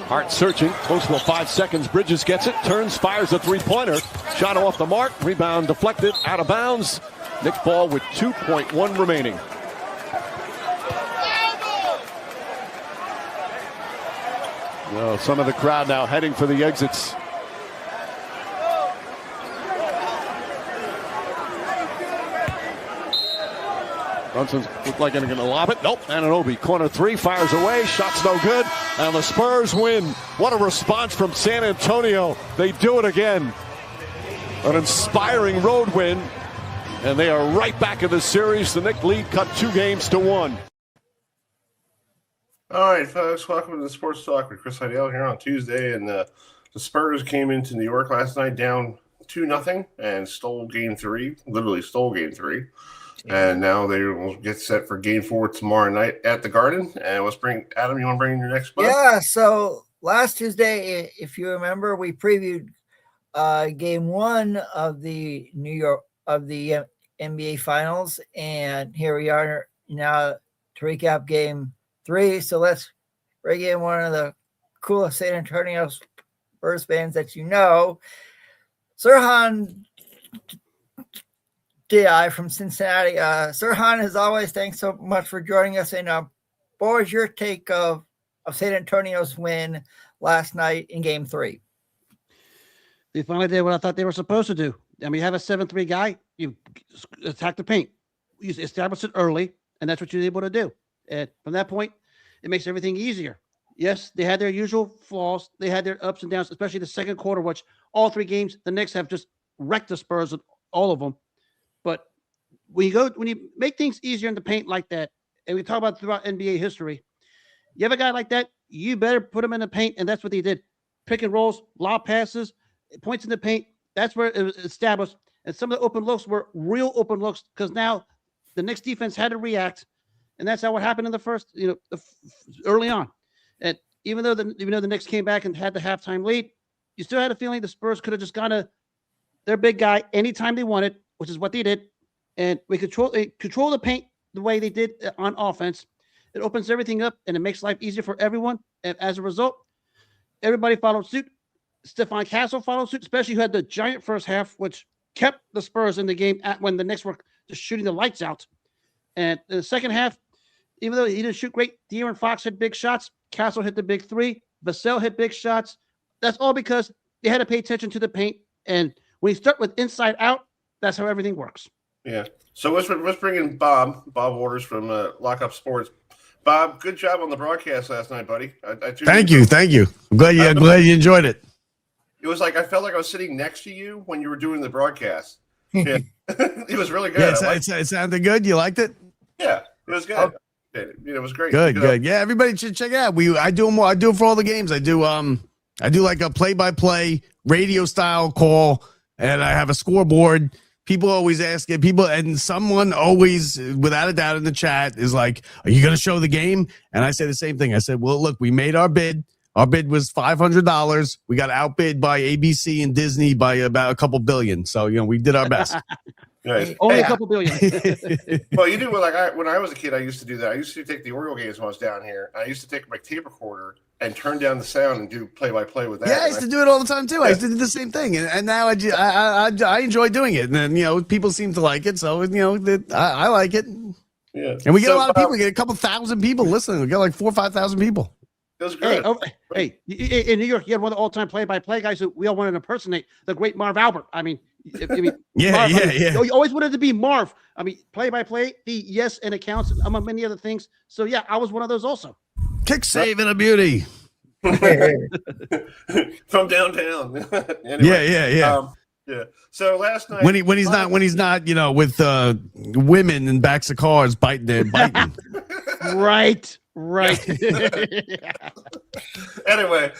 Hart searching, close to 5 seconds. Bridges gets it, turns, fires a three-pointer. Shot off the mark, rebound deflected, out of bounds. Knicks ball with 2.1 remaining. Well, some of the crowd now heading for the exits. Brunson's looked like they're going to lob it. Nope. Anunoby, corner three, fires away. Shot's no good. And the Spurs win. What a response from San Antonio. They do it again. An inspiring road win. And they are right back in the series. The Knicks lead cut 2-1. All right, folks. Welcome to the Sports Talk with Chris Heidel here on Tuesday. And the Spurs came into New York last night down 2-0 and stole Game 3. Literally stole Game 3. And now they will get set for Game 4 tomorrow night at the Garden. And let's bring Adam. You want to bring in your next one? Yeah. So last Tuesday, if you remember, we previewed Game 1 of the NBA Finals, and here we are now to recap Game 3. So let's bring in one of the coolest San Antonio Spurs fans that you know, Serhan. Dayi from Cincinnati. Serhan, as always, thanks so much for joining us. And what was your take of San Antonio's win last night in Game 3? They finally did what I thought they were supposed to do. I mean, you have a 7-3 guy, you attack the paint. You establish it early, and that's what you're able to do. And from that point, it makes everything easier. Yes, they had their usual flaws. They had their ups and downs, especially the second quarter, which all three games, the Knicks have just wrecked the Spurs with all of them. But when you make things easier in the paint like that, and we talk about throughout NBA history, you have a guy like that, you better put him in the paint, and that's what they did. Pick and rolls, lob passes, points in the paint. That's where it was established. And some of the open looks were real open looks because now the Knicks defense had to react, and that's how it happened in the first, early on. And even though the Knicks came back and had the halftime lead, you still had a feeling the Spurs could have just gone to their big guy anytime they wanted, which is what they did, and we control the paint the way they did on offense. It opens everything up, and it makes life easier for everyone. And as a result, everybody followed suit. Stephon Castle followed suit, especially who had the giant first half, which kept the Spurs in the game when the Knicks were just shooting the lights out. And in the second half, even though he didn't shoot great, De'Aaron Fox hit big shots. Castle hit the big three. Vassell hit big shots. That's all because they had to pay attention to the paint. And when you start with inside out, that's how everything works. Yeah. So let's bring in Bob Waters from Lockup Sports. Bob, good job on the broadcast last night, buddy. Thank you. I'm glad you enjoyed it. It was like I felt like I was sitting next to you when you were doing the broadcast. Yeah, it was really good. Yeah, it sounded good. You liked it? Yeah, it was good. It was great. Good. Yeah, everybody should check it out. I do it for all the games. I do like a play-by-play radio style call, and I have a scoreboard. People always ask it. And someone always, without a doubt in the chat, is like, are you going to show the game? And I say the same thing. I said, well, look, we made our bid. Our bid was $500. We got outbid by ABC and Disney by about a couple billion. So, we did our best. Nice. Only a couple billion. Well, you do when I was a kid, I used to do that. I used to take the Oriole games when I was down here. I used to take my tape recorder and turn down the sound and do play-by-play with that. Yeah, I used to do it all the time too. Yeah. I used to do the same thing, and now I enjoy doing it. And then people seem to like it, so I like it. Yeah, and we get a lot of people. We get a couple thousand people listening. We got like 4,000 or 5,000 people. It was good. Hey, in New York, you had one of the all-time play-by-play guys who we all wanted to impersonate, the great Marv Albert. I mean, yeah. You always wanted to be Marv. I mean, play-by-play, the yes, and accounts, among many other things. So yeah, I was one of those also. Kick saving a beauty from downtown. Anyway, yeah. Yeah. So last night when he's not with women in backs of cars biting. Right. Anyway,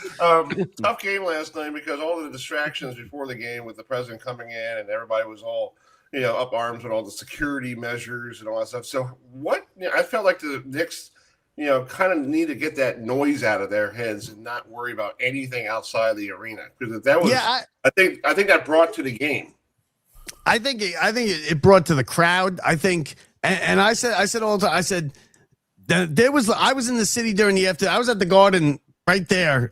tough game last night because all the distractions before the game with the president coming in and everybody was all up arms with all the security measures and all that stuff. So I felt like the Knicks kind of need to get that noise out of their heads and not worry about anything outside the arena because that was I think that brought to the game. I think it brought to the crowd. I think, and I said all the time. I said I was in the city during the afternoon. I was at the Garden right there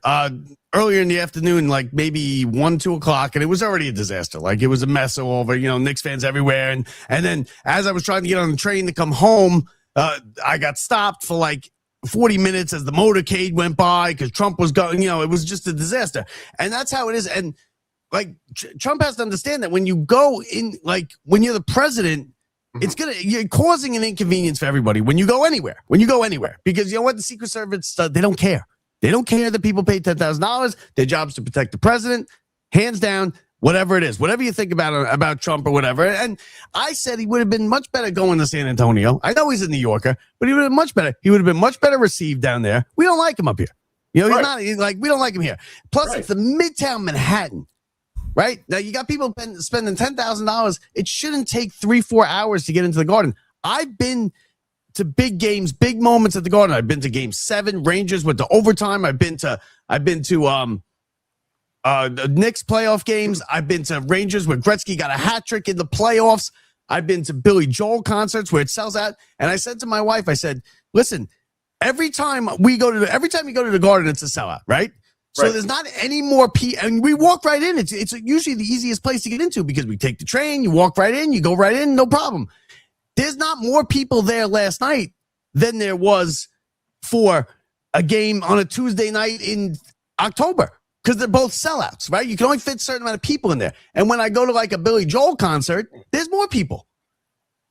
earlier in the afternoon, like maybe 1-2 o'clock, and it was already a disaster. Like it was a mess all over, Knicks fans everywhere. And then as I was trying to get on the train to come home, I got stopped for like 40 minutes as the motorcade went by because Trump was going, it was just a disaster. And that's how it is. And like Trump has to understand that when you go in, like when you're the president, you're causing an inconvenience for everybody when you go anywhere, because you know what? The Secret Service, they don't care. They don't care that people pay $10,000. Their job is to protect the president, hands down, whatever it is, whatever you think about Trump or whatever. And I said he would have been much better going to San Antonio. I know he's a New Yorker, but he would have been much better. He would have been much better received down there. We don't like him up here. He's not we don't like him here. Plus, it's the Midtown Manhattan. Right now, you got people spending $10,000. It shouldn't take 3-4 hours to get into the Garden. I've been to big games, big moments at the Garden. I've been to Game 7, Rangers went to overtime. I've been to the Knicks playoff games. I've been to Rangers where Gretzky got a hat trick in the playoffs. I've been to Billy Joel concerts where it sells out. And I said to my wife, I said, listen, every time you go to the Garden, it's a sellout, right? So there's not any more and we walk right in. It's usually the easiest place to get into because we take the train, you walk right in, you go right in, no problem. There's not more people there last night than there was for a game on a Tuesday night in October because they're both sellouts, right? You can only fit a certain amount of people in there. And when I go to like a Billy Joel concert, there's more people.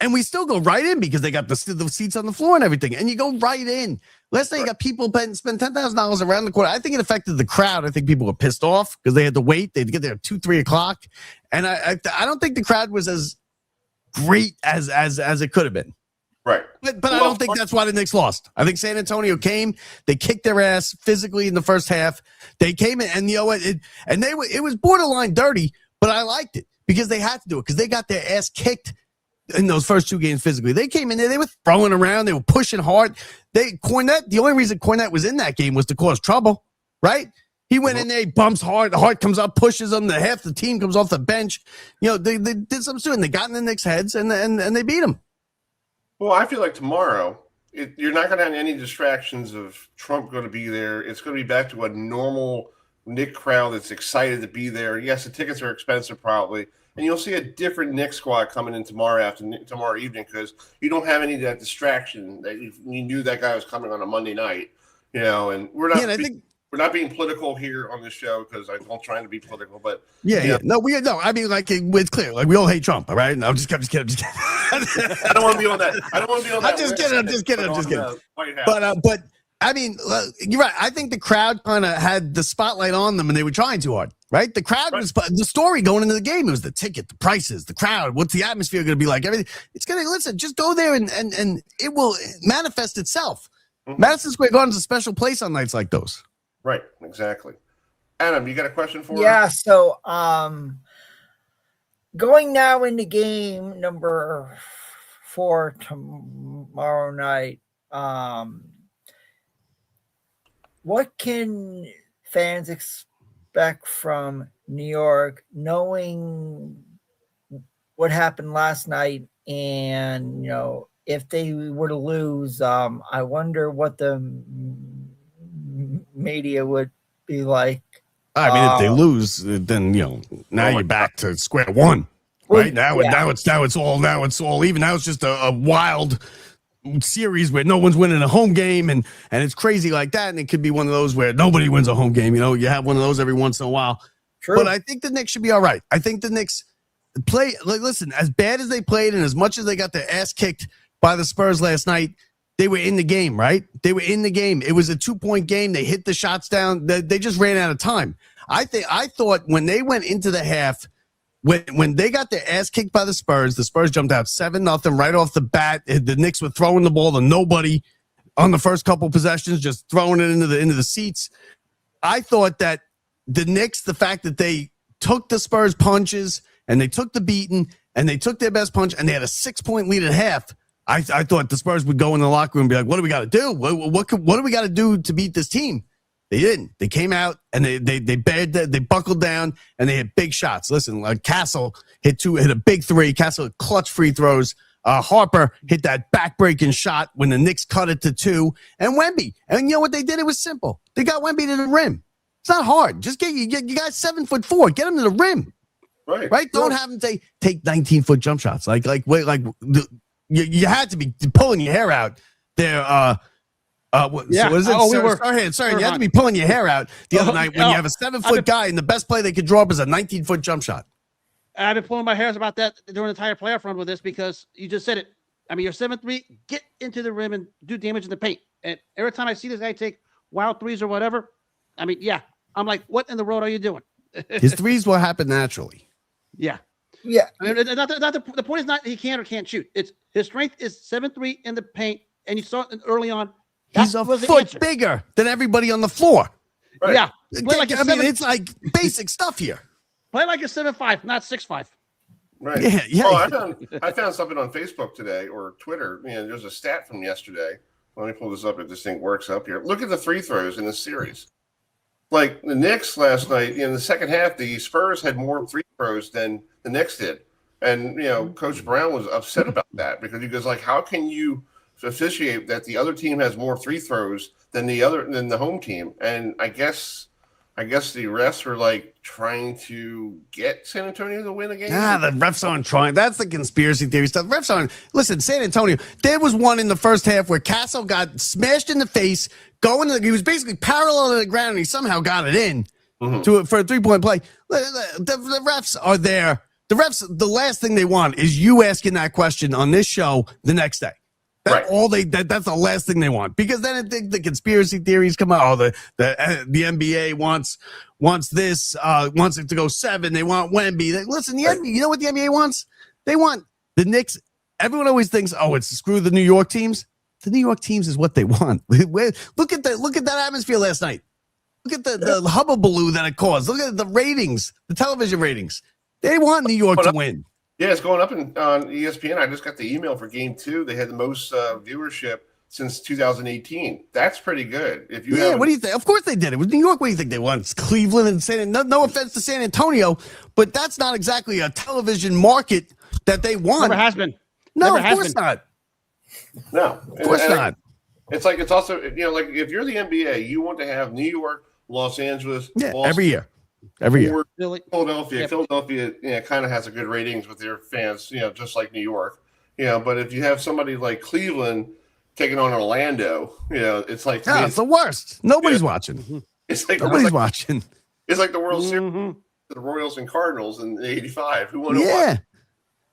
And we still go right in because they got the seats on the floor and everything. And you go right in. Last night you got people spend $10,000 around the corner. I think it affected the crowd. I think people were pissed off because they had to wait. They had to get there at 2-3 o'clock. And I don't think the crowd was as great as it could have been. Right. But I don't think that's why the Knicks lost. I think San Antonio came. They kicked their ass physically in the first half. They came in, and it was borderline dirty, but I liked it because they had to do it because they got their ass kicked in those first 2 games physically. They came in there, they were throwing around, they were pushing hard. The only reason Cornette was in that game was to cause trouble, right? He went in there, he bumps hard, the heart comes up, pushes them, half the team comes off the bench. They did something to it, and they got in the Knicks' heads, and they beat them. Well, I feel like tomorrow, you're not going to have any distractions of Trump going to be there. It's going to be back to a normal Knick crowd that's excited to be there. Yes, the tickets are expensive probably, and you'll see a different Knicks squad coming in tomorrow evening because you don't have any of that distraction that you knew that guy was coming on a Monday night, and we're not. We're not being political here on this show because I'm not trying to be political, but no. I mean, like it's clear, like we all hate Trump, all right? No, I'm just kidding. I don't want to be on that. I'm just kidding. But I mean, you're right. I think the crowd kind of had the spotlight on them, and they were trying too hard, right? The crowd was the story going into the game. It was the ticket, the prices, the crowd. What's the atmosphere going to be like? Everything. It's going to just go there, and it will manifest itself. Mm-hmm. Madison Square Garden's a special place on nights like those. Right, exactly. Adam, you got a question for us? Yeah, so going now into game number 4 tomorrow night, what can fans expect from New York knowing what happened last night? And, if they were to lose, I wonder what the media would be like. I mean, if they lose, then now you're back to square one, right? Now it's all even. Now it's just a wild series where no one's winning a home game, and it's crazy like that. And it could be one of those where nobody wins a home game. You have one of those every once in a while. True. But I think the Knicks should be all right. I think the Knicks play. Listen, as bad as they played, and as much as they got their ass kicked by the Spurs last night, they were in the game, right? They were in the game. It was a 2-point game. They hit the shots down. They just ran out of time. I thought when they went into the half, when they got their ass kicked by the Spurs jumped out 7-0 right off the bat. The Knicks were throwing the ball to nobody on the first couple possessions, just throwing it into the seats. I thought that the Knicks, the fact that they took the Spurs punches and they took the beating and they took their best punch and they had a 6-point lead at half. I thought the Spurs would go in the locker room and be like, what do we got to do? What do we got to do to beat this team? They didn't. They came out and they buckled down and they hit big shots. Listen, Castle hit a big 3. Castle had clutch free throws Harper hit that backbreaking shot when the Knicks cut it to 2, and Wemby. And you know what they did? It was simple. They got Wemby to the rim. It's not hard. Just you guys 7'4". Get him to the rim. Right. Don't have him take 19-foot jump shots. You had to be pulling your hair out there. What is it? Serhan, you had to be pulling your hair out the other night when you have a 7-foot guy and the best play they could draw up is a 19-foot jump shot. I've been pulling my hairs about that during the entire playoff run with this because you just said it. I mean, you're 7'3", get into the rim and do damage in the paint. And every time I see this guy take wild threes or whatever, I mean, yeah, I'm like, what in the world are you doing? His threes will happen naturally. Yeah. Yeah. I mean, the point is not he can or can't shoot. It's his strength is 7'3" in the paint, and you saw it early on. He's a foot bigger than everybody on the floor. Right. Yeah. It's like basic stuff here. Play like a 7'5", not 6'5". Right. Yeah. Oh, I found something on Facebook today or Twitter. There's a stat from yesterday. Let me pull this up if this thing works up here. Look at the free throws in this series. Like the Knicks last night, in the second half, the Spurs had more free throws than the Knicks did. And, Coach Brown was upset about that because he goes like, how can you officiate that the other team has more free throws than the home team? And I guess the refs were like trying to get San Antonio to win a game. The refs aren't trying. That's the conspiracy theory stuff. Refs aren't. Listen, San Antonio, there was one in the first half where Castle got smashed in the face, he was basically parallel to the ground, and he somehow got it in for a 3-point play. The refs are there. The refs, the last thing they want is you asking that question on this show the next day. That's the last thing they want, because then I think the conspiracy theories come out. The NBA wants this, wants it to go 7. They want Wemby. Listen, you know what the NBA wants? They want the Knicks. Everyone always thinks, it's screw the New York teams. The New York teams is what they want. Look at that atmosphere last night. Look at the hubbubaloo that it caused. Look at the ratings, the television ratings. They want New York to win. Yeah, it's going up on ESPN. I just got the email for Game 2. They had the most viewership since 2018. That's pretty good. What do you think? Of course they did. It was New York. What do you think they won? It's Cleveland and San Antonio. No offense to San Antonio, but that's not exactly a television market that they want. Never has been. No, of course not. No, of course not. It's also like if you're the NBA, you want to have New York, Los Angeles, Boston, every year. Philadelphia. Philadelphia, kind of has a good ratings with their fans, just like New York. But if you have somebody like Cleveland taking on Orlando, it's like it's the worst. Nobody's watching. It's like nobody's watching. It's like the World Series, the Royals and Cardinals in '85. Who won? Yeah,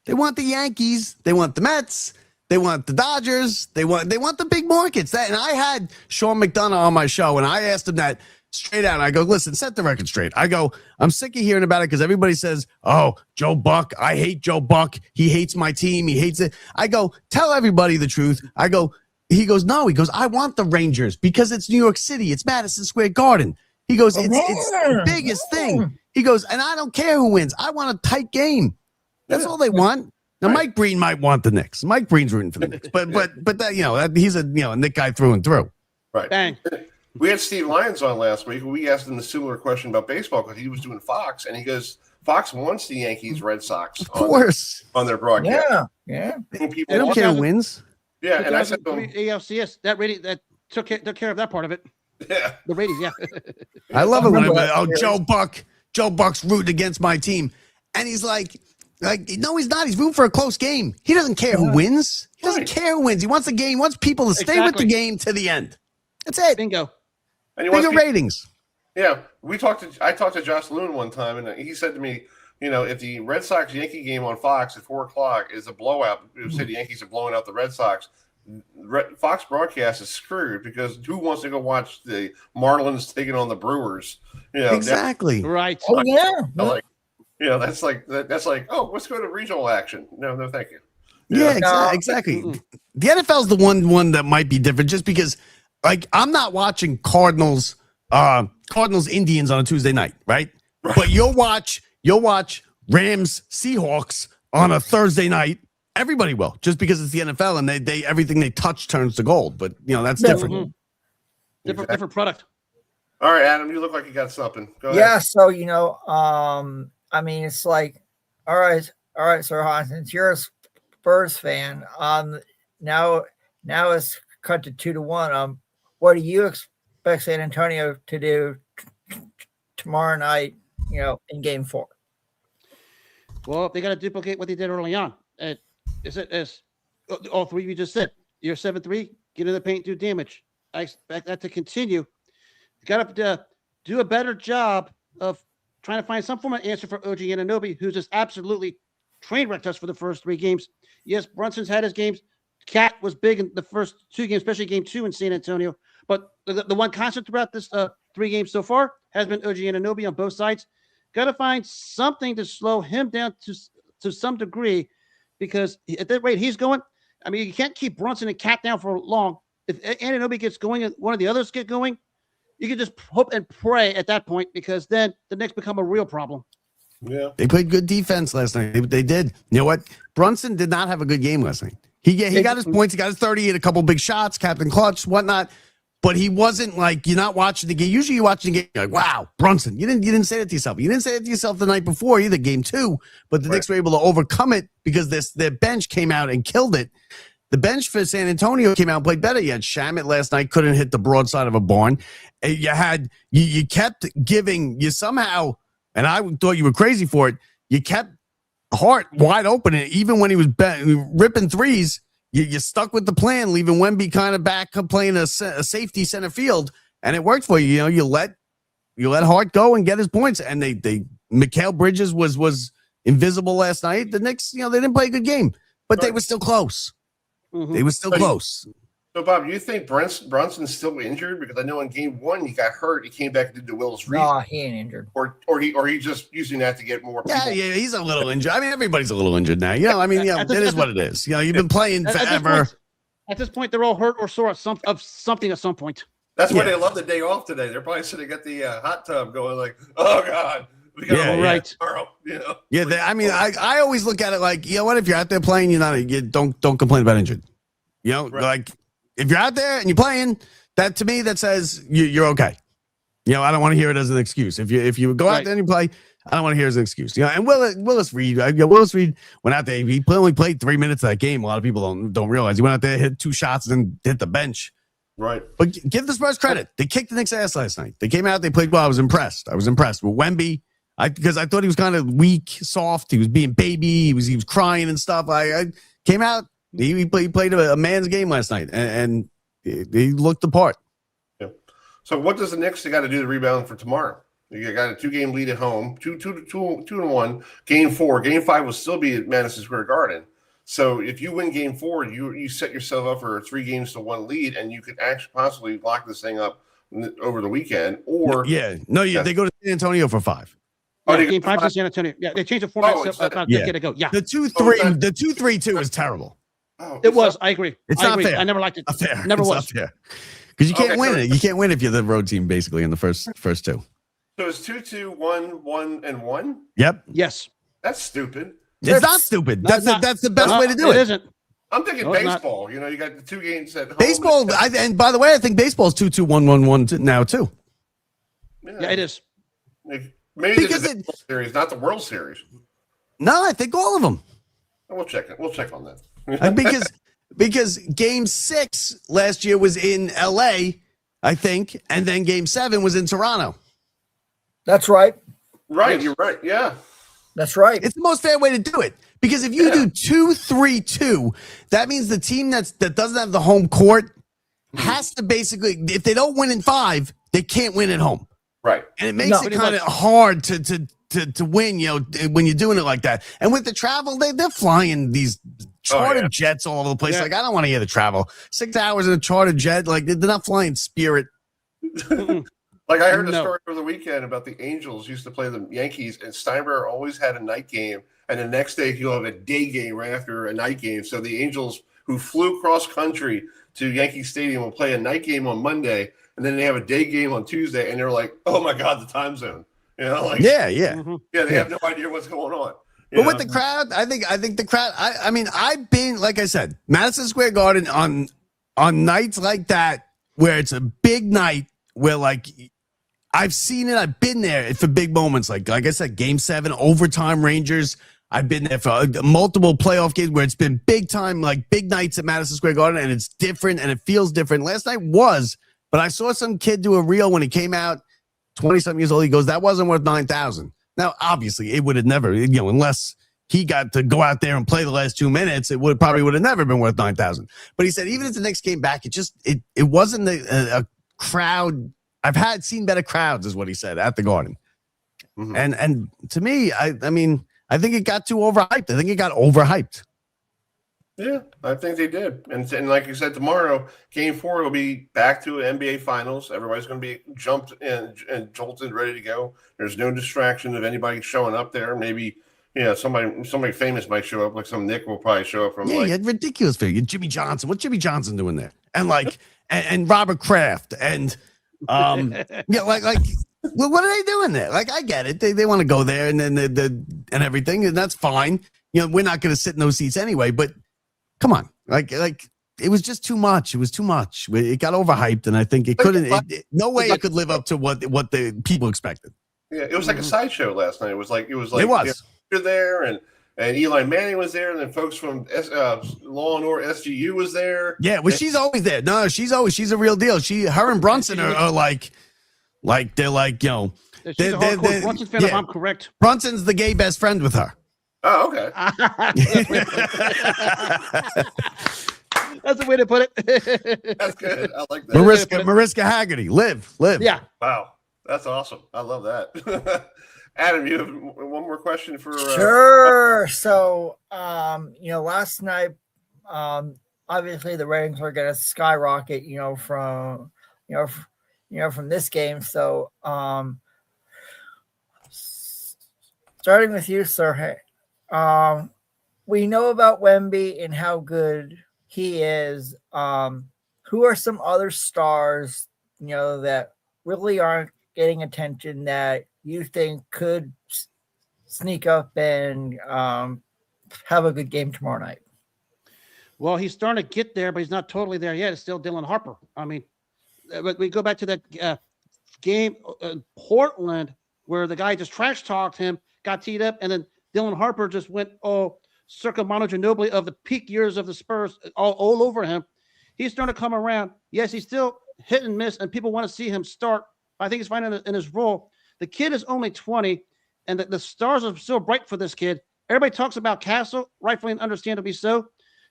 they want the Yankees. They want the Mets. They want the Dodgers. They want the big markets. And I had Sean McDonough on my show, and I asked him that straight out. I go, listen, set the record straight. I go, I'm sick of hearing about it because everybody says, Joe Buck. I hate Joe Buck. He hates my team. He hates it. I go, tell everybody the truth. He goes, no. He goes, I want the Rangers because it's New York City. It's Madison Square Garden. He goes, it's the biggest thing. He goes, and I don't care who wins. I want a tight game. That's all they want. Now, Mike Breen might want the Knicks. Mike Breen's rooting for the Knicks, but that he's a Knick guy through and through. Right. Bang. We had Steve Lyons on last week. We asked him a similar question about baseball because he was doing Fox, and he goes, Fox wants the Yankees, Red Sox, of course, on their broadcast. Yeah. They don't care who wins. Yeah, and I said to him, ALCS that rating that took care of that part of it. Yeah, the ratings. Yeah, I love it when Joe Buck's rooting against my team, and he's like, no, he's not. He's rooting for a close game. He doesn't care who wins. He doesn't care who wins. He wants the game. He wants people to stay with the game to the end. That's it. Bingo. And bigger ratings. Yeah, I talked to Josh Loon one time, and he said to me, if the Red Sox Yankee game on Fox at 4:00 is a blowout, say the Yankees are blowing out the Red Sox, Fox broadcast is screwed because who wants to go watch the Marlins taking on the Brewers? Exactly. Right. Oh yeah. That's like let's go to regional action. No, thank you. Yeah, exactly. The NFL is the one that might be different, just because, I'm not watching Cardinals Indians on a Tuesday night, right? But you'll watch Rams Seahawks on a Thursday night. Everybody will, just because it's the NFL and they everything they touch turns to gold. But that's different. Different product. All right, Adam, you look like you got something. Go ahead. Yeah. So it's like, all right, Serhan, since you're a Spurs fan. Now it's cut to 2-1. What do you expect San Antonio to do tomorrow night? In Game 4. Well, they got to duplicate what they did early on. As all three you just said, you're 7-3, get in the paint, do damage. I expect that to continue. You got to do a better job of trying to find some form of answer for OG Anunoby, who's just absolutely train wrecked us for the first 3 games. Yes, Brunson's had his games. Cat was big in the first 2 games, especially Game 2 in San Antonio. But the one constant throughout this 3 games so far has been OG Anunoby on both sides. Got to find something to slow him down to some degree, because at that rate he's going, I mean, you can't keep Brunson and Cat down for long. If Anunoby gets going and one of the others get going, you can just hope and pray at that point, because then the Knicks become a real problem. Yeah, they played good defense last night. They did. You know what? Brunson did not have a good game last night. He got his points. He got his 30. He had a couple big shots, Captain Clutch, whatnot. But he wasn't like, you're not watching the game. Usually you watch the game, you're like, wow, Brunson. You didn't say that to yourself. You didn't say that to yourself the night before either, Game 2. But the Knicks were able to overcome it because their bench came out and killed it. The bench for San Antonio came out and played better. You had Shamet last night, couldn't hit the broadside of a barn. You kept giving, you somehow, and I thought you were crazy for it, you kept Hart wide open. And even when he was ripping threes, you stuck with the plan, leaving Wemby kind of back playing a safety center field, and it worked for you. You let Hart go and get his points. And Mikal Bridges was invisible last night. The Knicks, they didn't play a good game, but they were still close. Mm-hmm. They were still close. So, Bob, you think Brunson's still injured? Because I know in Game 1 he got hurt. He came back and did the Willis Reed. No, he ain't injured. Or he just using that to get more people. Yeah, he's a little injured. I mean, everybody's a little injured now. It is what it is. You've been playing forever. At this point, they're all hurt or sore of something at some point. That's why they love the day off today. They're probably sitting at the hot tub going like, oh, God. We got right. Tomorrow, I always look at it like, what, if you're out there playing, you don't complain about injured. Like, if you're out there and you're playing, that to me, that says you're okay. I don't want to hear it as an excuse. If you go out there and you play, I don't want to hear it as an excuse. And Willis Reed went out there. He only played 3 minutes of that game. A lot of people don't realize he went out there, hit 2 shots, and then hit the bench. Right. But give the Spurs credit. They kicked the Knicks' ass last night. They came out, they played well. I was impressed with Wemby. Because I thought he was kind of weak, soft. He was being baby. He was crying and stuff. I came out. He played a man's game last night, and he looked the part. Yeah. So what does the Knicks got to do to rebound for tomorrow? You got a 2-game lead at home, 2-1. Game 4, Game 5 will still be at Madison Square Garden. So if you win Game 4, you set yourself up for a 3-1 lead, and you could actually possibly lock this thing up over the weekend. Or they go to San Antonio for 5. Game 5 to San Antonio. Yeah, they changed the format about a decade ago. Yeah, the 2-3, the 2-3-2 is terrible. Oh, it was. I agree. It's not fair. I never liked it. Not fair. Never it's was. Not fair. Because you can't win it. You can't win if you're the road team, basically, in the first 2. So it's 2-2, 1-1. Yep. Yes. That's stupid. It's not stupid. That's the best way to do it. It isn't. I'm thinking baseball. You got the 2 games at home. Baseball, and by the way, I think baseball is 2-2, 1-1 now too. Yeah, it is. Maybe because the series, not the World Series. No, I think all of them. We'll check it. We'll check on that. because Game 6 last year was in LA, I think, and then Game 7 was in Toronto. That's right. Right, you're right. Yeah. That's right. It's the most fair way to do it. Because if you do 2-3-2, that means the team that doesn't have the home court has to basically, if they don't win in 5, they can't win at home. Right. And it makes it kind of hard to win, when you're doing it like that. And with the travel, they're flying these chartered jets all over the place. Yeah. Like, I don't want to hear the travel. 6 hours in a chartered jet, like they're not flying Spirit. Like I heard the story over the weekend about the Angels used to play the Yankees, and Steinbrenner always had a night game, and the next day he'll have a day game right after a night game. So the Angels, who flew cross country to Yankee Stadium, will play a night game on Monday, and then they have a day game on Tuesday, and they're like, "Oh my God, the time zone!" They have no idea what's going on. But with the crowd, I think the crowd. I mean, I've been, like I said, Madison Square Garden on nights like that where it's a big night where like. I've seen it. I've been there for big moments. Like I said, Game 7, overtime Rangers. I've been there for multiple playoff games where it's been big time, like big nights at Madison Square Garden, and it's different and it feels different. Last night was, but I saw some kid do a reel when he came out, 20-something years old. He goes, that wasn't worth $9,000. Now, obviously, it would have never, unless he got to go out there and play the last 2 minutes, it probably would have never been worth $9,000. But he said, even if the Knicks came back, it wasn't a crowd. I've seen better crowds, is what he said, at the Garden. Mm-hmm. And to me, I mean, I think it got too overhyped. I think it got overhyped. Yeah, I think they did. And like you said, tomorrow, Game 4 will be back to NBA Finals. Everybody's going to be jumped and jolted, ready to go. There's no distraction of anybody showing up there. Maybe, somebody famous might show up, like some Nick will probably show up from. Yeah, you had ridiculous figure. Jimmy Johnson. What's Jimmy Johnson doing there? And and Robert Kraft and well, what are they doing there? Like, I get it. They want to go there and then and everything, and that's fine. We're not going to sit in those seats anyway. But come on, like it was just too much. It was too much. It got overhyped, and I think it couldn't. No way it could live up to what the people expected. Yeah, it was like a sideshow last night. It was like it was. You're there, and Eli Manning was there, and then folks from Law and Order SGU was there. Yeah, well, she's always there. No, she's a real deal. Her and Brunson are like they're like, she's a hardcore Brunson fan, if I'm correct. Brunson's the gay best friend with her. Oh, okay. That's the way to put it. That's good. I like that. Mariska Haggerty. Live. Yeah. Wow. That's awesome. I love that. Adam, you have one more question for sure. So last night, obviously the ratings were going to skyrocket, from this game. So starting with you, sir. We know about Wemby and how good he is. Who are some other stars, that really aren't getting attention that you think could sneak up and have a good game tomorrow night? Well, he's starting to get there, but he's not totally there yet. It's still Dylan Harper. I mean, but we go back to that game in Portland where the guy just trash talked him, got teed up, and then Dylan Harper just went circa Manu Ginobili of the peak years of the Spurs all over him. He's starting to come around. Yes, he's still hit and miss, and people want to see him start. I think he's fine in his role. The kid is only 20, and the stars are still bright for this kid. Everybody talks about Castle, rightfully and understandably so.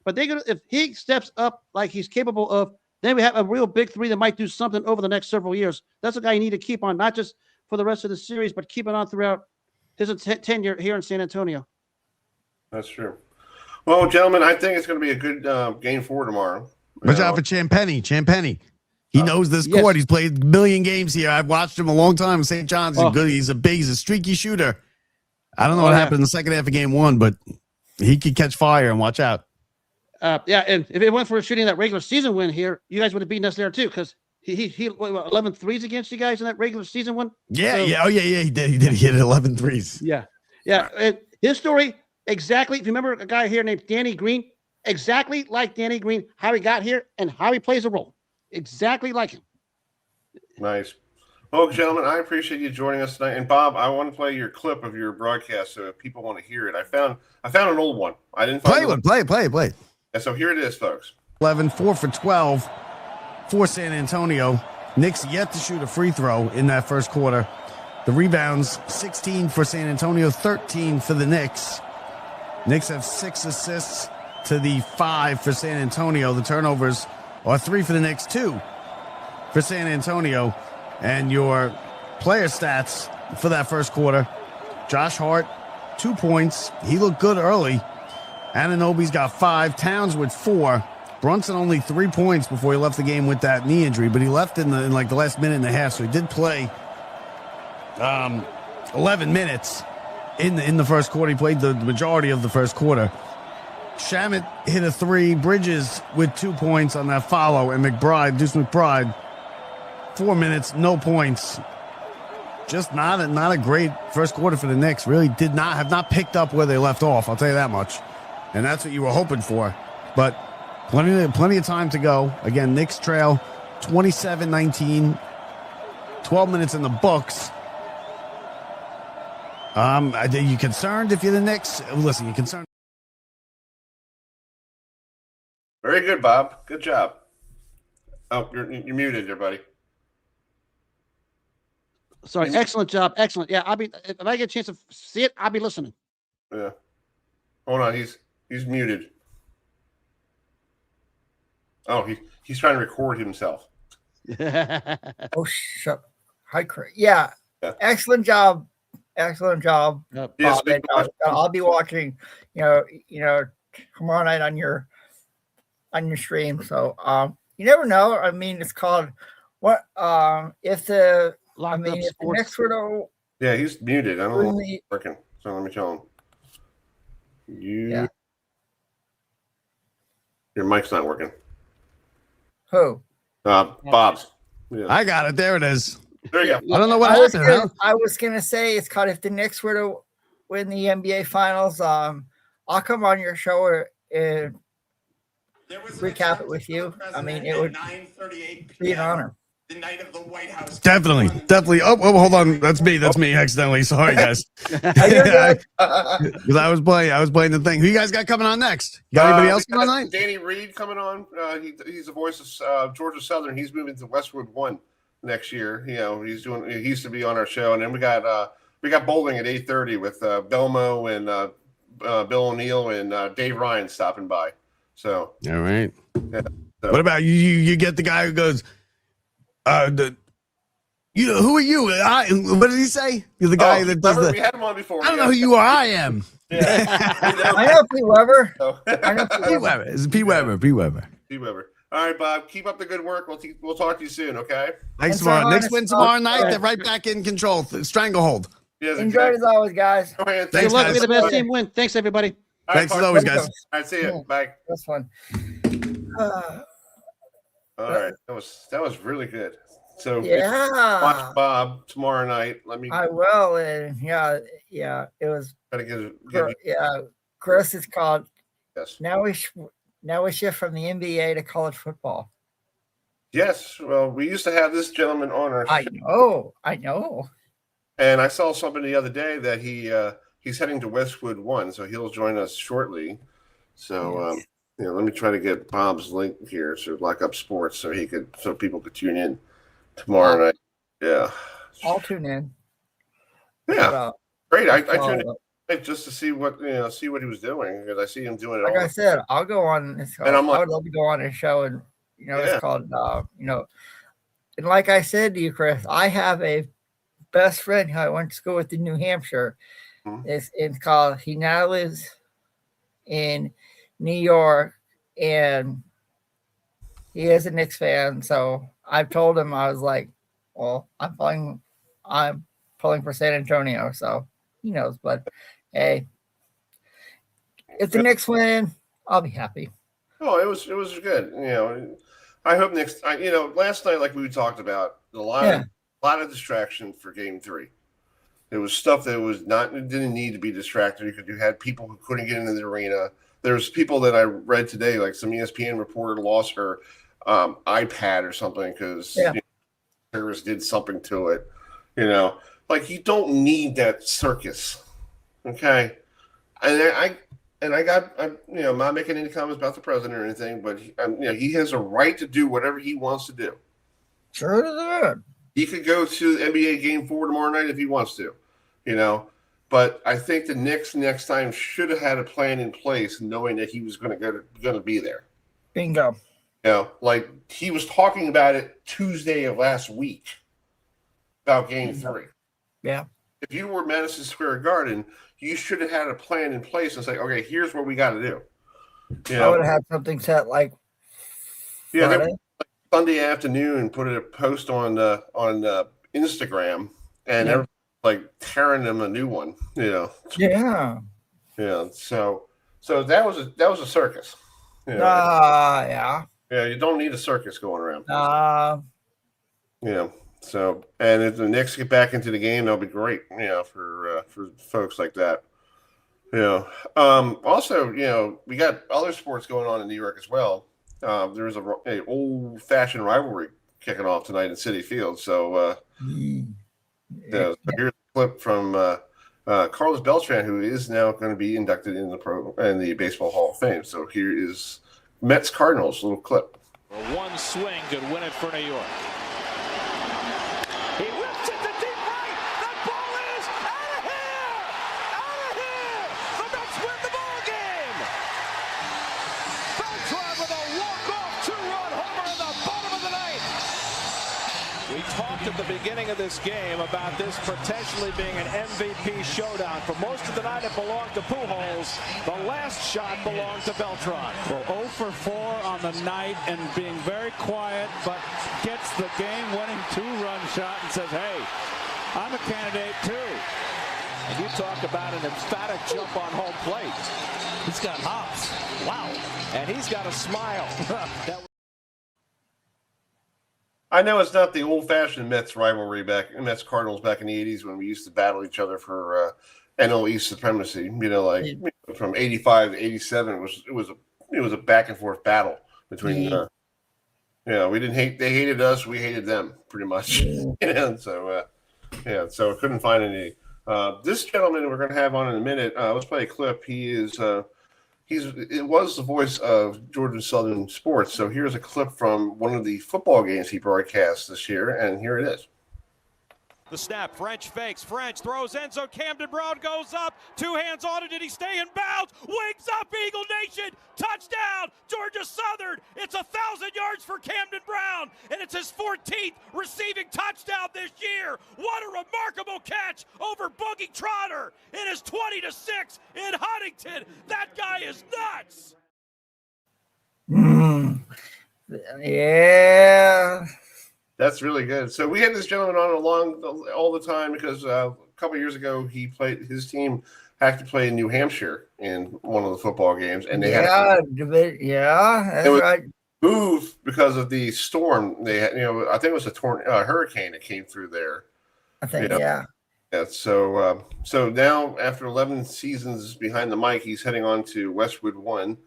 But if he steps up like he's capable of, then we have a real big three that might do something over the next several years. That's a guy you need to keep on, not just for the rest of the series, but keep it on throughout his tenure here in San Antonio. That's true. Well, gentlemen, I think it's going to be a good Game 4 tomorrow. Watch out for Champenny. He knows this court. He's played a million games here. I've watched him a long time in St. John's. He's a streaky shooter. I don't know what happened in the second half of Game 1, but he could catch fire and watch out. And if it went for shooting that regular season win here, you guys would have beaten us there too, because he 11 threes against you guys in that regular season one. Yeah. He did. He hit 11 threes. Yeah. And his story exactly. If you remember a guy here named Danny Green, exactly like Danny Green, how he got here and how he plays a role. Exactly like him. Nice. Well, gentlemen, I appreciate you joining us tonight. And Bob, I want to play your clip of your broadcast so if people want to hear it. I found an old one. I didn't find play. And so here it is, folks. 4 for 12 for San Antonio. Knicks yet to shoot a free throw in that first quarter. The rebounds, 16 for San Antonio, 13 for the Knicks. Knicks have 6 assists to the 5 for San Antonio. The turnovers are 3 for the Knicks, 2 for San Antonio. And your player stats for that first quarter, Josh Hart, 2 points. He looked good early. Anunoby's got 5. Towns with 4. Brunson only 3 points before he left the game with that knee injury, but he left in the last minute and a half, so he did play 11 minutes in the first quarter. He played the majority of the first quarter. Shamet hit a 3. Bridges with 2 points on that follow, and Deuce McBride, 4 minutes, no points. Just not a great first quarter for the Knicks. Really have not picked up where they left off. I'll tell you that much. And that's what you were hoping for. But plenty of time to go. Again, Knicks trail 27-19. 12 minutes in the books. Are you concerned if you're the Knicks? Listen, you're concerned. Very good, Bob. Good job. Oh, you're muted there, buddy. Sorry, excellent job. Excellent. Yeah, I'll be if I get a chance to see it, I'll be listening. Yeah. Hold on, he's muted. Oh, he's trying to record himself. Oh, shut. Hi, Chris. Yeah. Excellent job. Excellent job. Yep. Yes, Bob. I'll be watching, tomorrow night on your stream. So you never know. I mean, it's called what if the Locked Up if the Sports. next word of Yeah, he's muted. I don't know if it's working. So let me tell him. Yeah. Your mic's not working. who? Bob's. Yeah. I got it. There it is. There you go. I don't know what I was happened. I was gonna say it's called if the Knicks were to win the NBA Finals. I'll come on your show and recap it with you. I mean, it would be an honor. The night of the White House. Definitely. Oh, hold on. That's me. Accidentally. Sorry, guys. Because I was playing the thing. Who you guys got coming on next? You got anybody else coming on tonight? Danny Reed coming on. He's the voice of Georgia Southern. He's moving to Westwood 1 next year. He used to be on our show, and then we got bowling at 8:30 with Belmo and Bill O'Neill and Dave Ryan stopping by. So All right. Yeah, so. What about you? You get the guy who goes, who are you? What did he say? You're the guy that does we had him on before. I don't know who you are. I am. Yeah. I know P. Weber. I know P. Weber. It's P. Weber. P. Weber. All right, Bob. Keep up the good work. We'll talk to you soon. Okay. Thanks And tomorrow. Serhan Next is win tomorrow up. night. They're right back in control. Stranglehold. Yes, Enjoy it as always, guys. Okay, Thanks, Good luck. guys. Be the best team win. Thanks, everybody. All right, Thanks as talk- always, guys. All right, see you. Bye. That's fun. All right, that was really good. So Yeah. watch Bob tomorrow night. Let me I will, and yeah, it was. try to give you Yeah, Chris is called. yes. Now we shift from the NBA to college football. Yes. Well, we used to have this gentleman on our I show, know. and I saw something the other day that he's heading to Westwood 1, so he'll join us shortly. So let me try to get Bob's link here so Lock Up Sports so people could tune in tomorrow night. Yeah. I'll tune in. Yeah. Great. I follow tuned up. in just to see what he was doing because I see him doing it Like all. I said, I'll go on. And I'm like- I would love to go on a show, and Yeah. it's called. And like I said to you, Chris, I have a best friend who I went to school with in New Hampshire. Mhm. It's called. He now lives in New York, and he is a Knicks fan. So I've told him, I was like, well, I'm pulling for San Antonio, so he knows. But hey, if the Knicks win, I'll be happy. Oh, it was good. I hope last night, like we talked about, a lot of distraction for Game 3. There was stuff that didn't need to be distracted. You had people who couldn't get into the arena. There's people that I read today, like some ESPN reporter lost her iPad or something because terrorists did something to it. Like you don't need that circus, okay? And I'm not making any comments about the president or anything, but he has a right to do whatever he wants to do. Sure does. He could go to the NBA Game 4 tomorrow night if he wants to, But I think the Knicks next time should have had a plan in place, knowing that he was going to be there. Bingo. Like he was talking about it Tuesday of last week about Game 3. Yeah. If you were Madison Square Garden, you should have had a plan in place and say, okay, here's what we got to do. I would have had something set like Friday. Sunday afternoon, put a post on Instagram, and everybody like tearing them a new one. Yeah. So that was a circus. Yeah. Yeah, you don't need a circus going around. So, and if the Knicks get back into the game, that'll be great. For folks like that. Also, we got other sports going on in New York as well. There's a old-fashioned rivalry kicking off tonight in Citi Field. So, here's a clip from Carlos Beltran, who is now going to be inducted in the Baseball Hall of Fame. So here is Mets Cardinals, little clip. One swing could win it for New York. He whips it to deep right. That ball is out of here! Out of here! The Mets win the ball game. Beltran with a walk-off two-run homer in the bottom of the ninth. We talked at the beginning of this game about this potentially being an MVP showdown. For most of the night, it belonged to Pujols. The last shot belonged to Beltran. Well, 0 for 4 on the night and being very quiet, but gets the game-winning two-run shot and says, hey, I'm a candidate too. And you talk about an emphatic jump on home plate. He's got hops. Wow. And he's got a smile. I know it's not the old-fashioned Mets rivalry Mets Cardinals back in the 80s when we used to battle each other for NL East supremacy. From 85 to 87, it was a back and forth battle between. We didn't hate. They hated us. We hated them pretty much. And so I couldn't find any. This gentleman we're going to have on in a minute. Let's play a clip. It was the voice of Georgia Southern sports. So here's a clip from one of the football games he broadcast this year, and here it is. The snap, French fakes, French throws end zone, Camden Brown goes up, two hands on it, did he stay in bounds? Wings up, Eagle Nation, touchdown, Georgia Southern. It's 1,000 yards for Camden Brown, and it's his 14th receiving touchdown this year. What a remarkable catch over Boogie Trotter. It is 20-6 in Huntington. That guy is nuts. Yeah. That's really good. So we had this gentleman on all the time because a couple of years ago his team had to play in New Hampshire in one of the football games, and they had that's right. Move because of the storm. They had, I think it was a hurricane that came through there. I think, Yeah. So now after 11 seasons behind the mic, he's heading on to Westwood 1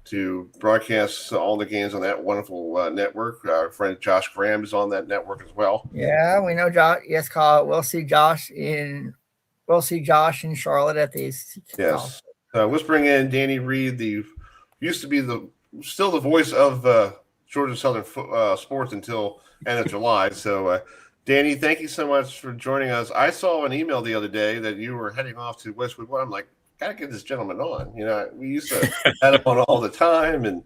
to broadcast all the games on that wonderful network. Our friend Josh Graham is on that network as well. Yeah, we know Josh. Yes, call it. We'll see Josh in Charlotte at the ACC. Yes. Let's bring in Danny Reed, still the voice of Georgia Southern sports until end of July. So, Danny, thank you so much for joining us. I saw an email the other day that you were heading off to Westwood 1. I'm like, gotta get this gentleman on. We used to have him on all the time, and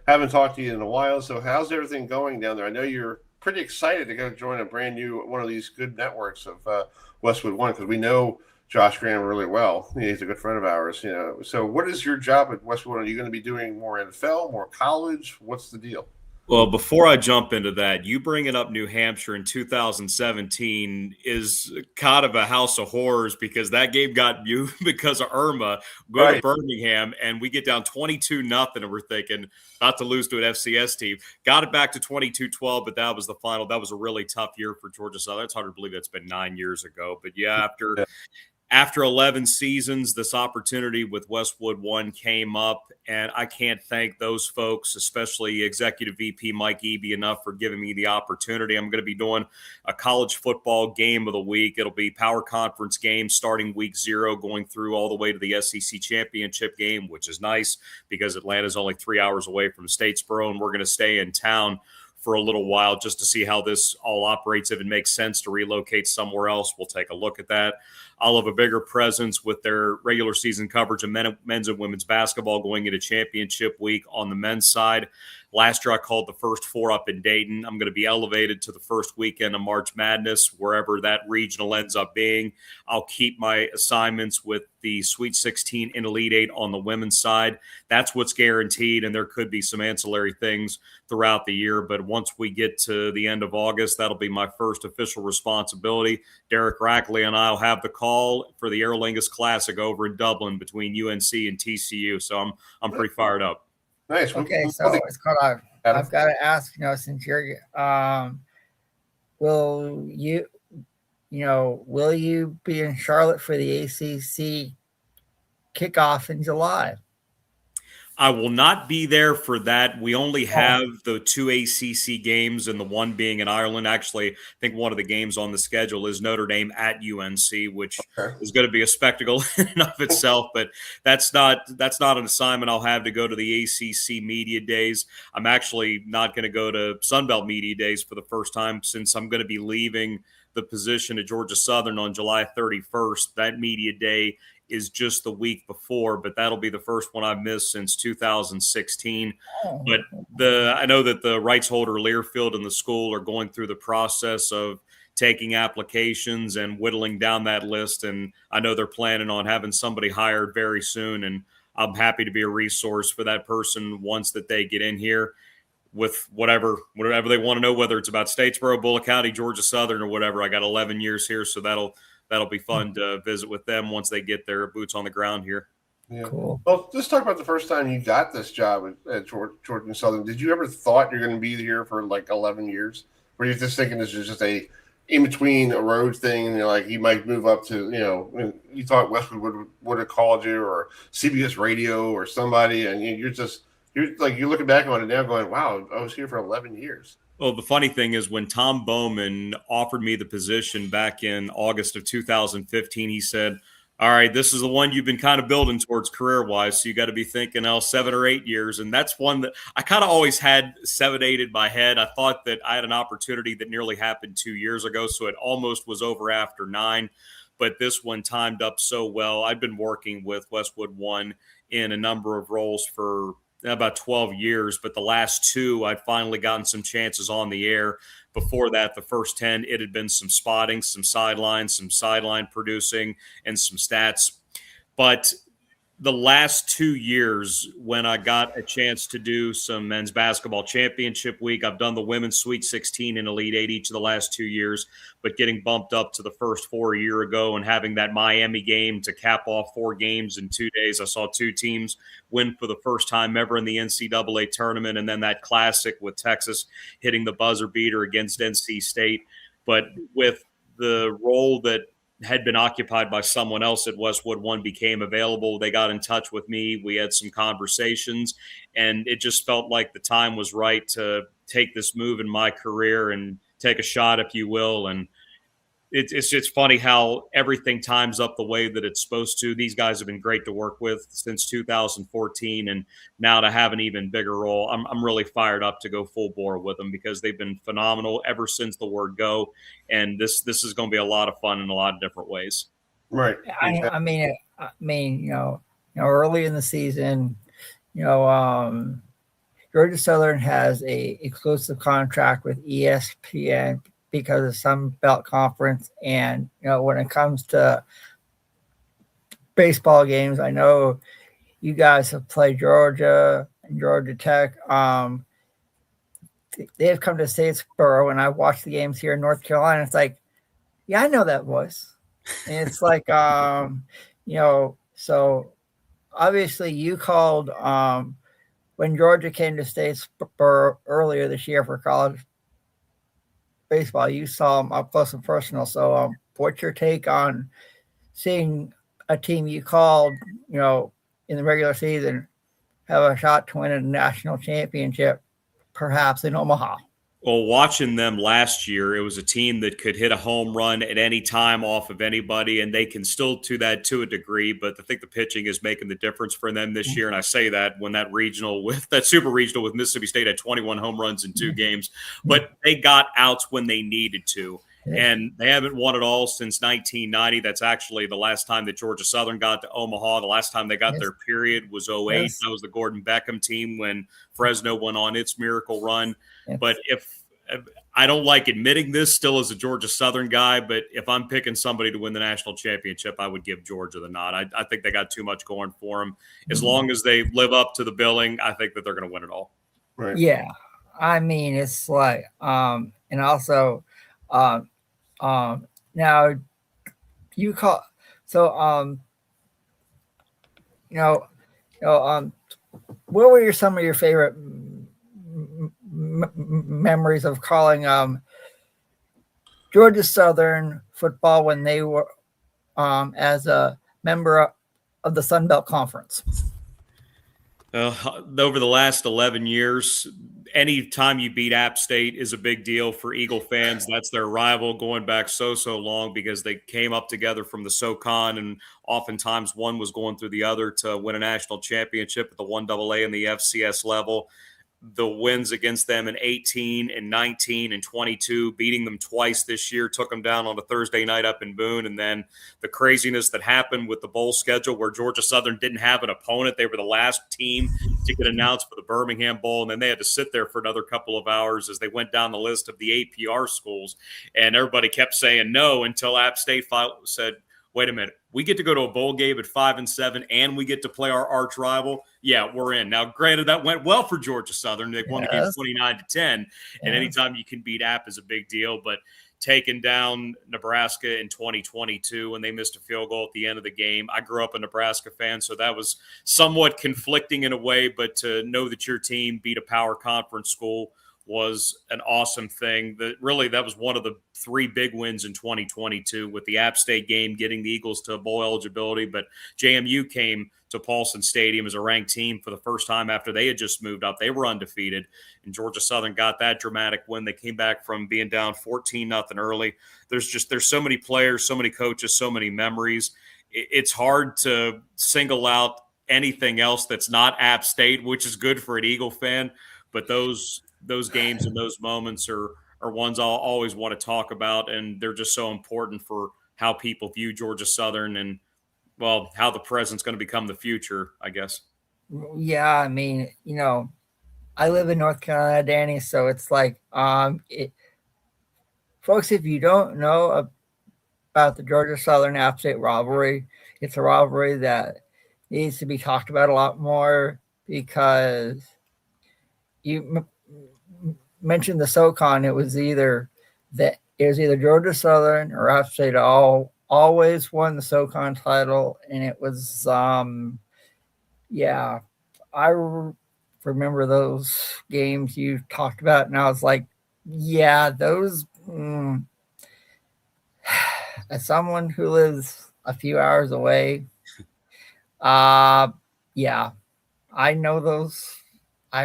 haven't talked to you in a while. So how's everything going down there? I know you're pretty excited to go join a brand new one of these good networks of Westwood 1, because we know Josh Graham really well. He's a good friend of ours. So what is your job at Westwood 1? Are you going to be doing more NFL, more college? What's the deal? Well, before I jump into that, you bringing up New Hampshire in 2017 is kind of a house of horrors, because that game got moved because of Irma. Go to Birmingham, and we get down 22-0, and we're thinking not to lose to an FCS team. Got it back to 22-12, but that was the final. That was a really tough year for Georgia Southern. It's hard to believe that's been 9 years ago. But yeah, after 11 seasons, this opportunity with Westwood 1 came up, and I can't thank those folks, especially Executive VP Mike Eby, enough for giving me the opportunity. I'm going to be doing a college football game of the week. It'll be power conference games starting week 0, going through all the way to the SEC championship game, which is nice because Atlanta's only 3 hours away from Statesboro, and we're going to stay in town for a little while just to see how this all operates. If it makes sense to relocate somewhere else, we'll take a look at that. I'll have a bigger presence with their regular season coverage of men's and women's basketball going into championship week on the men's side. Last year, I called the first 4 up in Dayton. I'm going to be elevated to the first weekend of March Madness, wherever that regional ends up being. I'll keep my assignments with the Sweet 16 and Elite 8 on the women's side. That's what's guaranteed, and there could be some ancillary things throughout the year. But once we get to the end of August, that'll be my first official responsibility. Derek Rackley and I will have the call for the Aer Lingus Classic over in Dublin between UNC and TCU. So I'm pretty fired up. Nice. Okay, so it's called. I've got to ask, since you're, will you be in Charlotte for the ACC kickoff in July? I will not be there for that. We only have the 2 ACC games and the one being in Ireland. Actually, I think one of the games on the schedule is Notre Dame at UNC, which is going to be a spectacle in and of itself. But that's not an assignment I'll have to go to the ACC Media Days. I'm actually not going to go to Sunbelt Media Days for the first time since I'm going to be leaving the position at Georgia Southern on July 31st. That media day is just the week before, but that'll be the first one I've missed since 2016. But I know that the rights holder Learfield and the school are going through the process of taking applications and whittling down that list. And I know they're planning on having somebody hired very soon. And I'm happy to be a resource for that person once that they get in here with whatever they want to know, whether it's about Statesboro, Bullock County, Georgia Southern, or whatever. I got 11 years here, so that'll be fun to visit with them once they get their boots on the ground here. Yeah. Cool. Well, let's talk about the first time you got this job at Georgia Southern. Did you ever thought you're going to be here for like 11 years? Were you just thinking this is just a in between a road thing, and like you might move up to, you thought Westwood would have called you, or CBS Radio or somebody, and you're looking back on it now going, wow, I was here for 11 years. Well, the funny thing is when Tom Bowman offered me the position back in August of 2015, he said, all right, this is the one you've been kind of building towards career-wise, so you got to be thinking 7 or 8 years. And that's one that I kind of always had 7, 8 in my head. I thought that I had an opportunity that nearly happened 2 years ago, so it almost was over after 9. But this one timed up so well. I've been working with Westwood 1 in a number of roles for about 12 years, but the last 2, I'd finally gotten some chances on the air. Before that, the first 10, it had been some spotting, some sideline producing, and some stats. But the last 2 years, when I got a chance to do some men's basketball championship week, I've done the women's Sweet 16 and Elite 8 each of the last 2 years, but getting bumped up to the first 4 a year ago and having that Miami game to cap off 4 games in 2 days. I saw 2 teams win for the first time ever in the NCAA tournament, and then that classic with Texas hitting the buzzer beater against NC State. But with the role that had been occupied by someone else at Westwood 1 became available, they got in touch with me. We had some conversations, and it just felt like the time was right to take this move in my career and take a shot, if you will. And it's funny how everything times up the way that it's supposed to. These guys have been great to work with since 2014, and now to have an even bigger role, I'm really fired up to go full bore with them because they've been phenomenal ever since the word go, and this is going to be a lot of fun in a lot of different ways. Right. I mean, early in the season, Georgia Southern has a exclusive contract with ESPN because of some belt conference. And, when it comes to baseball games, I know you guys have played Georgia and Georgia Tech. They have come to Statesboro, and I watched the games here in North Carolina. It's like, yeah, I know that voice. And it's like, so obviously you called when Georgia came to Statesboro earlier this year for college baseball, you saw them up close and personal. So what's your take on seeing a team you called, in the regular season have a shot to win a national championship, perhaps in Omaha? Well, watching them last year, it was a team that could hit a home run at any time off of anybody, and they can still do that to a degree. But I think the pitching is making the difference for them this year. And I say that when that super regional with Mississippi State had 21 home runs in 2 games, but they got outs when they needed to. And they haven't won it all since 1990. That's actually the last time that Georgia Southern got to Omaha. The last time they got their period was 08. Yes. That was the Gordon Beckham team when Fresno went on its miracle run. Yes. But if I don't like admitting this still as a Georgia Southern guy, but if I'm picking somebody to win the national championship, I would give Georgia the nod. I think they got too much going for them. As long as they live up to the billing, I think that they're going to win it all. Right. Yeah. I mean, it's like, and also, now you call, so, what were some of your favorite memories of calling Georgia Southern football when they were as a member of the Sun Belt Conference? Over the last 11 years, any time you beat App State is a big deal for Eagle fans. That's their rival going back so long because they came up together from the SoCon, and oftentimes one was going through the other to win a national championship at the 1AA and the FCS level. The wins against them in 18 and 19 and 22, beating them twice this year, took them down on a Thursday night up in Boone. And then the craziness that happened with the bowl schedule where Georgia Southern didn't have an opponent. They were the last team to get announced for the Birmingham Bowl. And then they had to sit there for another couple of hours as they went down the list of the APR schools. And everybody kept saying no until App State said, wait a minute, we get to go to a bowl game at 5-7 and we get to play our arch rival. Yeah, we're in. Now, granted, that went well for Georgia Southern. They won the game 29-10. And anytime you can beat App is a big deal. But taking down Nebraska in 2022 when they missed a field goal at the end of the game. I grew up a Nebraska fan, so that was somewhat conflicting in a way. But to know that your team beat a power conference school was an awesome thing. That was one of the three big wins in 2022 with the App State game, getting the Eagles to bowl eligibility. But JMU came to Paulson Stadium as a ranked team for the first time after they had just moved up. They were undefeated, and Georgia Southern got that dramatic win. They came back from being down 14-0 early. There's so many players, so many coaches, so many memories. It's hard to single out anything else that's not App State, which is good for an Eagle fan. But those games and those moments are ones I'll always want to talk about, and they're just so important for how people view Georgia Southern and, well, how the present's going to become the future, I guess. Yeah, I mean, I live in North Carolina, Danny, so it's like, folks, if you don't know about the Georgia Southern App State rivalry, it's a rivalry that needs to be talked about a lot more, because you mentioned the SoCon. It was either Georgia Southern or App State always won the SoCon title, and it was I remember those games you talked about, and I was like, those. As someone who lives a few hours away, I know those. I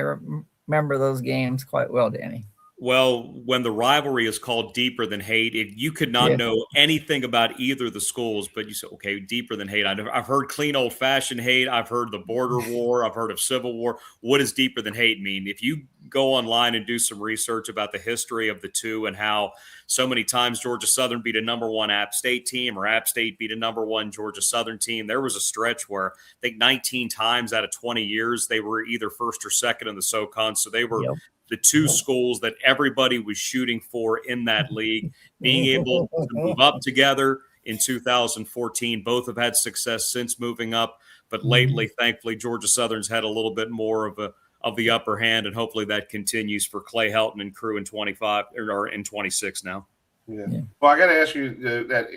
remember those games quite well, Danny. Well, when the rivalry is called Deeper Than Hate, you could not know anything about either of the schools, but you said, okay, Deeper Than Hate. I've heard clean old-fashioned hate. I've heard the border war. I've heard of civil war. What does Deeper Than Hate mean? If you go online and do some research about the history of the two and how so many times Georgia Southern beat a number one App State team or App State beat a number one Georgia Southern team, there was a stretch where I think 19 times out of 20 years they were either first or second in the SoCon. So they were the two schools that everybody was shooting for in that league, being able to move up together in 2014. Both have had success since moving up, but lately, thankfully, Georgia Southern's had a little bit more of the upper hand, and hopefully that continues for Clay Helton and crew in 25 or in 26 now. Yeah. Well, I got to ask you that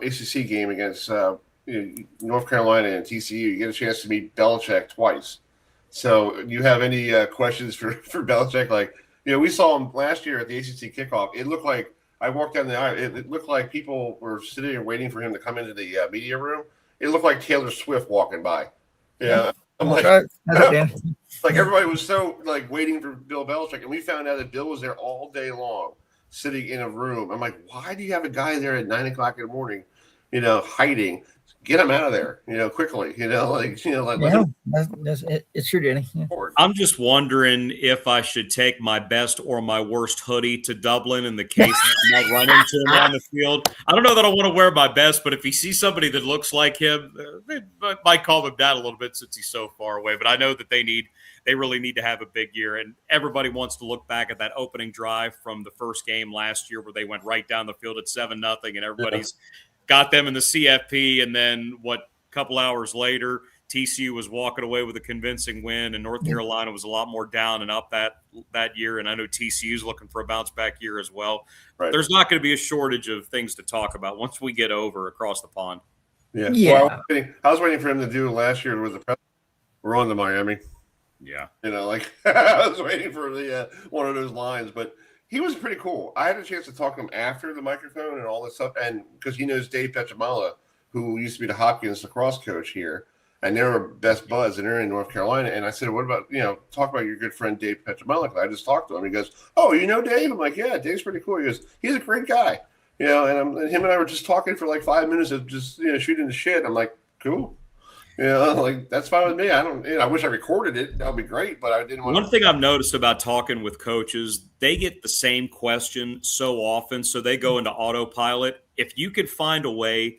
ACC game against North Carolina and TCU. You get a chance to meet Belichick twice. So, you have any questions for Belichick? Like, we saw him last year at the ACC kickoff. It looked like I walked down the aisle. It looked like people were sitting and waiting for him to come into the media room. It looked like Taylor Swift walking by. Yeah, I'm like, like everybody was so like waiting for Bill Belichick, and we found out that Bill was there all day long, sitting in a room. I'm like, why do you have a guy there at 9 o'clock in the morning, hiding? Get him out of there, quickly. It's true, Danny. Yeah. I'm just wondering if I should take my best or my worst hoodie to Dublin in the case that I might run into him on the field. I don't know that I want to wear my best, but if he sees somebody that looks like him, they might calm him down a little bit since he's so far away. But I know that they really need to have a big year, and everybody wants to look back at that opening drive from the first game last year where they went right down the field at 7-0, and everybody's got them in the CFP, and then a couple hours later, TCU was walking away with a convincing win, and North Carolina was a lot more down and up that year, and I know TCU's looking for a bounce-back year as well. Right. There's not going to be a shortage of things to talk about once we get over across the pond. Yeah. Well, I was waiting for him to do last year with the president. We're on to Miami. Yeah. I was waiting for the one of those lines, but he was pretty cool. I had a chance to talk to him after the microphone and all this stuff, and because he knows Dave Petramala, who used to be the Hopkins lacrosse coach here. and they were best buds, and they're in North Carolina. And I said, what about, talk about your good friend Dave Petromellic. I just talked to him. He goes, oh, you know Dave? I'm like, yeah, Dave's pretty cool. He goes, he's a great guy. And him and I were just talking for like 5 minutes of just, shooting the shit. I'm like, cool. Like that's fine with me. I don't, I wish I recorded it. That would be great, but I didn't want One thing I've noticed about talking with coaches, they get the same question so often, so they go into autopilot. If you could find a way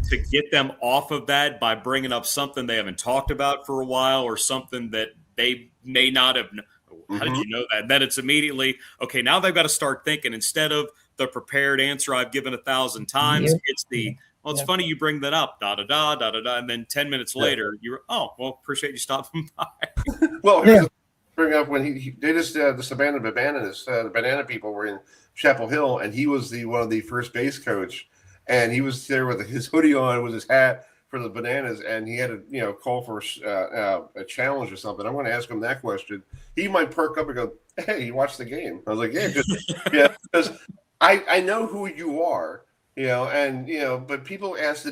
to get them off of that by bringing up something they haven't talked about for a while or something that they may not have. How did you know that? And then it's immediately, okay, now they've got to start thinking instead of the prepared answer I've given 1,000 times. It's the, well, it's funny you bring that up, da-da-da. And then 10 minutes later, you're, oh, well, appreciate you stopping by. Well, here's bring up when they just the Savannah Bananas, the banana people were in Chapel Hill, and he was one of the first base coach, and he was there with his hoodie on, with his hat for the Bananas, and he had to call for a challenge or something. I'm going to ask him that question. He might perk up and go, "Hey, you watched the game?" I was like, "Yeah, because I know who you are." But people ask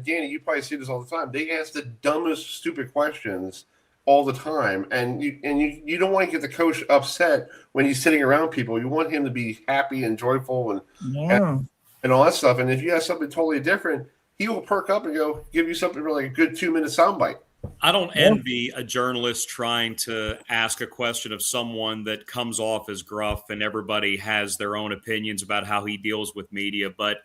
Danny, you probably see this all the time. They ask the dumbest, stupid questions all the time, and you don't want to get the coach upset when he's sitting around people. You want him to be happy and joyful and all that stuff. And if you have something totally different, he will perk up and give you something really a good 2-minute soundbite. I don't envy a journalist trying to ask a question of someone that comes off as gruff, and everybody has their own opinions about how he deals with media, but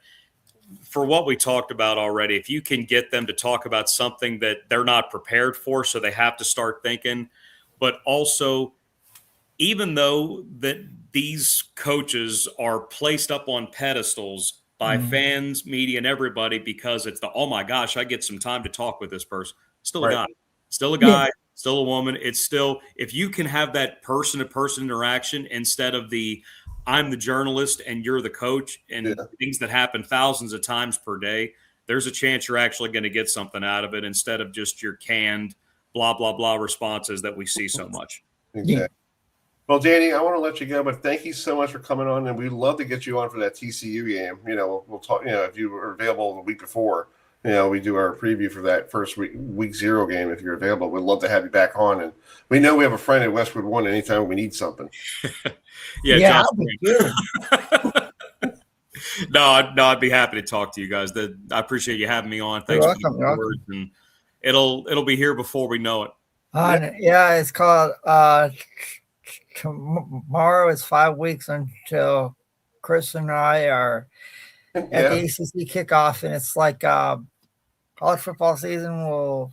for what we talked about already, if you can get them to talk about something that they're not prepared for, so they have to start thinking, but also, even though that these coaches are placed up on pedestals by fans, media, and everybody because it's oh my gosh, I get some time to talk with this person. Still a guy, still a woman. It's still, if you can have that person-to-person interaction instead of I'm the journalist and you're the coach, and things that happen thousands of times per day, there's a chance you're actually going to get something out of it instead of just your canned blah, blah, blah responses that we see so much. Exactly. Well, Danny, I want to let you go, but thank you so much for coming on, and we'd love to get you on for that TCU game. We'll talk, if you were available the week before, we do our preview for that first week 0 game. If you're available, we'd love to have you back on. And we know we have a friend at Westwood 1 anytime we need something. No, I'd be happy to talk to you guys. I appreciate you having me on. Thanks for the words, and it'll be here before we know it. It's called tomorrow is 5 weeks until Chris and I are at the ACC kickoff, and it's like college football season will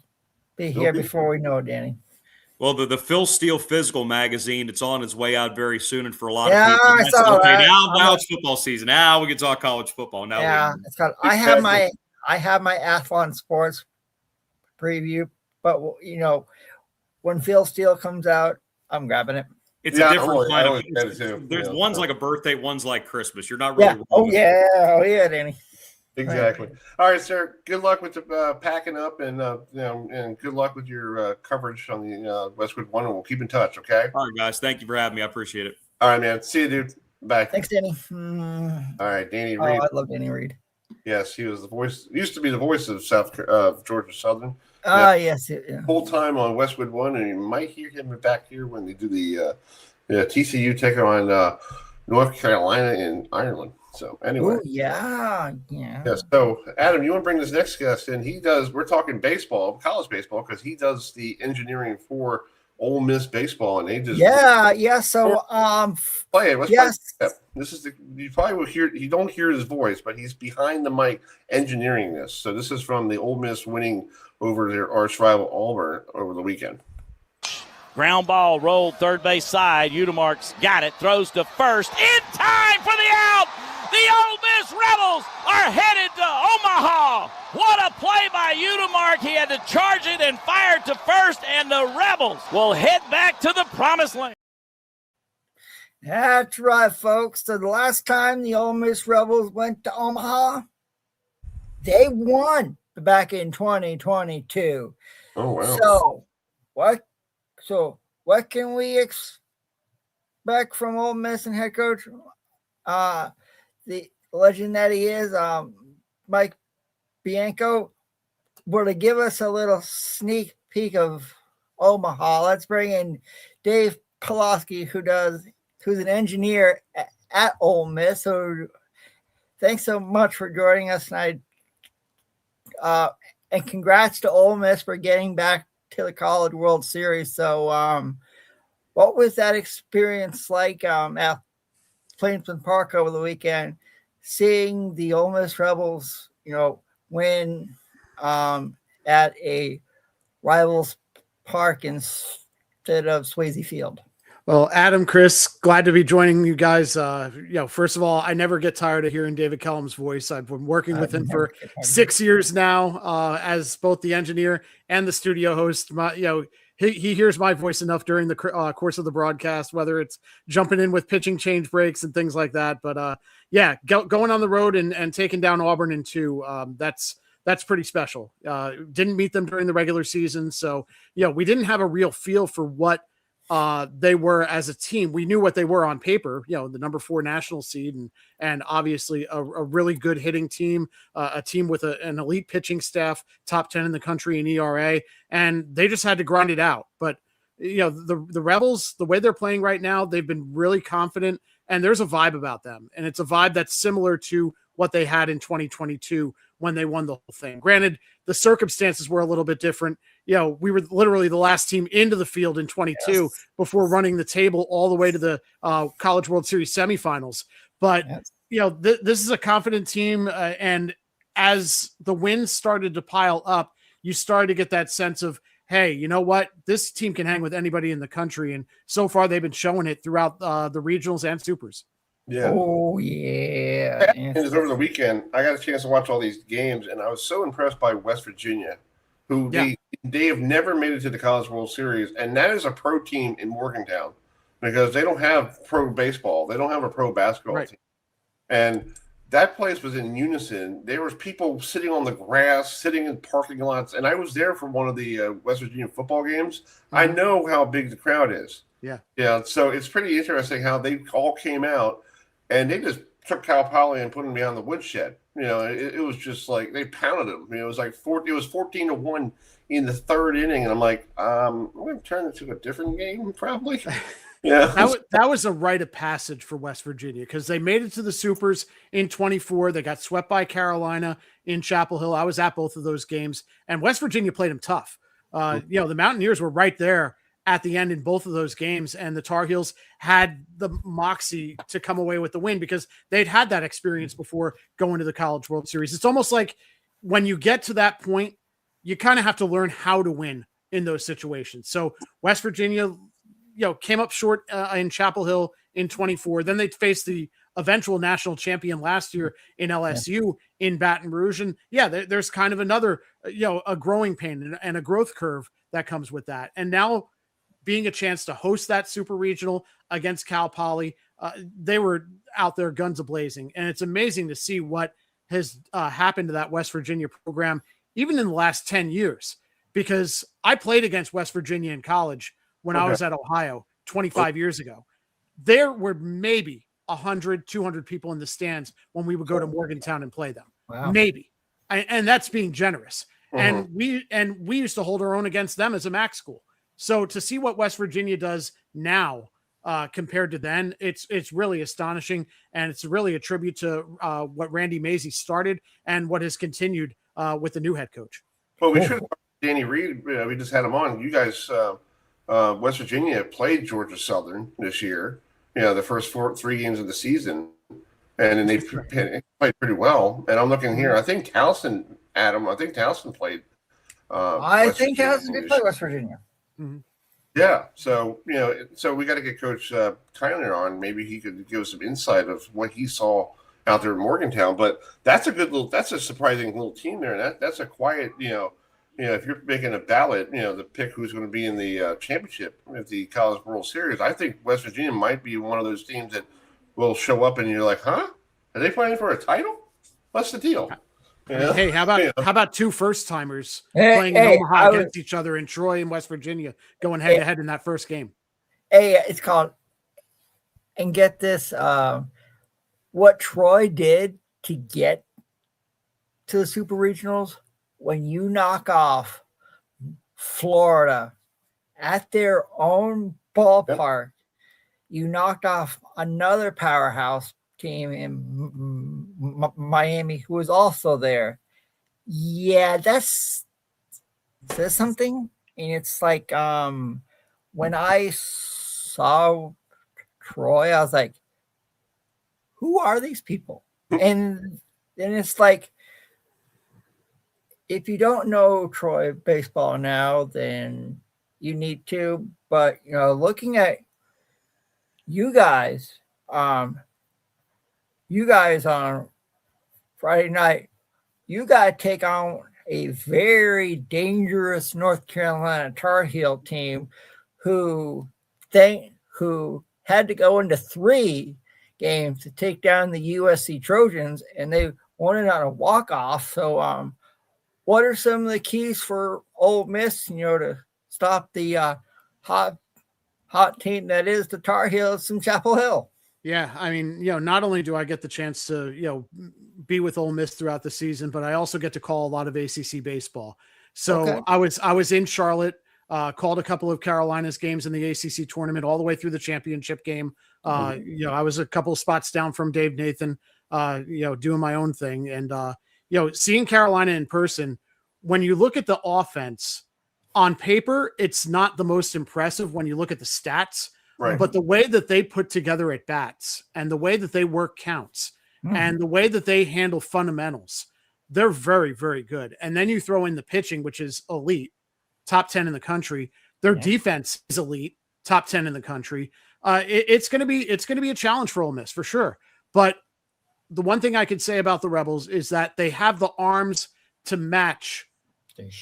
be here before we know it, Danny. Well, the Phil Steele Physical magazine, it's on its way out very soon, and for a lot of I people, saw that. Now it's football season. Now we can talk college football. Now, it's called. I have my Athlon Sports preview, but when Phil Steele comes out, I'm grabbing it. It's a different kind of. There's one's like a birthday, one's like Christmas. You're not really. Oh yeah, Danny. Exactly. All right, sir. Good luck with the packing up, and and good luck with your coverage on the Westwood 1. And we'll keep in touch. Okay. All right, guys. Thank you for having me. I appreciate it. All right, man. See you, dude. Bye. Thanks, Danny. All right, Danny Reed. I love Danny Reed. Yes, he was the voice. Used to be the voice of Georgia Southern. Yes. Full time on Westwood 1, and you might hear him back here when they do the TCU take on North Carolina and Ireland. So anyway, yeah. So Adam, you want to bring this next guest in? We're talking baseball, college baseball, because he does the engineering for Ole Miss baseball, and they just So play it. This is you probably will hear. You don't hear his voice, but he's behind the mic engineering this. So this is from the Ole Miss winning over their arch rival Auburn over the weekend. Ground ball rolled third base side. Udemark's got it. Throws to first in time for the out. The Ole Miss Rebels are headed to Omaha. What a play by Udemark. He had to charge it and fire to first, and the Rebels will head back to the promised land. That's right, folks. So the last time the Ole Miss Rebels went to Omaha, they won back in 2022. Oh, wow. So what can we expect from Ole Miss and head coach? The legend that he is, Mike Bianco. well, to give us a little sneak peek of Omaha, let's bring in Dave Polaski, who's an engineer at Ole Miss. So thanks so much for joining us tonight. And congrats to Ole Miss for getting back to the College World Series. So what was that experience like at Plainsman Park over the weekend, seeing the Ole Miss Rebels, win at a rivals park instead of Swayze Field? Well, Adam, Chris, glad to be joining you guys. First of all, I never get tired of hearing David Kellum's voice. I've been working with him for 6 years now as both the engineer and the studio host. He hears my voice enough during the course of the broadcast, whether it's jumping in with pitching change breaks and things like that. But going on the road and taking down Auburn in 2, that's pretty special. Didn't meet them during the regular season, so we didn't have a real feel for what they were as a team. We knew what they were on paper, the number 4 national seed and obviously a really good hitting team, a team with an elite pitching staff, top 10 in the country in ERA, and they just had to grind it out. But the Rebels, the way they're playing right now, they've been really confident, and there's a vibe about them, and it's a vibe that's similar to what they had in 2022 when they won the whole thing. Granted, the circumstances were a little bit different. We were literally the last team into the field in 22 before running the table all the way to the College World Series semifinals. But, this is a confident team. And as the wins started to pile up, you started to get that sense of, hey, you know what? This team can hang with anybody in the country. And so far they've been showing it throughout the regionals and supers. Yeah. Oh, yeah. And over the weekend, I got a chance to watch all these games, and I was so impressed by West Virginia, who they have never made it to the College World Series, and that is a pro team in Morgantown because they don't have pro baseball. They don't have a pro basketball team. And that place was in unison. There was people sitting on the grass, sitting in parking lots, and I was there for one of the West Virginia football games. Mm-hmm. I know how big the crowd is. Yeah, so it's pretty interesting how they all came out, and they just took Cal Poly and put him behind the woodshed. It was just like they pounded him. It was like 14-1 in the 3rd inning, and I'm like, I'm going to turn it to a different game, probably. Yeah, that was a rite of passage for West Virginia because they made it to the Supers in 24. They got swept by Carolina in Chapel Hill. I was at both of those games, and West Virginia played them tough. The Mountaineers were right there at the end in both of those games, and the Tar Heels had the moxie to come away with the win because they'd had that experience before going to the College World Series. It's almost like when you get to that point, you kind of have to learn how to win in those situations. So West Virginia, came up short in Chapel Hill in 24. Then they faced the eventual national champion last year in LSU in Baton Rouge. And there's kind of another, a growing pain and a growth curve that comes with that. And now, being a chance to host that super regional against Cal Poly, they were out there guns a-blazing. And it's amazing to see what has happened to that West Virginia program, even in the last 10 years, because I played against West Virginia in college when I was at Ohio 25 years ago. There were maybe 100, 200 people in the stands when we would go to Morgantown and play them. Wow. Maybe. And that's being generous. And we used to hold our own against them as a MAC school. So to see what West Virginia does now compared to then, it's really astonishing, and it's really a tribute to what Randy Mazey started and what has continued with the new head coach. Well, we should Danny Reed. We just had him on. You guys, West Virginia played Georgia Southern this year. The first 3 games of the season, and then they played pretty well. And I'm looking here. I think Towson, Adam. I think Towson played. I think Towson did play West Virginia. Mm-hmm. Yeah, so so we got to get Coach Tyler on. Maybe he could give us some insight of what he saw out there in Morgantown. But that's a surprising little team there. And that's a quiet, if you're making a ballot, to pick who's going to be in the championship at the College World Series. I think West Virginia might be one of those teams that will show up and you're like, huh? Are they playing for a title? What's the deal? Hey, how about 2 first-timers playing in Omaha against each other in Troy and West Virginia, going head-to-head in that first game? Hey, it's called, and get this, what Troy did to get to the Super Regionals when you knock off Florida at their own ballpark, you knocked off another powerhouse team in Miami who was also there. Yeah, that's says something. And it's like when I saw Troy, I was like, who are these people? And then it's like, if you don't know Troy baseball now, then you need to. But looking at you guys on Friday night, you got to take on a very dangerous North Carolina Tar Heel team who had to go into 3 games to take down the USC Trojans, and they won it on a walk-off. So what are some of the keys for Ole Miss, to stop the hot team that is the Tar Heels from Chapel Hill? Yeah, I mean, not only do I get the chance to, be with Ole Miss throughout the season, but I also get to call a lot of ACC baseball. So Okay. I was in Charlotte, called a couple of Carolina's games in the ACC tournament all the way through the championship game. I was a couple of spots down from Dave Nathan, doing my own thing. And, seeing Carolina in person, when you look at the offense on paper, it's not the most impressive when you look at the stats. Right. But the way that they put together at bats and the way that they work counts and the way that they handle fundamentals, they're very, very good. And then you throw in the pitching, which is elite, top 10 in the country. Their defense is elite, top 10 in the country. It's going to be a challenge for Ole Miss for sure. But the one thing I could say about the Rebels is that they have the arms to match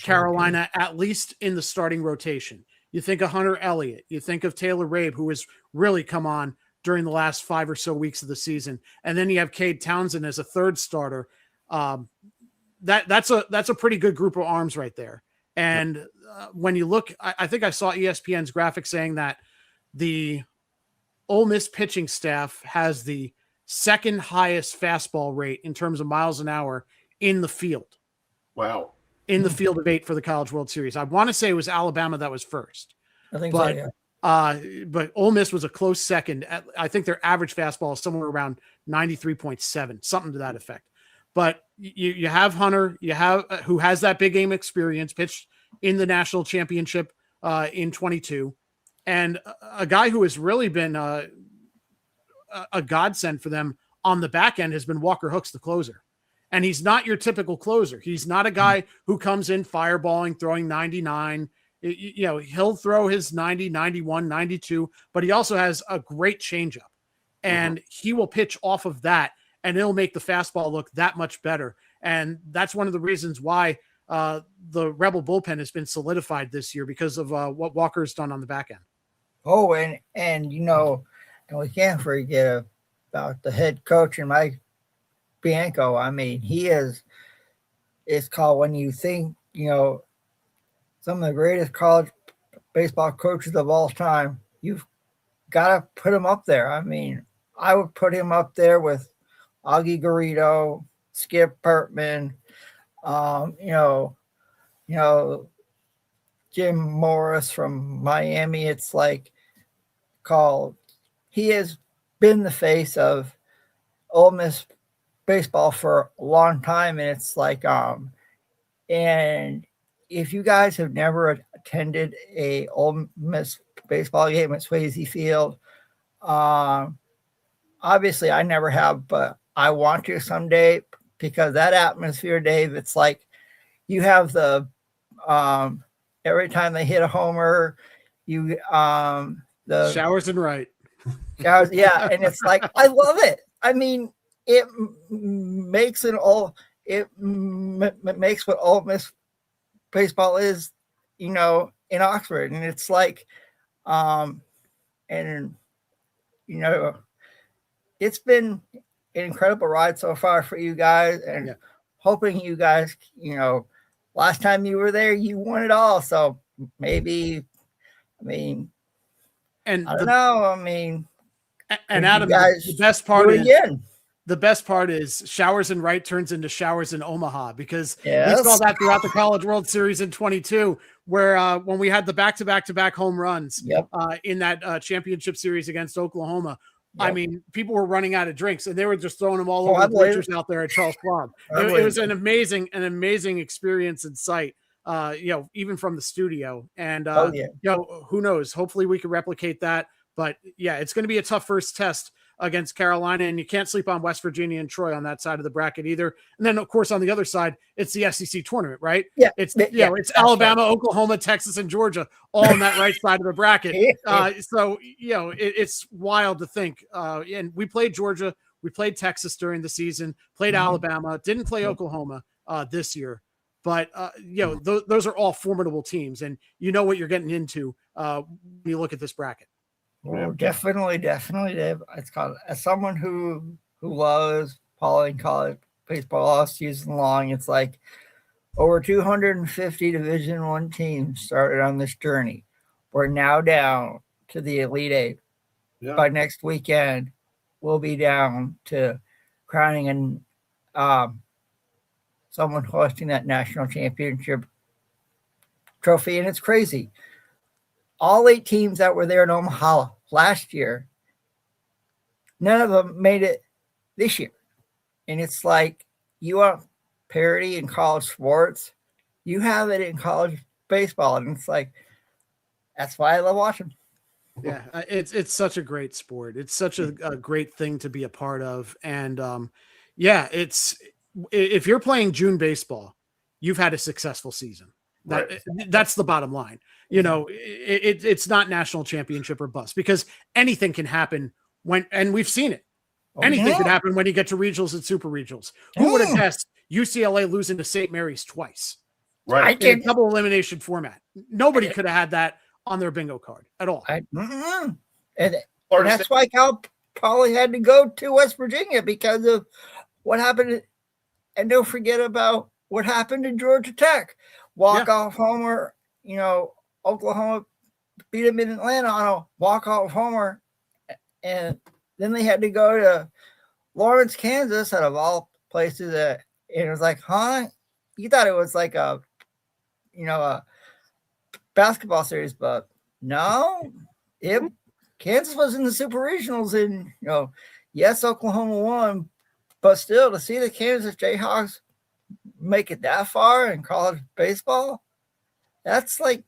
Carolina, at least in the starting rotation. You think of Hunter Elliott. You think of Taylor Rabe, who has really come on during the last 5 or so weeks of the season. And then you have Cade Townsend as a third starter. That's a pretty good group of arms right there. And when you look, I think I saw ESPN's graphic saying that the Ole Miss pitching staff has the second highest fastball rate in terms of miles an hour in the field. Wow. In the field of 8 for the College World Series. I want to say it was Alabama that was first. I think so, yeah. But Ole Miss was a close second. I think their average fastball is somewhere around 93.7, something to that effect. But you have Hunter, who has that big game experience, pitched in the national championship in 22, and a guy who has really been a godsend for them on the back end has been Walker Hooks, the closer. And he's not your typical closer. He's not a guy who comes in fireballing, throwing 99. He'll throw his 90, 91, 92, but he also has a great changeup. And he will pitch off of that, and it'll make the fastball look that much better. And that's one of the reasons why the Rebel bullpen has been solidified this year, because of what Walker's done on the back end. Oh, and and we can't forget about the head coach and Mike Bianco. I mean, it's called, when you think, some of the greatest college baseball coaches of all time, you've got to put him up there. I mean, I would put him up there with Augie Garrido, Skip Pertman, Jim Morris from Miami. It's like he has been the face of Ole Miss baseball for a long time, and it's like and if you guys have never attended a Ole Miss baseball game at Swayze Field, obviously I never have, but I want to someday, because that atmosphere, Dave, it's like you have the every time they hit a homer, the Showers and right. Showers, yeah, and it's like, I love it. I mean, it makes what Ole Miss baseball is, in Oxford. And it's like, it's been an incredible ride so far for you guys, and hoping you guys, last time you were there, you won it all. So maybe, I don't know. And Adam, the best part is, again. the best part is showers in Wright turns into showers in Omaha, because we Yes. saw that throughout the College World Series in 22, where when we had the back-to-back home runs in that championship series against Oklahoma. I mean, people were running out of drinks, and they were just throwing them all over the bleachers out there at Charles Schwab. It was an amazing experience and sight, even from the studio. And, who knows? Hopefully we can replicate that. But, yeah, it's going to be a tough first test against Carolina, and you can't sleep on West Virginia and Troy on that side of the bracket either. And then, of course, on the other side, it's the SEC tournament, right? Yeah. It's Alabama, Oklahoma, Texas, and Georgia all on that right side of the bracket. It's wild to think. And we played Georgia, we played Texas during the season, played Alabama, didn't play Oklahoma this year. But, those are all formidable teams, and you know what you're getting into when you look at this bracket. Well, definitely, Dave. It's called, as someone who loves following college baseball all season long, it's like over 250 Division I teams started on this journey. We're now down to the Elite Eight. Yeah. By next weekend, we'll be down to crowning someone hosting that national championship trophy, and it's crazy. All 8 teams that were there in Omaha last year, none of them made it this year. And it's like, you want parity in college sports, you have it in college baseball. And it's like, that's why I love watching. Yeah, it's such a great sport. It's such a great thing to be a part of. And if you're playing June baseball, you've had a successful season. That's the bottom line. It's not national championship or bust, because anything can happen and we've seen it. Anything could happen when you get to regionals and super regionals. Who would have guessed UCLA losing to St. Mary's twice? Right. In a double elimination format. Nobody could have had that on their bingo card at all. And that's why Cal probably had to go to West Virginia, because of what happened. And don't forget about what happened to Georgia Tech. Walk-off homer, Oklahoma beat them in Atlanta on a walk-off homer. And then they had to go to Lawrence, Kansas, out of all places. And it was like, huh? You thought it was like a basketball series, but no. Kansas was in the Super Regionals, and, yes, Oklahoma won, but still, to see the Kansas Jayhawks make it that far in college baseball, that's like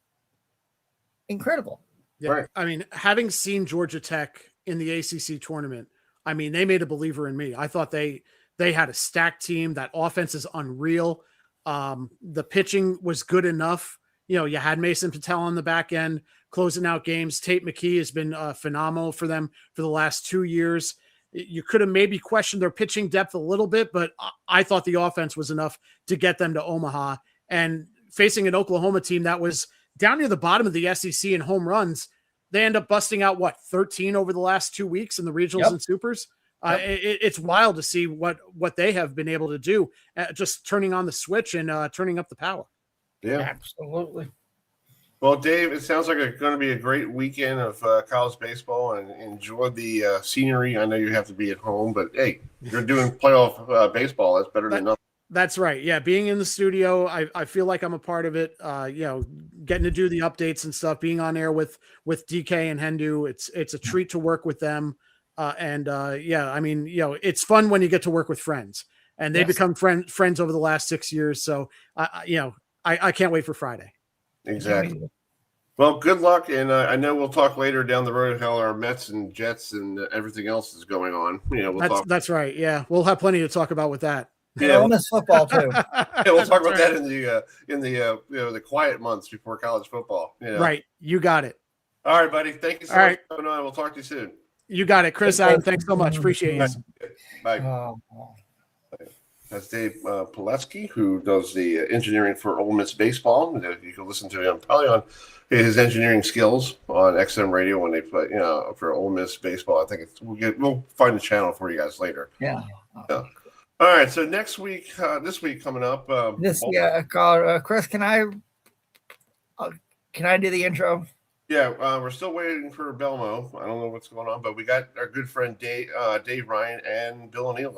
incredible. Yeah. Right. I mean, having seen Georgia Tech in the ACC tournament, I mean, they made a believer in me. I thought they had a stacked team. That offense is unreal. The pitching was good enough. You had Mason Patel on the back end closing out games. Tate McKee has been phenomenal for them for the last 2 years. You could have maybe questioned their pitching depth a little bit, but I thought the offense was enough to get them to Omaha. And facing an Oklahoma team that was down near the bottom of the SEC in home runs, they end up busting out 13 over the last 2 weeks in the regionals and supers. It's wild to see what they have been able to do, just turning on the switch and turning up the power. Yeah, absolutely. Well, Dave, it sounds like it's going to be a great weekend of college baseball, and enjoy the scenery. I know you have to be at home, but hey, you're doing playoff baseball. That's better than nothing. That's right. Yeah, being in the studio, I feel like I'm a part of it. Getting to do the updates and stuff, being on air with DK and Hendu, it's a treat to work with them. It's fun when you get to work with friends, and they become friends over the last 6 years. So I can't wait for Friday. Exactly. Well, good luck, and I know we'll talk later down the road how our Mets and Jets and everything else is going on. That's right. Yeah, we'll have plenty to talk about with that. Yeah, we'll miss football too. We'll talk about that in the quiet months before college football. Right, you got it. All right, buddy. Thank you so much for coming on. We'll talk to you soon. You got it, Chris. Adam, thanks so much. Appreciate you. Bye. That's Dave Polaski, who does the engineering for Ole Miss baseball. You can listen to him probably on his engineering skills on XM Radio when they play, for Ole Miss baseball. I think we'll find the channel for you guys later. Yeah. All right. So next week, this week coming up. Chris, can I do the intro? Yeah, we're still waiting for Belmo. I don't know what's going on, but we got our good friend Dave Ryan and Bill O'Neill.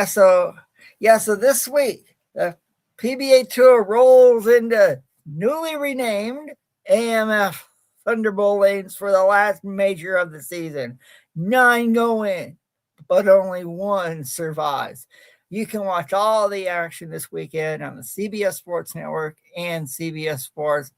So this week the PBA Tour rolls into newly renamed AMF Thunderbolt lanes for the last major of the season. 9 go in, but only 1 survives. You can watch all the action this weekend on the CBS Sports Network and CBS Sports.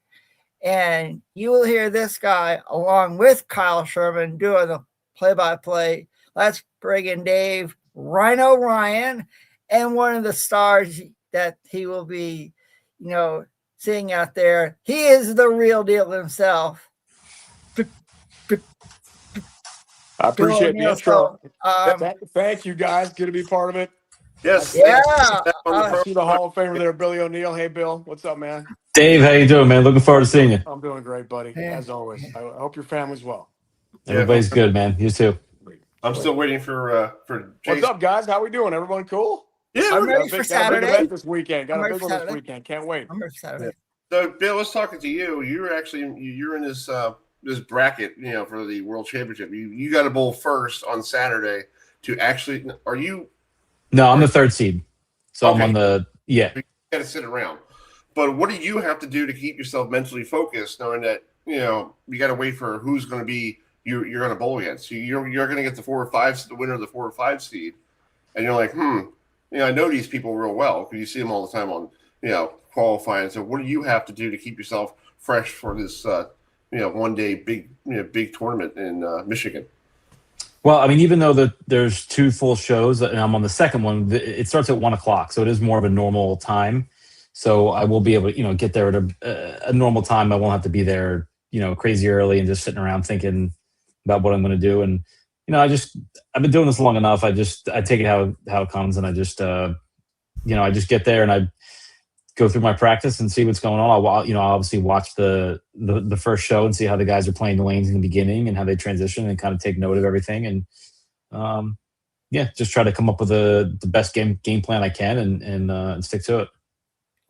And you will hear this guy along with Kyle Sherman doing the play-by-play. Let's bring in Dave Rhino Ryan and one of the stars that he will be, seeing out there. He is the real deal himself. I appreciate the intro. Thank you, guys. Good to be part of it. Yes. Yeah. I see the Hall of Famer there, Billy O'Neill. Hey, Bill. What's up, man? Dave, how you doing, man? Looking forward to seeing you. I'm doing great, buddy, as always. I hope your family's well. Everybody's good, man. You too. I'm still waiting for Jason. What's up, guys? How we doing? Everyone cool? Yeah, I'm ready for Saturday. Got a big event this weekend. Got a big one this weekend. Can't wait. I'm ready for Saturday. So, Bill, let's talking to you. You're in this bracket, for the World Championship. You got to bowl first on Saturday to actually. Are you? No, I'm the 3rd seed, so okay. I'm on the You got to sit around. But what do you have to do to keep yourself mentally focused, knowing that you got to wait for who's going to be you're going to bowl against? You're going to get the 4 or 5, the winner of the 4 or 5 seed, and you're like, I know these people real well because you see them all the time on qualifying. So what do you have to do to keep yourself fresh for this one day big tournament in Michigan? Well, I mean, even though there's 2 full shows and I'm on the 2nd one, it starts at 1:00, so it is more of a normal time. So I will be able to, get there at a normal time. I won't have to be there, crazy early and just sitting around thinking about what I'm going to do. And, I've been doing this long enough. I take it how it comes. And I just get there and I go through my practice and see what's going on. I'll obviously watch the first show and see how the guys are playing the lanes in the beginning and how they transition and kind of take note of everything. And, just try to come up with the best game plan I can and stick to it.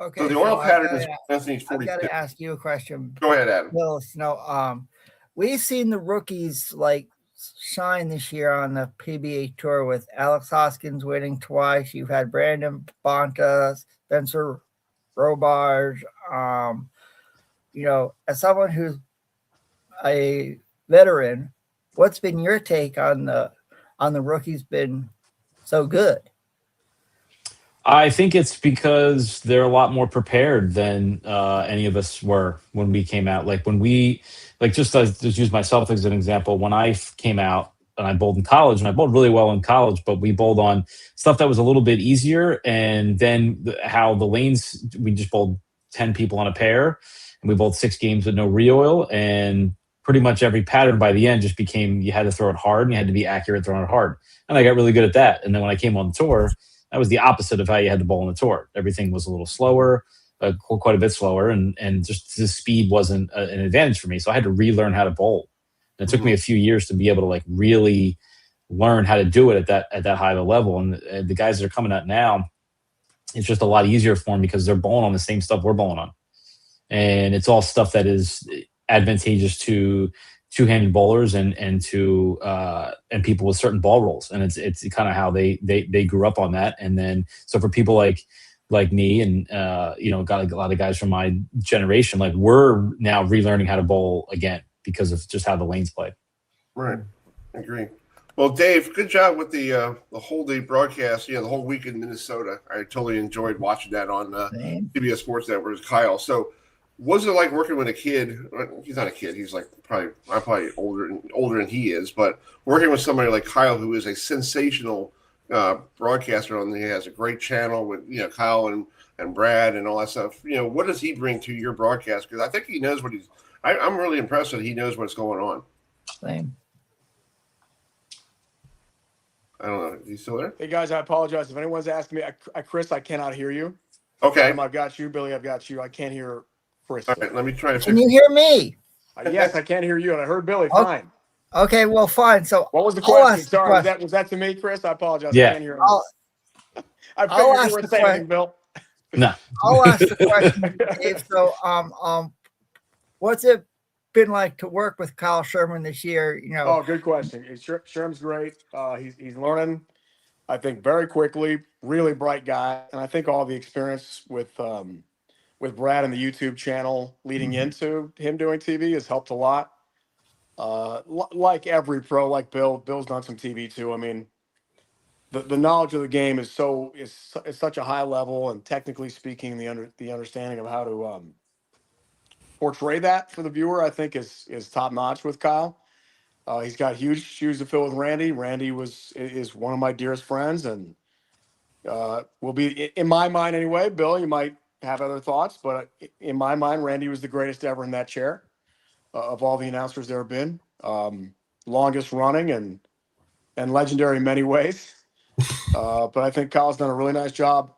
Okay. So the oil pattern is Anthony's 42. I've got to ask you a question. Go ahead, Adam. Well, we've seen the rookies shine this year on the PBA Tour with Alex Hoskins winning twice. You've had Brandon Bonta, Spencer Robarge. As someone who's a veteran, what's been your take on the rookies been so good? I think it's because they're a lot more prepared than any of us were when we came out. Just use myself as an example. When I came out and I bowled in college, and I bowled really well in college, but we bowled on stuff that was a little bit easier. And then how the lanes, we just bowled 10 people on a pair, and we bowled 6 games with no re-oil. And pretty much every pattern by the end just became you had to throw it hard and you had to be accurate throwing it hard. And I got really good at that. And then when I came on the tour, that was the opposite of how you had to bowl on the tour. Everything was a little slower, quite a bit slower, and just the speed wasn't an advantage for me. So I had to relearn how to bowl. And it took me a few years to be able to really learn how to do it at that high of a level. And the guys that are coming out now, it's just a lot easier for them because they're bowling on the same stuff we're bowling on, and it's all stuff that is advantageous to two-handed bowlers and people with certain ball rolls, and it's kind of how they grew up on that. And then so for people like me and got a lot of guys from my generation, we're now relearning how to bowl again because of just how the lanes play. Right, I agree. Well, Dave, good job with the whole day broadcast. The whole week in Minnesota. I totally enjoyed watching that on CBS Sports Network with Kyle. So, what's it like working with a kid? He's not a kid. He's I'm probably older than he is. But working with somebody like Kyle, who is a sensational broadcaster, he has a great channel with Kyle and Brad and all that stuff. What does he bring to your broadcast? Because I think he knows what he's. I'm really impressed that he knows what's going on. Same. I don't know. Is he still there? Hey guys, I apologize if anyone's asking me. Chris, I cannot hear you. Okay. I've got you, Billy. I've got you. I can't hear Chris. All right, let me try to. Can you hear me? Yes, I can't hear you, and I heard Billy. Fine. Okay, well, fine. So, what was the question? Sorry, was that to me, Chris? I apologize. Yeah. I can't hear him. I figured you were saying anything, Bill. No. I'll ask the question, Dave. So, what's it been like to work with Kyle Sherman this year? Oh, good question. Sherm's great. He's learning, I think, very quickly. Really bright guy, and I think all the experience with Brad and the YouTube channel leading into him doing TV has helped a lot. Like every pro, like Bill's done some TV too. I mean, the knowledge of the game is such a high level, and technically speaking, the understanding of how to portray that for the viewer, I think, is top notch with Kyle. He's got huge shoes to fill with Randy. Randy is one of my dearest friends, and will be, in my mind anyway. Bill, you might have other thoughts, but in my mind, Randy was the greatest ever in that chair of all the announcers there have been. Longest running and legendary in many ways. But I think Kyle's done a really nice job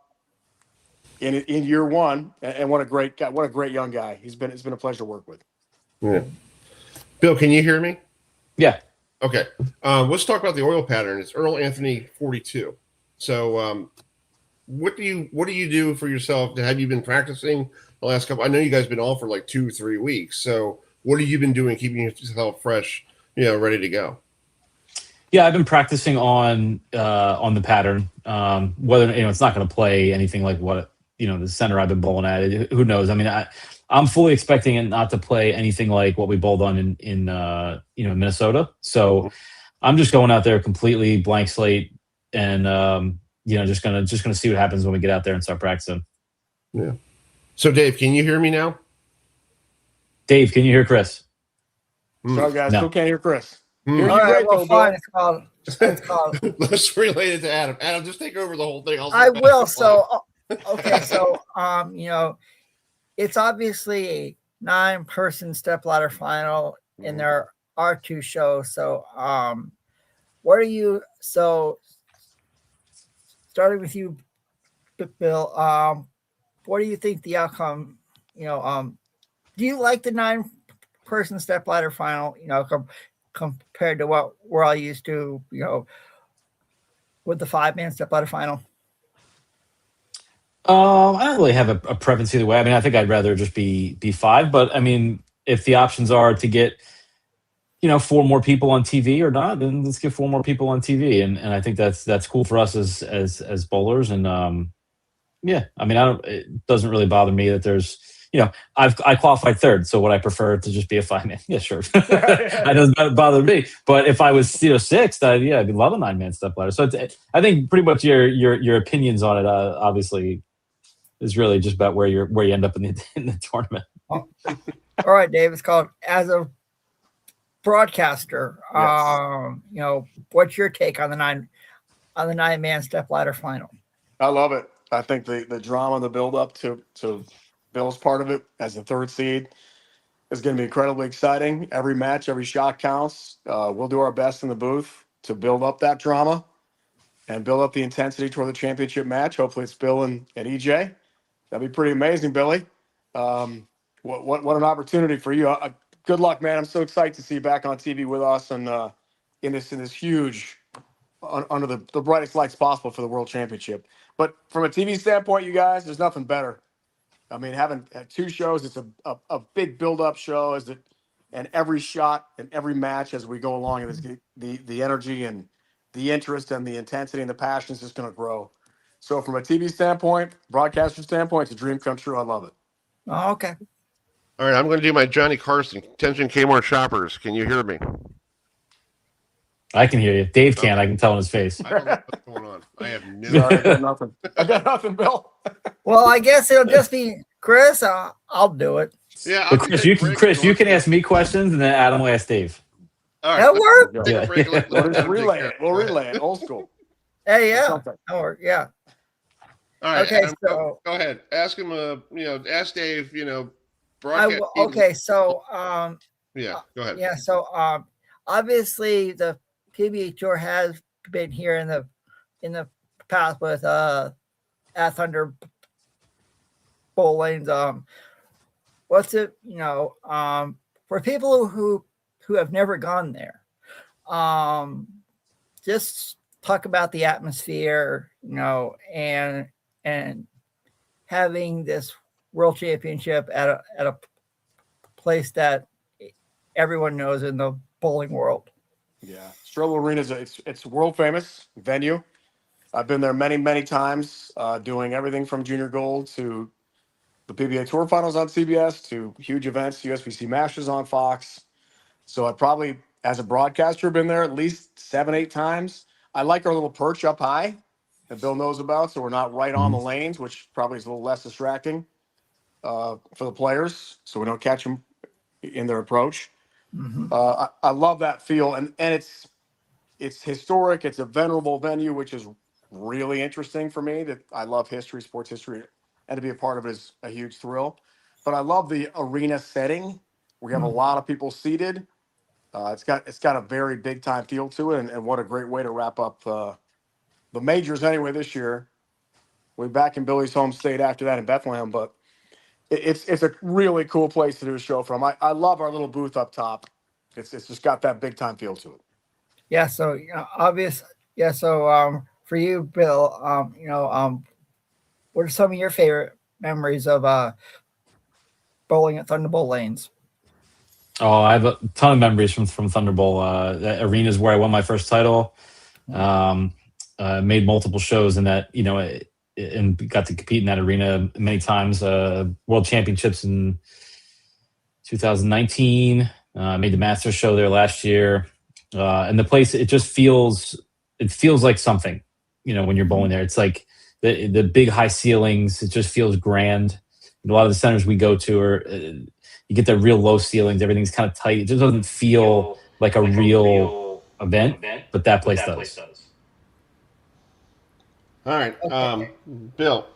in year one, and what a great guy, what a great young guy. It's been a pleasure to work with. Yeah. Bill, can you hear me? Yeah. Okay. Let's talk about the oil pattern. It's Earl Anthony 42. So what do you do for yourself? Have you been practicing the last couple? I know you guys have been off for like 2-3 weeks. So what have you been doing keeping yourself fresh, ready to go? Yeah, I've been practicing on the pattern. Whether it's not going to play anything like what the center I've been bowling at. Who knows? I mean, I'm fully expecting it not to play anything like what we bowled on in Minnesota. So I'm just going out there completely blank slate, and just gonna see what happens when we get out there and start practicing. Yeah. So Dave, can you hear me now? Dave, can you hear Chris? Sorry guys, still can't hear Chris. All right, well, fine. It's called. Let's relate it to Adam. Adam, just take over the whole thing. I will. So, okay. So, it's obviously a 9-person stepladder final, and there are 2 shows. So, what are you? So, starting with you, Bill. What do you think the outcome? Do you like the 9-person stepladder final? Compared to what we're all used to, with the 5-man stepladder final? I don't really have a preference either way. I mean, I think I'd rather just be 5, but I mean, if the options are to get 4 more people on TV or not, then let's get 4 more people on TV, and I think that's cool for us as bowlers. And yeah, I mean, it doesn't really bother me that there's I qualified 3rd, so would I prefer to just be a 5-man? Yeah, sure. That doesn't bother me. But if I was 6th, I'd love a 9-man stepladder. So I think pretty much your opinions on it, obviously, is really just about where you end up in the tournament. All right, Dave. It's called, as a broadcaster. Yes. What's your take on the 9-man stepladder final? I love it. I think the drama, the build up to Bill's part of it as the 3rd seed is going to be incredibly exciting. Every match, every shot counts. We'll do our best in the booth to build up that drama and build up the intensity toward the championship match. Hopefully it's Bill and EJ. That'd be pretty amazing, Billy. What an opportunity for you. Good luck, man. I'm so excited to see you back on TV with us and in this huge, under the brightest lights possible for the World Championship. But from a TV standpoint, you guys, there's nothing better. I mean, having 2 shows, it's a big build-up show, and every shot and every match as we go along, the energy and the interest and the intensity and the passion is just going to grow. So from a TV standpoint, broadcaster standpoint, it's a dream come true. I love it. Oh, okay. All right, I'm going to do my Johnny Carson. Attention, Kmart shoppers. Can you hear me? I can hear you. Dave can't. I can tell in his face. I don't know what's going on. I have no Sorry, I got nothing. I got nothing, Bill. Well, I guess it'll just be Chris. I'll do it. Yeah, but Chris, you can ask me questions, and then Adam will ask Dave. All right, that work? Yeah. We'll just relay it. We'll relay it. Old school. Hey, yeah. That work. Yeah. All right. Okay, Adam, so go ahead. Ask him. Ask Dave. Okay, so yeah, go ahead. Yeah, so obviously the PBA Tour has been here in the past with at Thunder bowl lanes. What's it? For people who have never gone there, just talk about the atmosphere, and having this World Championship at a place that everyone knows in the bowling world. Yeah, Strobel Arena is it's a world famous venue. I've been there many, many times, doing everything from Junior Gold to the PBA Tour Finals on CBS to huge events, USBC Masters on Fox. So I probably, as a broadcaster, been there at least 7, 8 times. I like our little perch up high that Bill knows about, so we're not right on the lanes, which probably is a little less distracting for the players, so we don't catch them in their approach. I love that feel, and it's historic. It's a venerable venue, which is really interesting for me. That I love history, sports history, and to be a part of it is a huge thrill. But I love the arena setting. We have a lot of people seated. It's got a very big time feel to it, and what a great way to wrap up the majors anyway this year. We're back in Billy's home state after that in Bethlehem, but it's a really cool place to do a show from. I love our little booth up top. It's just got that big time feel to it. Yeah. So obvious. Yeah. So for you, Bill, what are some of your favorite memories of bowling at Thunderbolt Lanes? Oh, I have a ton of memories from Thunderbolt. That arena is where I won my first title. Made multiple shows in that, and got to compete in that arena many times. World Championships in 2019. Made the Masters show there last year. And the place, it feels like something, when you're bowling there. It's like the big high ceilings. It just feels grand. A lot of the centers we go to are, you get the real low ceilings. Everything's kind of tight. It just doesn't feel like a real event, but that place does. All right, Bill,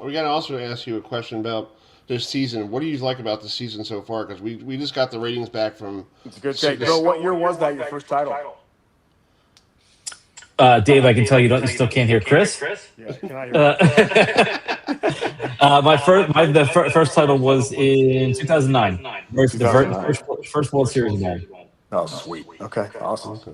we got to also ask you a question about this season. What do you like about the season so far? Because we just got the ratings back from. It's a good take. Bill, what year was that your first title? Dave, I can tell you still can't hear Chris. Yeah, can I hear the first title was in 2009. The first World Series game. Oh, sweet. Okay, awesome. Okay.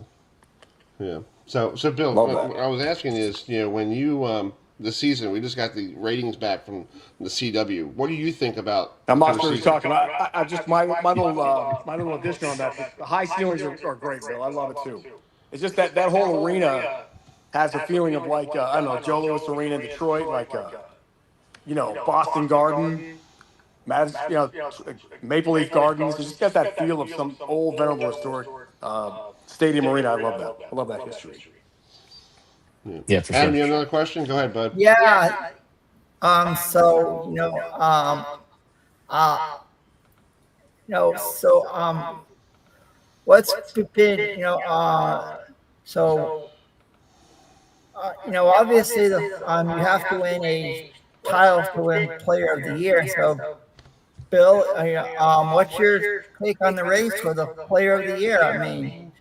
Yeah. So Bill, what I was asking is, when you the season, we just got the ratings back from the CW. What do you think about? I'm not sure who's talking. I just my little addition on that. The high ceilings are great, Bill. I love it too. It's just that whole arena has a feeling of like I don't know, Joe Louis Arena in Detroit, like Boston Garden, Maple Leaf Gardens. It's just got that feel of some old venerable historic stadium arena. I love that. I love that history. Yeah, for Adam, sure. you have another question? Go ahead, bud. Yeah. What's been, obviously you have to win a title to win Player of the Year. So, Bill, what's your take on the race for the Player of the Year? I mean,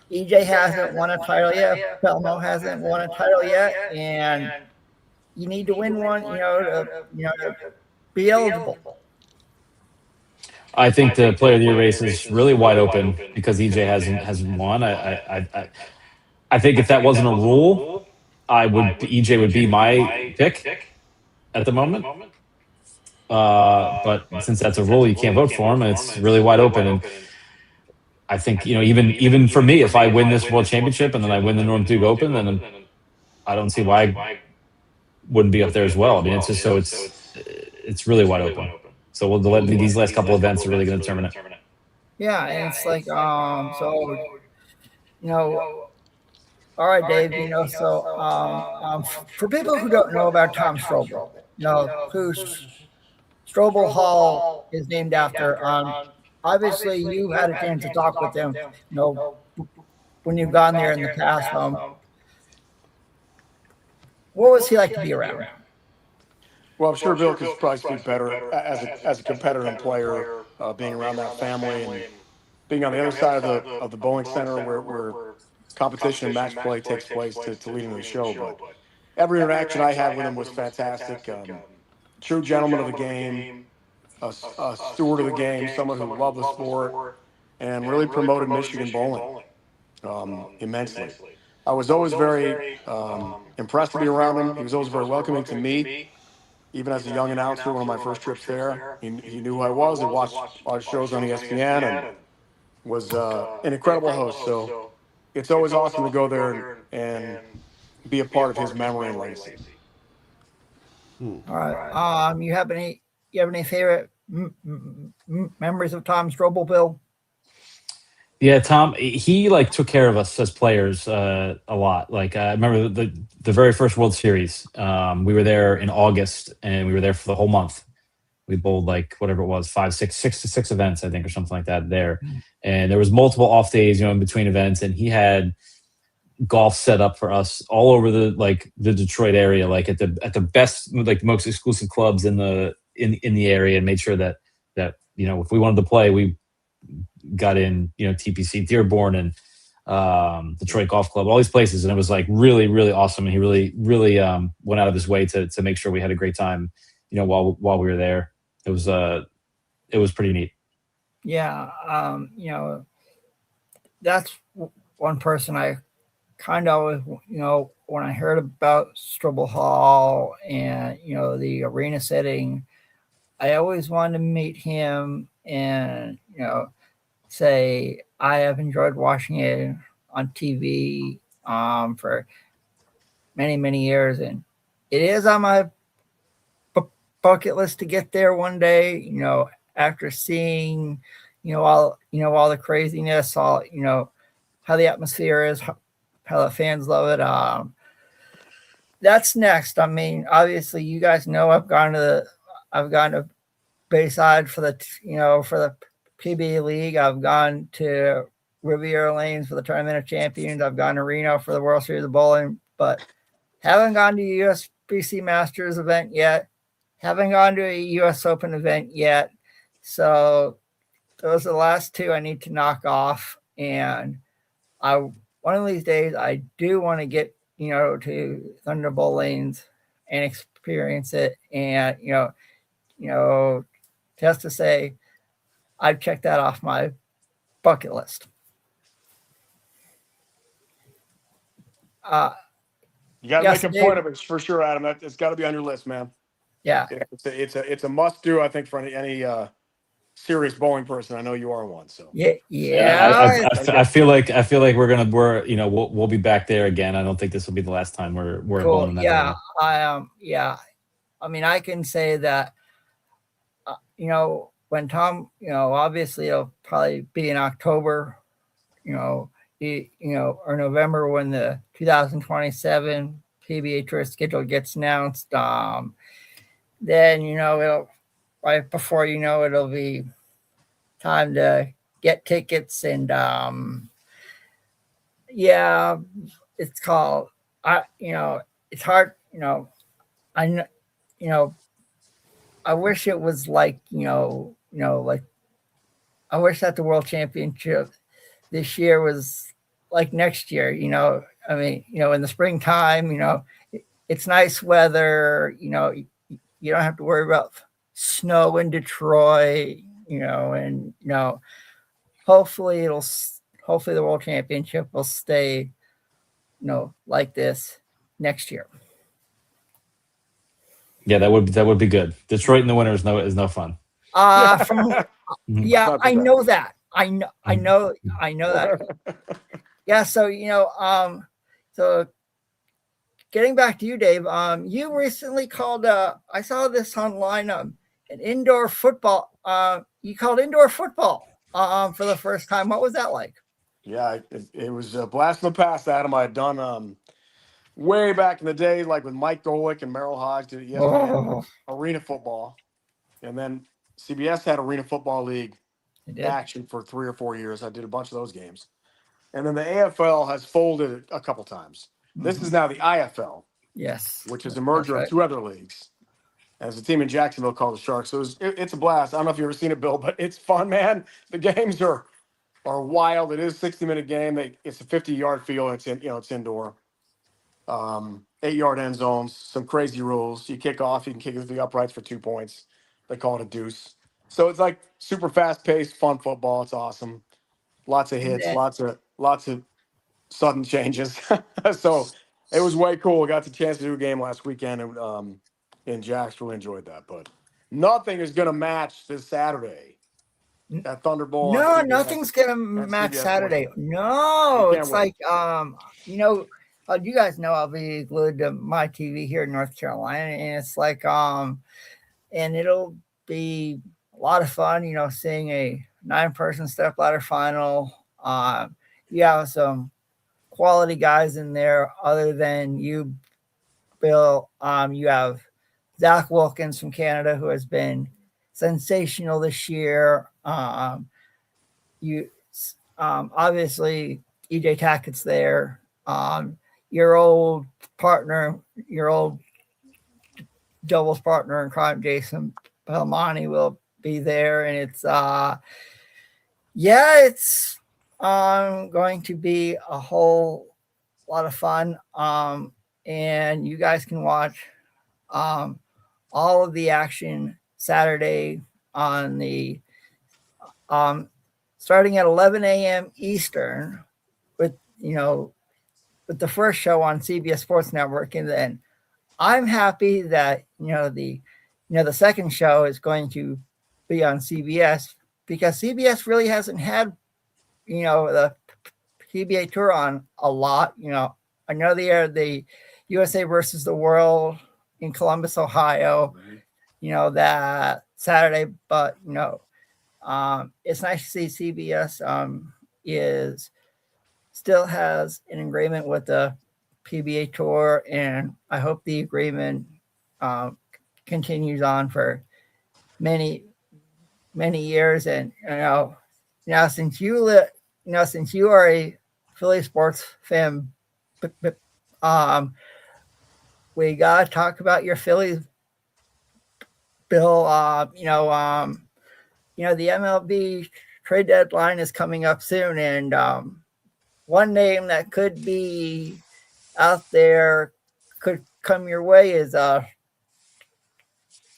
EJ hasn't won a title yet. Belmo hasn't won a title yet, and you need to win one, to be eligible. I think the Player of the Year race is really wide open because EJ hasn't won. I think if that wasn't a rule, EJ would be my pick at the moment. But since that's a rule, you can't vote for him, and it's really wide open. And I think even for me, if I win this World Championship and then I win the Norm Duke Open, then I don't see why I wouldn't be up there as well. I mean, it's just it's really wide open. So these last couple events are really going to determine it. Yeah, and it's like all right, Dave. For people who don't know about Tom Strobel, whose Strobel Hall is named after. Obviously, you had a chance to talk with him. When you've gone there in the past. What was he like to be around? Well, I'm sure Bill could probably speak better as a competitor and player, being around that family and being on the other side of the bowling center where competition and match play takes place to leading the show. But every interaction I had with him was fantastic. True gentleman of the game, a steward of the game, someone who loved the sport and really promoted Michigan bowling immensely. I was always very impressed to be around him. He was always very welcoming to me. Even as a young announcer, one of my first trips there, he knew who I was. He watched our shows on ESPN and was an incredible host. So it's always awesome to go there and be a part of his memory and legacy. All right. You have any favorite memories of Tom Strobel, Bill? Yeah, Tom, he like took care of us as players a lot. Like I remember the very first World Series. We were there in August, and we were there for the whole month. We bowled like whatever it was, six events, I think, or something like that there. And there was multiple off days, in between events, and he had golf set up for us all over the Detroit area, like at the best, like the most exclusive clubs in the area, and made sure that if we wanted to play, we got in, TPC Dearborn and Detroit Golf Club, all these places, and it was like really, really awesome. And he really, really went out of his way to make sure we had a great time, while we were there. It was pretty neat. Yeah, that's one person I kind of, when I heard about Strobel Hall and the arena setting, I always wanted to meet him and say I have enjoyed watching it on TV for many, many years, and it is on my bucket list to get there one day. After seeing all the craziness, all how the atmosphere is, how the fans love it. That's next. I mean, obviously, you guys know I've gone to Bayside for the PBA League. I've gone to Riviera Lanes for the Tournament of Champions. I've gone to Reno for the World Series of Bowling, but haven't gone to a USBC Masters event yet. Haven't gone to a US Open event yet. So those are the last two I need to knock off. And one of these days I do want to get, to Thunderbolt Lanes and experience it. And, just to say, I've checked that off my bucket list. You got to make a point of it for sure, Adam. It's got to be on your list, man. Yeah. It's a must do, I think, for any serious bowling person. I know you are one. So yeah. I feel like we'll be back there again. I don't think this will be the last time we're cool. bowling in that area. Yeah. I mean, I can say that when Tom, obviously it'll probably be in October, or November when the 2027 PBA Tour schedule gets announced. Then, it'll right before it'll be time to get tickets. And it's called, it's hard, I wish it was like, like I wish that the World Championship this year was like next year, I mean, in the springtime, it's nice weather, you don't have to worry about snow in Detroit, and hopefully the World Championship will stay, like this next year. Yeah, that would be good. Detroit in the winter is no fun. I know that. I know that. Yeah. So, so getting back to you, Dave, you recently called, I saw this online, an indoor football. You called indoor football for the first time. What was that like? Yeah, it was a blast from the past, Adam. I had done way back in the day, like with Mike Golick and Merrill Hodge, did arena football. And then CBS had Arena Football League action for 3 or 4 years. I did a bunch of those games. And then the AFL has folded a couple times. This is now the IFL. Yes. Which is a merger of 2 other leagues. As a team in Jacksonville called the Sharks. So it's a blast. I don't know if you've ever seen it, Bill, but it's fun, man. The games are wild. It is a 60-minute game. It's a 50-yard field. It's indoor. 8-yard end zones, some crazy rules. You kick off, you can kick it to the uprights for 2 points. They call it a deuce. So it's like super fast-paced, fun football. It's awesome. Lots of hits, lots of sudden changes. So it was way cool. I got the chance to do a game last weekend in Jacks. Really enjoyed that. But nothing is going to match this Saturday that Thunderbolt. No, nothing's gonna match Saturday. No, it's like you guys know I'll be glued to my TV here in North Carolina, and it's like and it'll be a lot of fun, seeing a 9-person step ladder final. You have some quality guys in there other than you, Bill. You have Zach Wilkins from Canada, who has been sensational this year. You obviously EJ Tackett's there. Your old partner, your old doubles partner in crime, Jason Belmonte, will be there, and it's it's going to be a whole lot of fun. And you guys can watch all of the action Saturday on the starting at 11 a.m. Eastern with the first show on CBS Sports Network. And then I'm happy that the second show is going to be on CBS, because CBS really hasn't had the PBA Tour on a lot. I know they are the USA versus the World in Columbus, Ohio, that Saturday, but it's nice to see CBS is still has an agreement with the PBA Tour, and I hope the agreement continues on for many years. And since you are a Philly sports fan, we gotta talk about your Phillies, Bill. The MLB trade deadline is coming up soon, and one name that could be out there, could come your way, is Tariq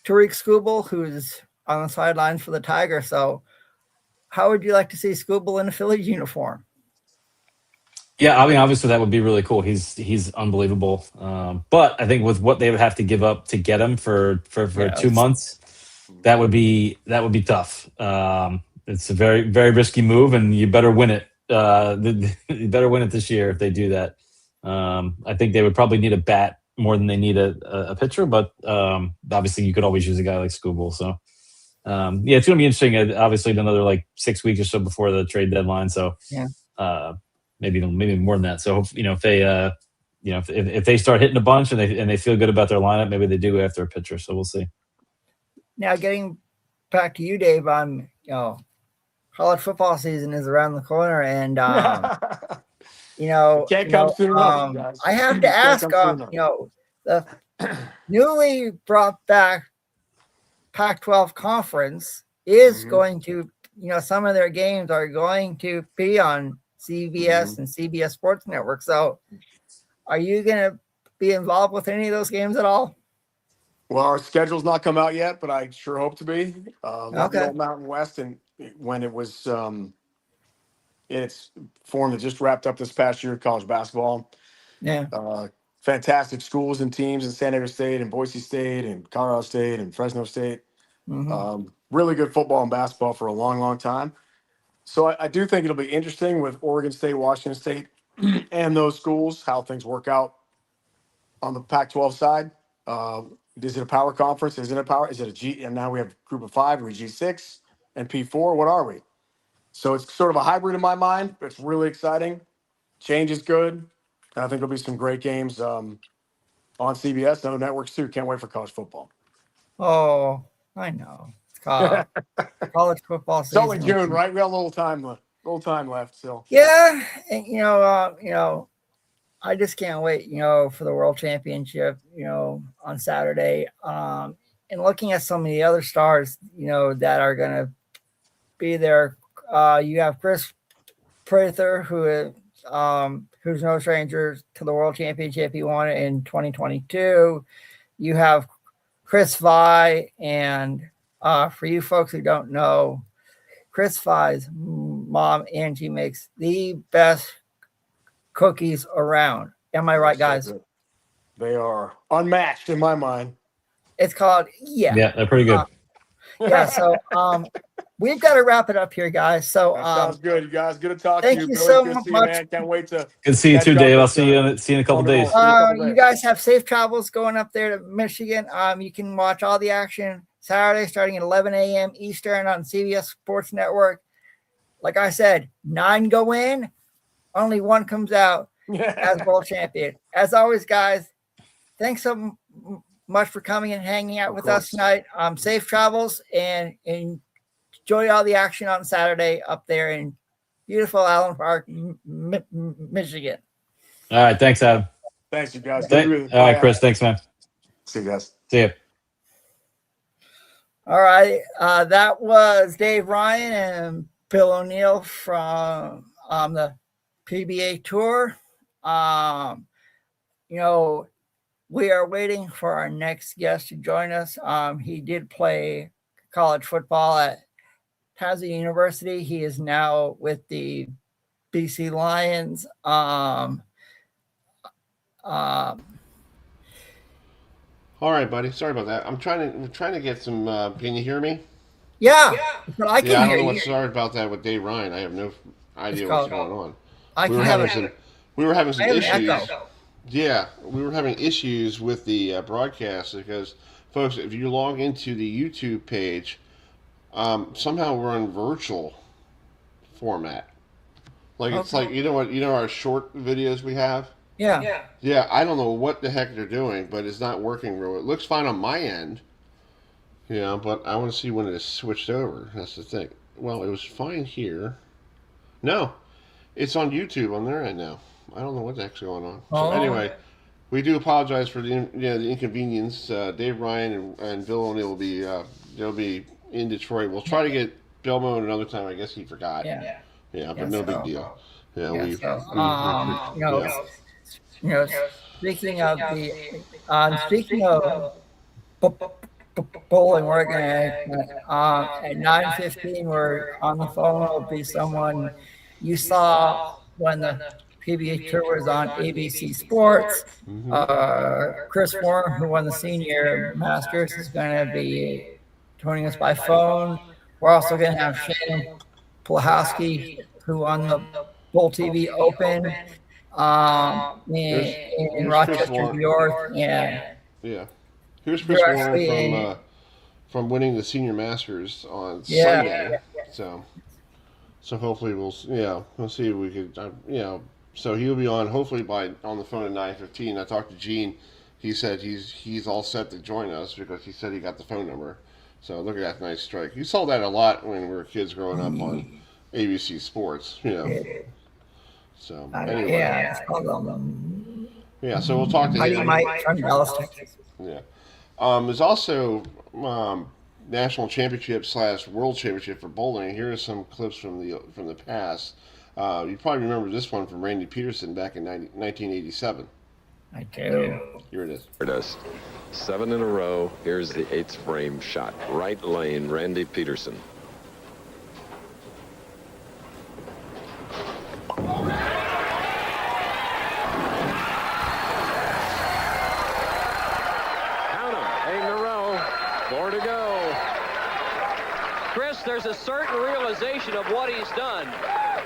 Skubal, who's on the sidelines for the Tigers. So how would you like to see Skubal in a Phillies uniform? Yeah, I mean, obviously that would be really cool. He's unbelievable. But I think with what they would have to give up to get him for 2 months, that would be tough. It's a very, very risky move, and you better win it. You better win it this year if they do that. I think they would probably need a bat more than they need a pitcher, but obviously you could always use a guy like Skubal. So it's going to be interesting. Obviously, another 6 weeks or so before the trade deadline. So maybe more than that. So if they if they start hitting a bunch and they feel good about their lineup, maybe they do go after a pitcher. So we'll see. Now, getting back to you, Dave, college football season is around the corner, and can't come soon enough, guys. I have to ask, the newly brought back Pac-12 conference is going to, some of their games are going to be on CBS and CBS Sports Network. So are you going to be involved with any of those games at all? Well, our schedule's not come out yet, but I sure hope to be. Okay. Mountain West, and when it was in its form that just wrapped up this past year, college basketball. Yeah. Fantastic schools and teams in San Diego State and Boise State and Colorado State and Fresno State. Really good football and basketball for a long, long time. So I do think it'll be interesting with Oregon State, Washington State, and those schools, how things work out on the Pac-12 side. Is it a power conference? Is it a power? Is it a G? And now we have group of 5, we G6 and P4. What are we? So it's sort of a hybrid in my mind. It's really exciting. Change is good. And I think there'll be some great games on CBS and other networks too. Can't wait for college football. Oh, I know. It's college football It's season. only June, right? We got a little time left still. Yeah. And, I just can't wait, for the World Championship, on Saturday. And looking at some of the other stars, that are going to be there. You have Chris Prather, who's no stranger to the World Championship. He won it in 2022. You have Chris Vi, and for you folks who don't know, Chris Vi's mom, Angie, makes the best cookies around. Am I right, guys? They are unmatched in my mind. It's called Yeah, they're pretty good. So we've got to wrap it up here, guys. So That sounds good, you guys. Good to talk to thank you. you Billy, so good to see you, much. man. Can't wait to Good to see you catch too, up Dave. I'll with, see you in a couple days. You guys have safe travels going up there to Michigan. You can watch all the action Saturday starting at 11 a.m. Eastern on CBS Sports Network. Like I said, 9 go in, only 1 comes out as world champion. As always, guys, thanks so much for coming and hanging out with us tonight. Safe travels and enjoy all the action on Saturday up there in beautiful Allen Park, Michigan. All right. Thanks, Adam. Thanks, you guys. All right, Chris. Thanks, man. See you guys. See you. All right. That was Dave Ryan and Bill O'Neill from the PBA Tour. We are waiting for our next guest to join us. He did play college football at Towson University. He is now with the BC Lions. All right, buddy. Sorry about that. I'm trying to get some. Can you hear me? Yeah, but I can I hear don't know you. Sorry about that with Dave Ryan. I have no idea what's going on. We were having some issues. Echo. Yeah, we were having issues with the broadcast because, folks, if you log into the YouTube page, somehow we're in virtual format. Like it's like you know our short videos we have. Yeah. Yeah, I don't know what the heck they're doing, but it's not working real. It looks fine on my end. Yeah, but I want to see when it is switched over. That's the thing. Well, it was fine here. No, it's on YouTube on their end now. I don't know what the heck's going on. So anyway, we do apologize for the inconvenience. Dave Ryan and Bill O'Neill will be they'll be in Detroit. We'll try to get Belmonte another time. I guess he forgot. Yeah, but no big deal. Yeah, speaking of bowling, we're gonna at 9:15. We're on the phone. Will be someone you saw when the PBA Tour was on ABC Sports. Chris Moore, who won the Senior Masters, is going to be joining us by phone. We're also going to have Shannon Pluhowsky, who won the BowlTV Open in Rochester, New York. Yeah. Here's Chris Moore from winning the Senior Masters on Sunday. So hopefully we'll see if we could So he'll be on hopefully on the phone at 9:15. I talked to Gene. He said he's all set to join us because he said he got the phone number. So look at that nice strike. You saw that a lot when we were kids growing up on ABC Sports. So anyway, so we'll talk to him. From Dallas, Texas. There's also national championship / world championship for bowling. Here are some clips from the past. You probably remember this one from Randy Peterson back in 1987. I do. Here it is. Here it is. 7 in a row. Here's the 8th frame shot. Right lane, Randy Peterson. Count 'em. 8 in a row. 4 to go. Chris, there's a certain realization of what he's done.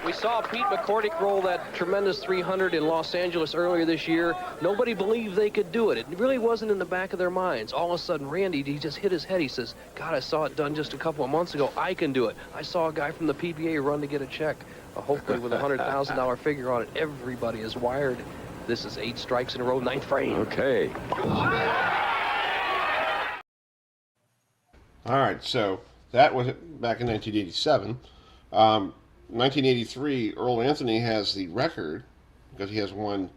We saw Pete McCordick roll that tremendous 300 in Los Angeles earlier this year. Nobody believed they could do it. It really wasn't in the back of their minds. All of a sudden, Randy, he just hit his head. He says, God, I saw it done just a couple of months ago. I can do it. I saw a guy from the PBA run to get a check, hopefully with a $100,000 figure on it. Everybody is wired. This is 8 strikes in a row, 9th frame. Okay. All right, so that was back in 1987. 1983, Earl Anthony has the record because he has won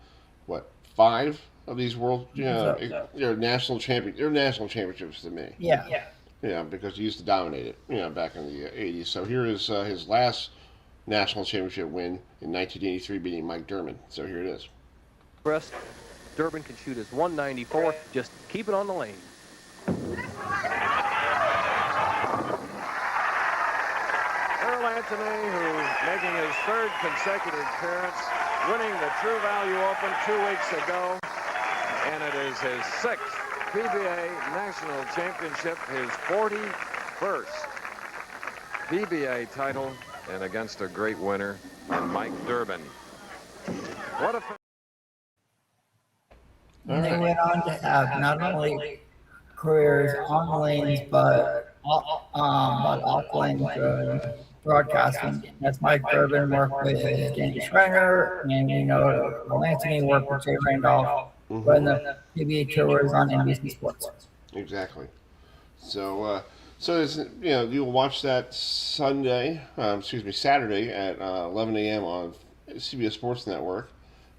5 of these world national championships. They're national championships to me. Yeah, because he used to dominate it, back in the 80s. So here is his last national championship win in 1983, beating Mike Durman. So here it is. Chris, Durbin can shoot his 194. Just keep it on the lane. Earl Anthony, who's making his 3rd consecutive appearance, winning the True Value Open 2 weeks ago, and it is his 6th PBA National Championship, his 41st. PBA title and against a great winner in Mike Durbin. What a And they went on to have not only careers on the lanes, but off lanes broadcasting. That's Mike Durbin worked with Danny Schreiner, and Lansing worked with Jay Randolph when the PBA tours on NBC Sports. Exactly. So it's, you'll watch that Saturday at 11 a.m. on CBS Sports Network,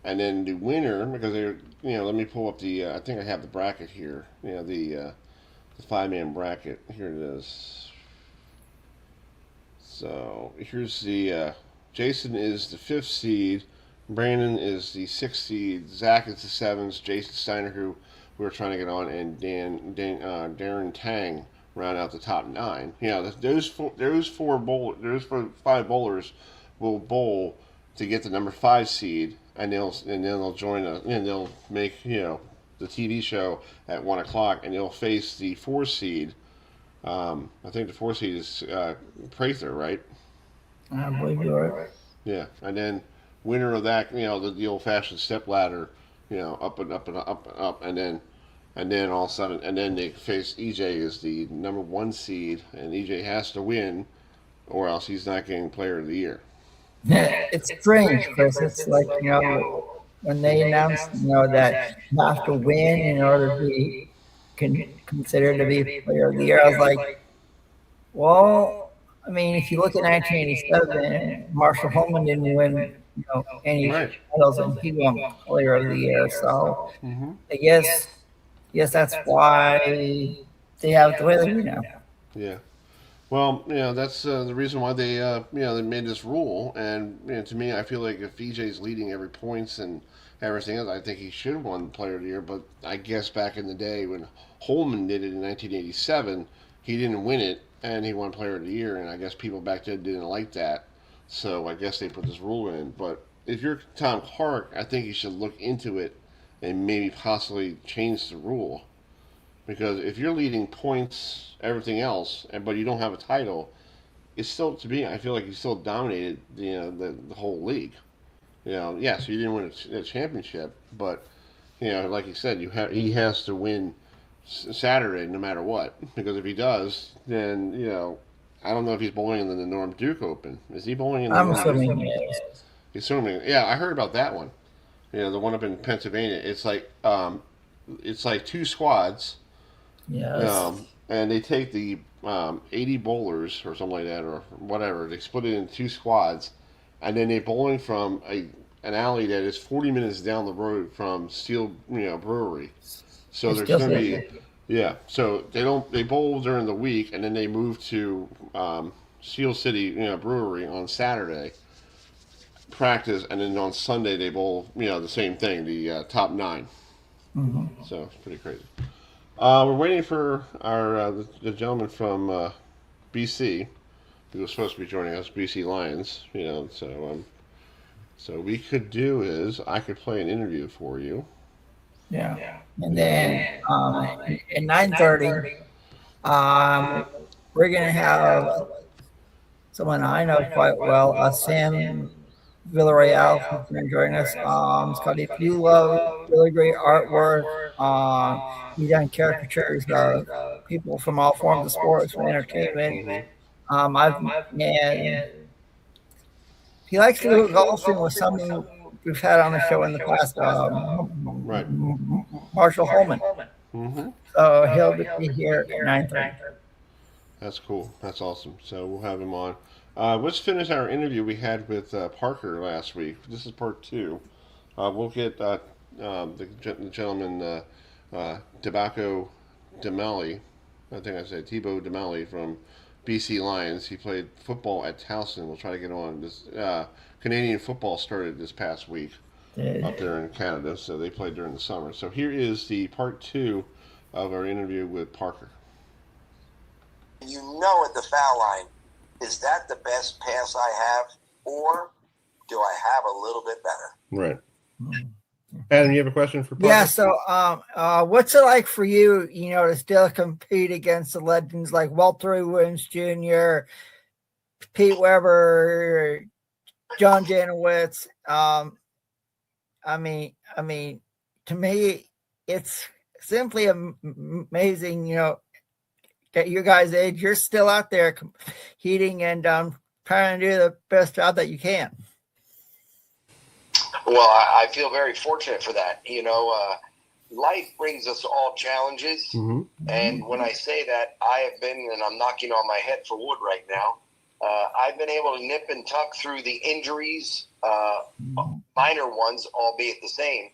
and then the winner, because let me pull up the, I think I have the bracket here, the 5-man bracket. Here it is. So here's the, Jason is the 5th seed, Brandon is the 6th seed, Zach is the 7th, Jason Steiner, who we were trying to get on, and Darren Tang round out the top 9. Those 5 bowlers will bowl to get the number 5 seed, and then they'll join and they'll make the TV show at 1 o'clock, and they'll face the 4 seed. I think the 4 seed is Prather, right? I believe you're right. Yeah, and then winner of that, the old-fashioned step ladder, up and up and up and up, and then all of a sudden, and then they face EJ as the number 1 seed, and EJ has to win, or else he's not getting Player of the Year. It's strange, Chris. It's like when they announced that you have to win in order to be considered to be Player of the Year. I was like, well, I mean, if you look at 1987, Marshall Holman didn't win any titles, and he won Player of the Year. So I guess that's why they have it the way they do now. Yeah. Well, that's the reason why they made this rule. And to me, I feel like if EJ's leading every points and everything else, I think he should have won Player of the Year. But I guess back in the day when Holman did it in 1987, he didn't win it, and he won Player of the Year. And I guess people back then didn't like that. So I guess they put this rule in. But if you're Tom Clark, I think you should look into it and maybe possibly change the rule. Because if you're leading points, everything else, but you don't have a title, it's still, to me, I feel like you still dominated the whole league. Yes, you didn't win a championship, but like you said, he has to win Saturday no matter what. Because if he does, then I don't know if he's bowling in the Norm Duke Open. Is he bowling in the I'm Norm assuming Duke? he is. Assuming, yeah, I heard about that one. The one up in Pennsylvania. It's like 2 squads. Yes. And they take the 80 bowlers or something like that, or whatever. They split it in 2 squads, and then they're bowling from an alley that is 40 minutes down the road from Steel Brewery. So there's going to be So they bowl during the week, and then they move to Steel City Brewery on Saturday, practice, and then on Sunday they bowl the same thing, the top 9. So it's pretty crazy. We're waiting for our the gentleman from BC, who was supposed to be joining us, BC Lions. So we could do is I could play an interview for you. Yeah, and then at 9:30, we're gonna have someone I know quite well, Sam Villareale, who's going to join us. It's called If You Love Really Great Artwork. He's done caricatures of people from all forms of sports and entertainment. He likes to go golfing with someone we've had on the show in the past, Marshall Holman. So he'll be here at 9:30. That's cool. That's awesome. So we'll have him on. Let's finish our interview we had with Parker last week. This is part 2. We'll get the gentleman, Tibo DeMelli. I think I said Tibo DeMelli from BC Lions. He played football at Towson. We'll try to get on. This Canadian football started this past week up there in Canada, so they played during the summer. So here is the part 2 of our interview with Parker. At the foul line, is that the best pass I have, or do I have a little bit better? Right. Adam, you have a question for Parker? Yeah, so what's it like for you, to still compete against the legends like Walter Williams Jr., Pete Weber, John Janowitz. I mean, to me, it's simply amazing, at your guys' age, you're still out there competing and trying to do the best job that you can. Well, I feel very fortunate for that. Life brings us all challenges. Mm-hmm. And when I say that, I have been, and I'm knocking on my head for wood right now, I've been able to nip and tuck through the injuries, minor ones, albeit the same.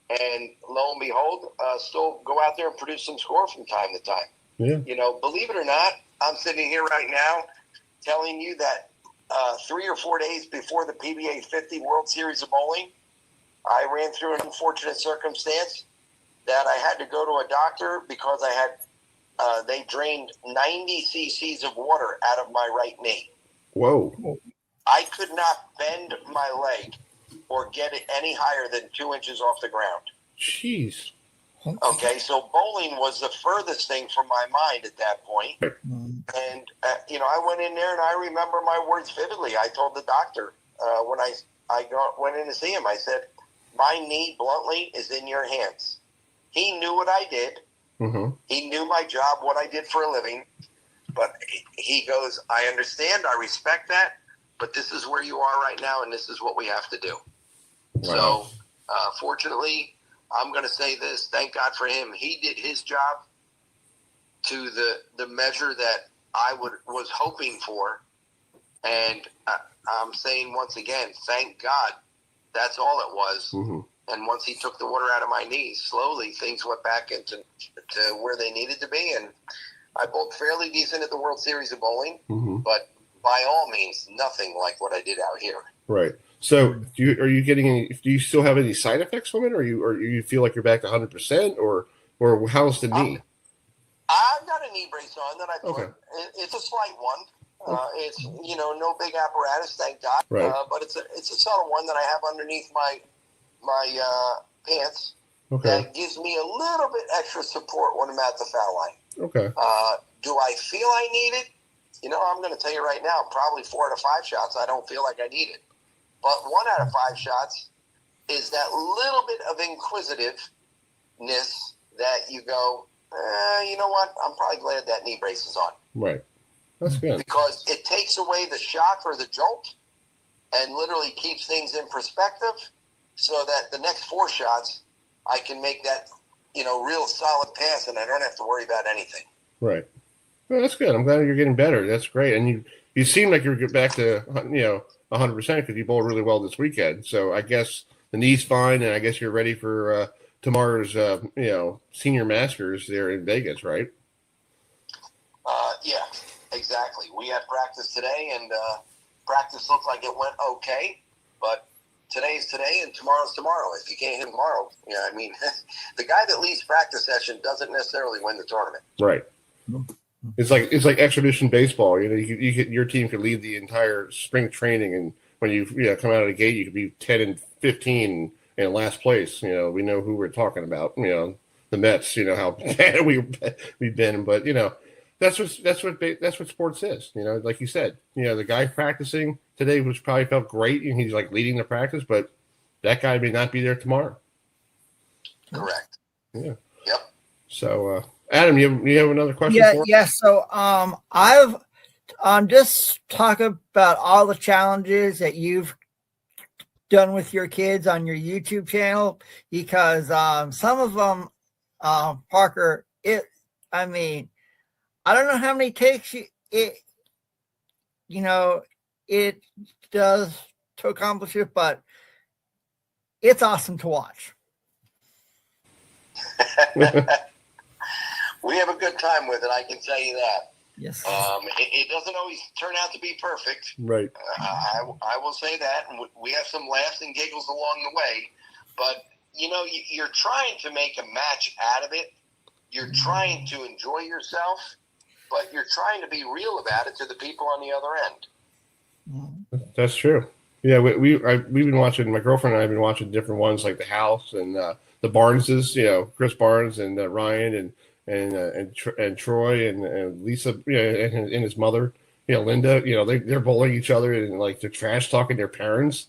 And lo and behold, still go out there and produce some score from time to time. Yeah. Believe it or not, I'm sitting here right now telling you that 3 or 4 days before the PBA 50 World Series of Bowling, I ran through an unfortunate circumstance that I had to go to a doctor because I had they drained 90 cc's of water out of my right knee. Whoa. I could not bend my leg or get it any higher than 2 inches off the ground. Jeez. Okay, so bowling was the furthest thing from my mind at that point. And, I went in there and I remember my words vividly. I told the doctor when I went in to see him, I said, my knee, bluntly, is in your hands. He knew what I did. Mm-hmm. He knew my job, what I did for a living. But he goes, I understand, I respect that, but this is where you are right now, and this is what we have to do. Wow. So, fortunately, I'm going to say this. Thank God for him. He did his job to the measure that I was hoping for. And I'm saying once again, thank God that's all it was. Mm-hmm. And once he took the water out of my knees, slowly things went back into where they needed to be. And I bowled fairly decent at the World Series of Bowling, Mm-hmm. but by all means, nothing like what I did out here. Right. So, do you still have any side effects from it, or you feel like you're back to 100%, or how's the knee? I've got a knee brace on that I put. Okay. It's a slight one. It's no big apparatus, thank God. Right. But it's a subtle one that I have underneath my pants. Okay. That gives me a little bit extra support when I'm at the foul line. Okay. Do I feel I need it? I'm going to tell you right now, probably 4 out of 5 shots, I don't feel like I need it. But 1 out of 5 shots is that little bit of inquisitiveness that you go, you know what? I'm probably glad that knee brace is on. Right. That's good. Because it takes away the shock or the jolt and literally keeps things in perspective so that the next 4 shots, I can make that, real solid pass and I don't have to worry about anything. Right. Well, that's good. I'm glad you're getting better. That's great. And you seem like you're back to, 100% because you bowled really well this weekend. So I guess the knee's fine, and I guess you're ready for tomorrow's, senior masters there in Vegas, right? Yeah, exactly. We had practice today, and practice looked like it went okay, but today's today, and tomorrow's tomorrow. If you can't hit tomorrow, the guy that leads practice session doesn't necessarily win the tournament. Right. It's like exhibition baseball. Your team could lead the entire spring training, and when you come out of the gate, you could be 10-15 in last place. We know who we're talking about. The Mets. How bad we've been, but that's what sports is. Like you said, the guy practicing today was probably felt great, and he's like leading the practice, but that guy may not be there tomorrow. Correct. Yeah. Yep. So, Adam, you have another question? Yeah, for us? yeah. So, I've just talk about all the challenges that you've done with your kids on your YouTube channel, because some of them, Parker, I don't know how many takes it does to accomplish it, but it's awesome to watch. We have a good time with it, I can tell you that. Yes. It doesn't always turn out to be perfect. Right. I will say that, and we have some laughs and giggles along the way. But you're trying to make a match out of it. You're trying to enjoy yourself, but you're trying to be real about it to the people on the other end. That's true. Yeah, we've been watching. My girlfriend and I have been watching different ones, like The House and the Barneses. Chris Barnes and Ryan and Troy and Lisa, and his mother. Linda, they're bullying each other and like they're trash talking their parents.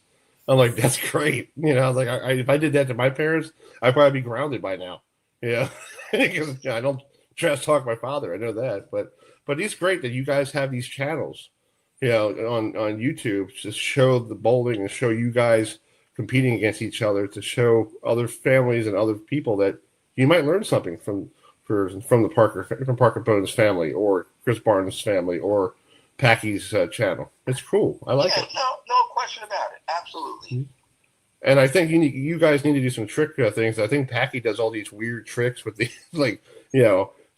I'm like, that's great. Like if I did that to my parents, I'd probably be grounded by now. Yeah, because I don't trash talk my father. I know that, but it's great that you guys have these channels, on YouTube to show the bowling and show you guys competing against each other, to show other families and other people that you might learn something from the Parker Bones family or Chris Barnes' family or Packy's channel. It's cool. I like it. No question about it. Absolutely. And I think you guys need to do some trick things. I think Packy does all these weird tricks with the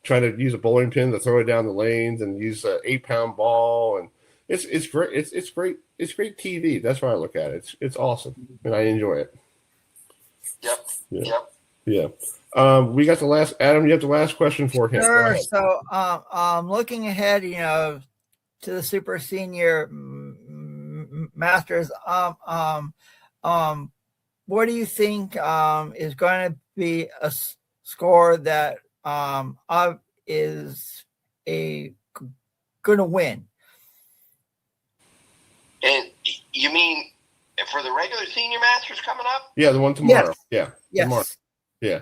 trying to use a bowling pin to throw it down the lanes and use an 8-pound ball, and it's great. It's great. It's great TV. That's why I look at it. It's awesome, and I enjoy it. Yep. Yeah. Yep. Yeah. We got the last. Adam, you have the last question for him. Sure. So, looking ahead, to the Super Senior Masters, what do you think is going to be a score that is going to win? And you mean for the regular Senior Masters coming up? Yeah, the one tomorrow. Yes. Yeah. Yes. Tomorrow. Yeah.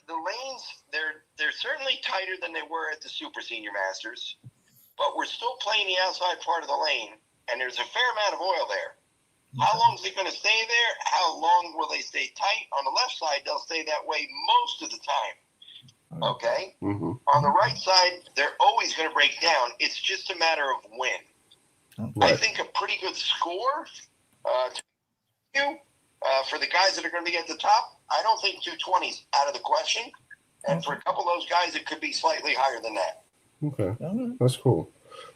The lanes, they're certainly tighter than they were at the Super Senior Masters, but we're still playing the outside part of the lane, and there's a fair amount of oil there. How long is it going to stay there? How long will they stay tight? On the left side, they'll stay that way most of the time. Okay? Mm-hmm. On the right side, they're always going to break down. It's just a matter of when. Right. I think a pretty good score for the guys that are going to be at the top, I don't think 220 is out of the question. And for a couple of those guys, it could be slightly higher than that. Okay. That's cool.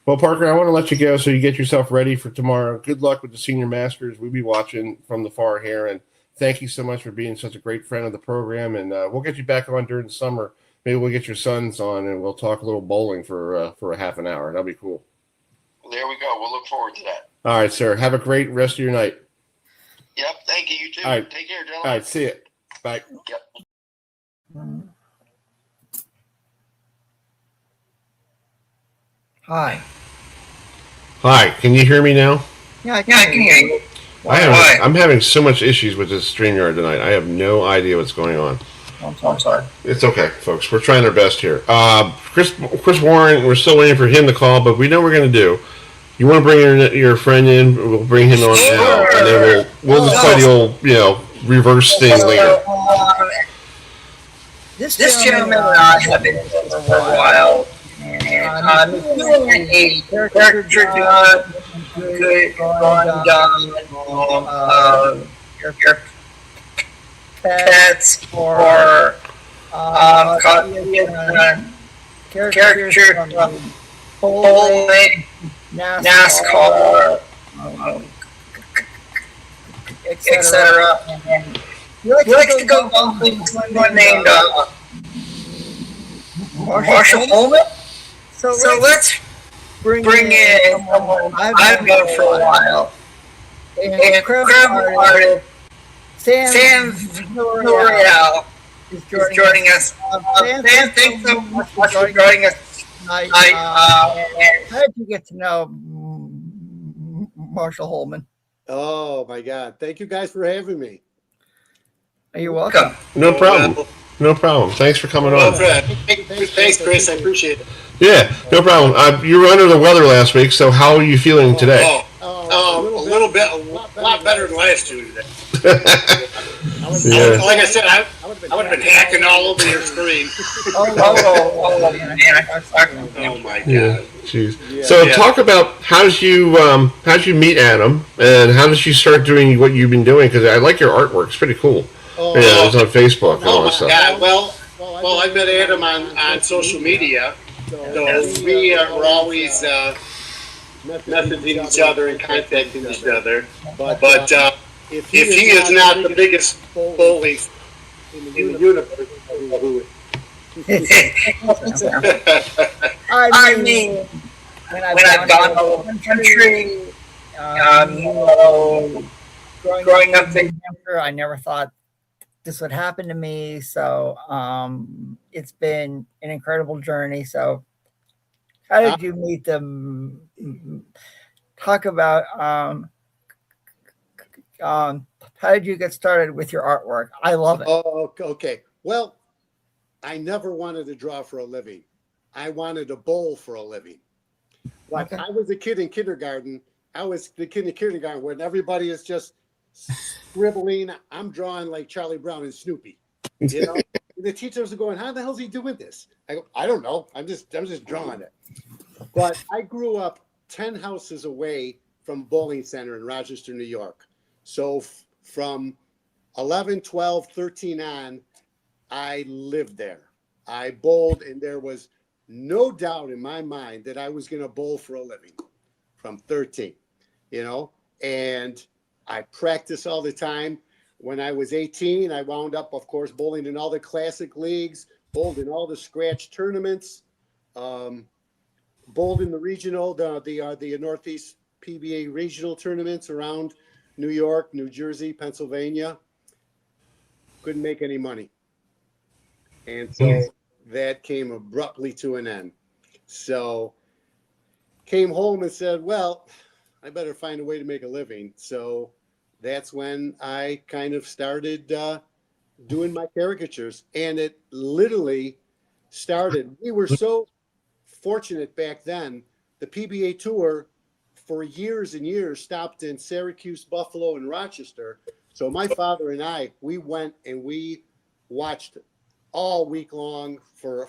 Well, Parker, I want to let you go so you get yourself ready for tomorrow. Good luck with the Senior Masters. We'll be watching from the far here. And thank you so much for being such a great friend of the program. And we'll get you back on during the summer. Maybe we'll get your sons on and we'll talk a little bowling for a half an hour. That'll be cool. There we go. We'll look forward to that. All right, sir. Have a great rest of your night. Yep. Thank you. You too. All right. Take care, gentlemen. All right. See you. Bye. Yep. Hi. Hi. Can you hear me now? Yeah, I can hear you. I'm having so much issues with this StreamYard tonight. I have no idea what's going on. I'm sorry. It's okay, folks. We're trying our best here. Chris Warren, we're still waiting for him to call, but we know what we're going to do. You want to bring your friend in? We'll bring him on now, and then we'll just play the old, reverse thing later. This gentleman and I have been together for a while, and he's doing a character done, good, done, your pets, or character bowling, NASCAR, etc. You like to go bowling with someone named Marshall Holman? So let's bring in someone I've known for a while. And incredible artist, Sam Villareale is joining us. Sam, thanks so much for joining us tonight. How did you get to know Marshall Holman? Oh my God! Thank you guys for having me. You're welcome. No problem. No problem. Thanks for coming on. Thanks, Chris. I appreciate it. Yeah, no problem. You were under the weather last week, so how are you feeling today? A lot better than last Tuesday. Yeah. Like I said, I would have been hacking all over your screen. Oh my God. Yeah, jeez. So talk about how'd you meet Adam, and how did you start doing what you've been doing? Because I like your artwork; it's pretty cool. It's on Facebook and all that stuff. God. Well, I met Adam on social media, so we were always messaging each other and contacting each other. But if he is not the biggest bowling in the universe, I mean, when I've gone all over the country, growing up in New Hampshire, I never thought this would happen to me. So it's been an incredible journey. So How did you meet them? Talk about how did you get started with your artwork? I love it. Oh, okay. Well, I never wanted to draw for a living. I wanted to bowl for a living. But I was a kid in kindergarten. I was the kid in kindergarten when everybody is just scribbling. I'm drawing like Charlie Brown and Snoopy. You know, the teachers are going, "How the hell is he doing this?" I go, "I don't know. I'm just drawing it." But I grew up 10 houses away from Bowling Center in Rochester, New York. So from 11, 12, 13 on, I lived there. I bowled, and there was no doubt in my mind that I was going to bowl for a living from 13, you know, and I practiced all the time. When I was 18, I wound up, of course, bowling in all the classic leagues, bowled in all the scratch tournaments, bowled in the regional, the Northeast PBA regional tournaments around New York, New Jersey, Pennsylvania. Couldn't make any money. And so that came abruptly to an end. So came home and said, well, I better find a way to make a living. So that's when I kind of started doing my caricatures. And it literally started. We were so fortunate back then. The PBA tour for years and years stopped in Syracuse, Buffalo, and Rochester. So my father and I, we went and we watched all week long for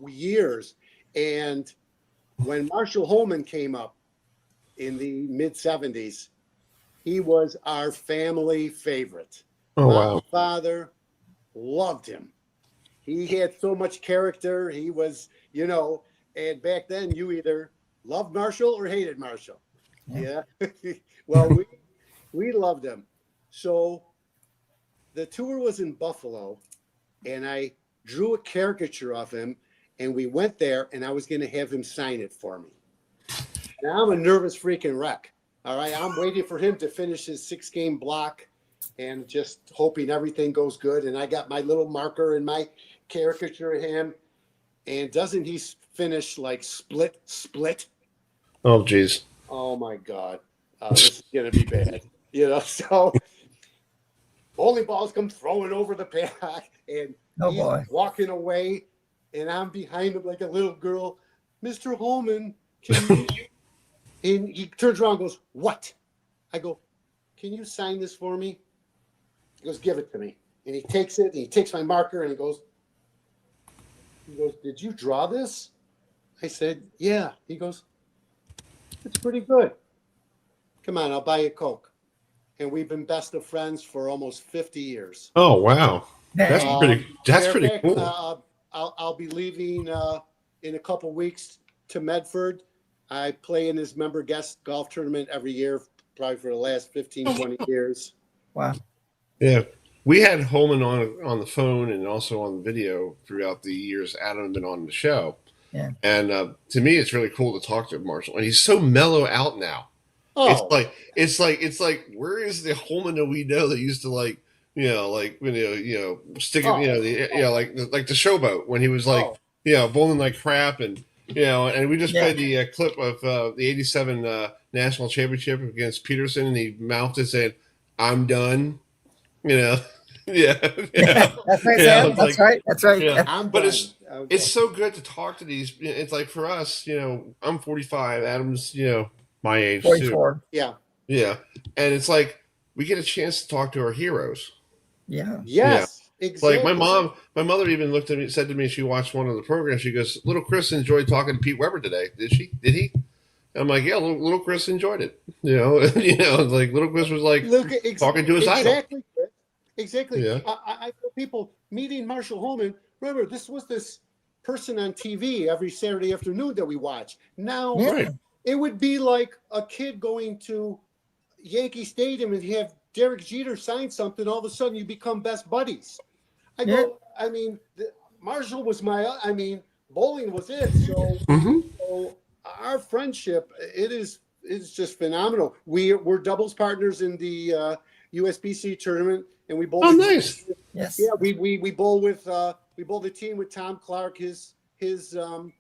years. And when Marshall Holman came up in the mid-'70s, he was our family favorite. Oh, wow. My father loved him. He had so much character. He was, you know, and back then you either loved Marshall or hated Marshall. Yeah. Well, we loved him. So the tour was in Buffalo, and I drew a caricature of him, and we went there, and I was going to have him sign it for me. Now I'm a nervous freaking wreck. All right. I'm waiting for him to finish his 6-game block and just hoping everything goes good. And I got my little marker and my caricature of him. And doesn't he finish like split? Oh, geez. Oh, my God. This is going to be bad. You know, so bowling balls come throwing over the pack, and he's walking away, and I'm behind him like a little girl. Mr. Holman, can you? And he turns around and goes, what? I go, can you sign this for me? He goes, give it to me. And he takes it, and he takes my marker, and he goes, did you draw this? I said, yeah. He goes, it's pretty good. Come on, I'll buy you a Coke. And we've been best of friends for almost 50 years. Oh, wow. That's pretty cool. I'll be leaving in a couple weeks to Medford. I play in his member guest golf tournament every year, probably for the last 15, 20 years. Wow. Yeah. We had Holman on the phone and also on video throughout the years Adam had been on the show. Yeah. And to me, it's really cool to talk to Marshall. And he's so mellow out now. Oh. It's like, where is the Holman that we know that used to stick it, like the showboat when he was bowling like crap and we just played the clip of the 87 national championship against Peterson, and he mouthed it saying, "I'm done." Yeah. That's right, Sam. That's right. That's right. Yeah. But it's so good to talk to these. It's like for us, I'm 45. Adam's my age 44. too. Yeah. Yeah. And it's like we get a chance to talk to our heroes. Yeah. Yes. Yeah. Exactly. Like my mother even looked at me, said to me, she watched one of the programs. She goes, "Little Chris enjoyed talking to Pete Weber today. Did she? Did he?" I'm like, "Yeah, little Chris enjoyed it." Like little Chris was like talking to his idol. Exactly. Yeah. I tell people meeting Marshall Holman. Remember, this person on TV every Saturday afternoon that we watch. Now it would be like a kid going to Yankee Stadium and have Derek Jeter sign something. All of a sudden, you become best buddies. Marshall was bowling was it. So our friendship, it's just phenomenal. We're doubles partners in the USBC tournament, and we bowl. Oh, nice. Yes. Yeah, we bowl with we bowl the team with Tom Clark, his son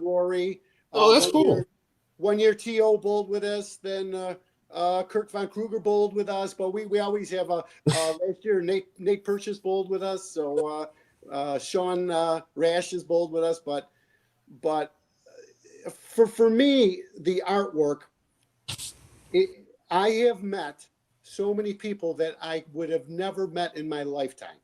Rory. Oh, that's cool. One year T.O. bowled with us, then Kirk Von Kruger bowled with us, but we always have last year Nate Purchase bowled with us, so Sean Rash has bowled with us, but for me, the artwork, I have met so many people that I would have never met in my lifetime.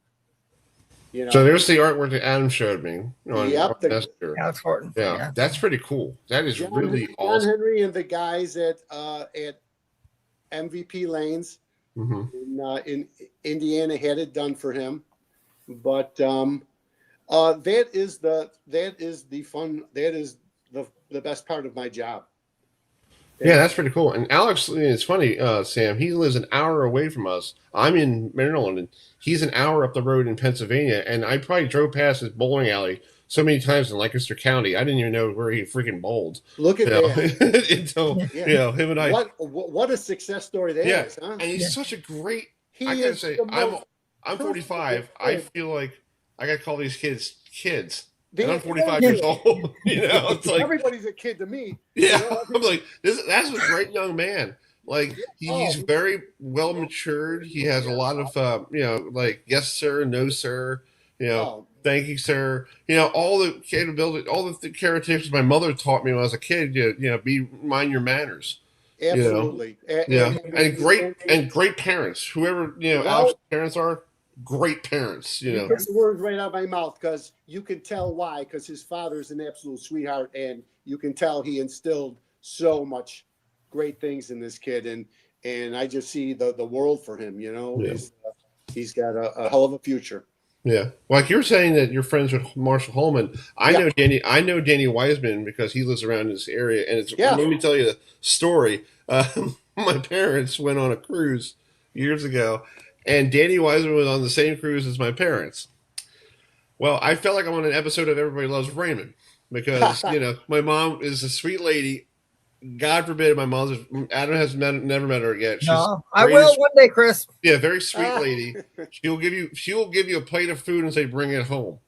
You know? So there's the artwork that Adam showed me. Yep, that's important. Yeah, that's pretty cool. That is really awesome. John Henry and the guys at MVP Lanes in Indiana had it done for him, but that is the best part of my job. Yeah, that's pretty cool. And Alex, it's funny, Sam, he lives an hour away from us. I'm in Maryland, and he's an hour up the road in Pennsylvania. And I probably drove past his bowling alley so many times in Lancaster County. I didn't even know where he freaking bowled. Look at that. Until, him and I. What a success story that is, huh? And he's such a great, I gotta say, I'm 45. I feel like I got to call these kids. And I'm 45 years old. It's like everybody's a kid to me. Yeah, I'm like, that's a great young man. Like he's very well matured. He has a lot of like yes sir, no sir. Thank you sir. All the capability, all the characteristics my mother taught me when I was a kid. Mind your manners. Absolutely. And great parents. Whoever Alex's parents are. Great parents, You put the words right out of my mouth because you can tell why. Because his father's an absolute sweetheart, and you can tell he instilled so much great things in this kid, and I just see the world for him. He's got a hell of a future. Yeah, like you're saying that you're friends with Marshall Holman. I know Danny Wiseman because he lives around this area, and let me tell you a story. My parents went on a cruise years ago. And Danny Wiseman was on the same cruise as my parents. Well, I felt like I'm on an episode of Everybody Loves Raymond because, my mom is a sweet lady. God forbid Adam has never met her yet. I will one day, Chris. Yeah, very sweet lady. She'll give you a plate of food and say, bring it home.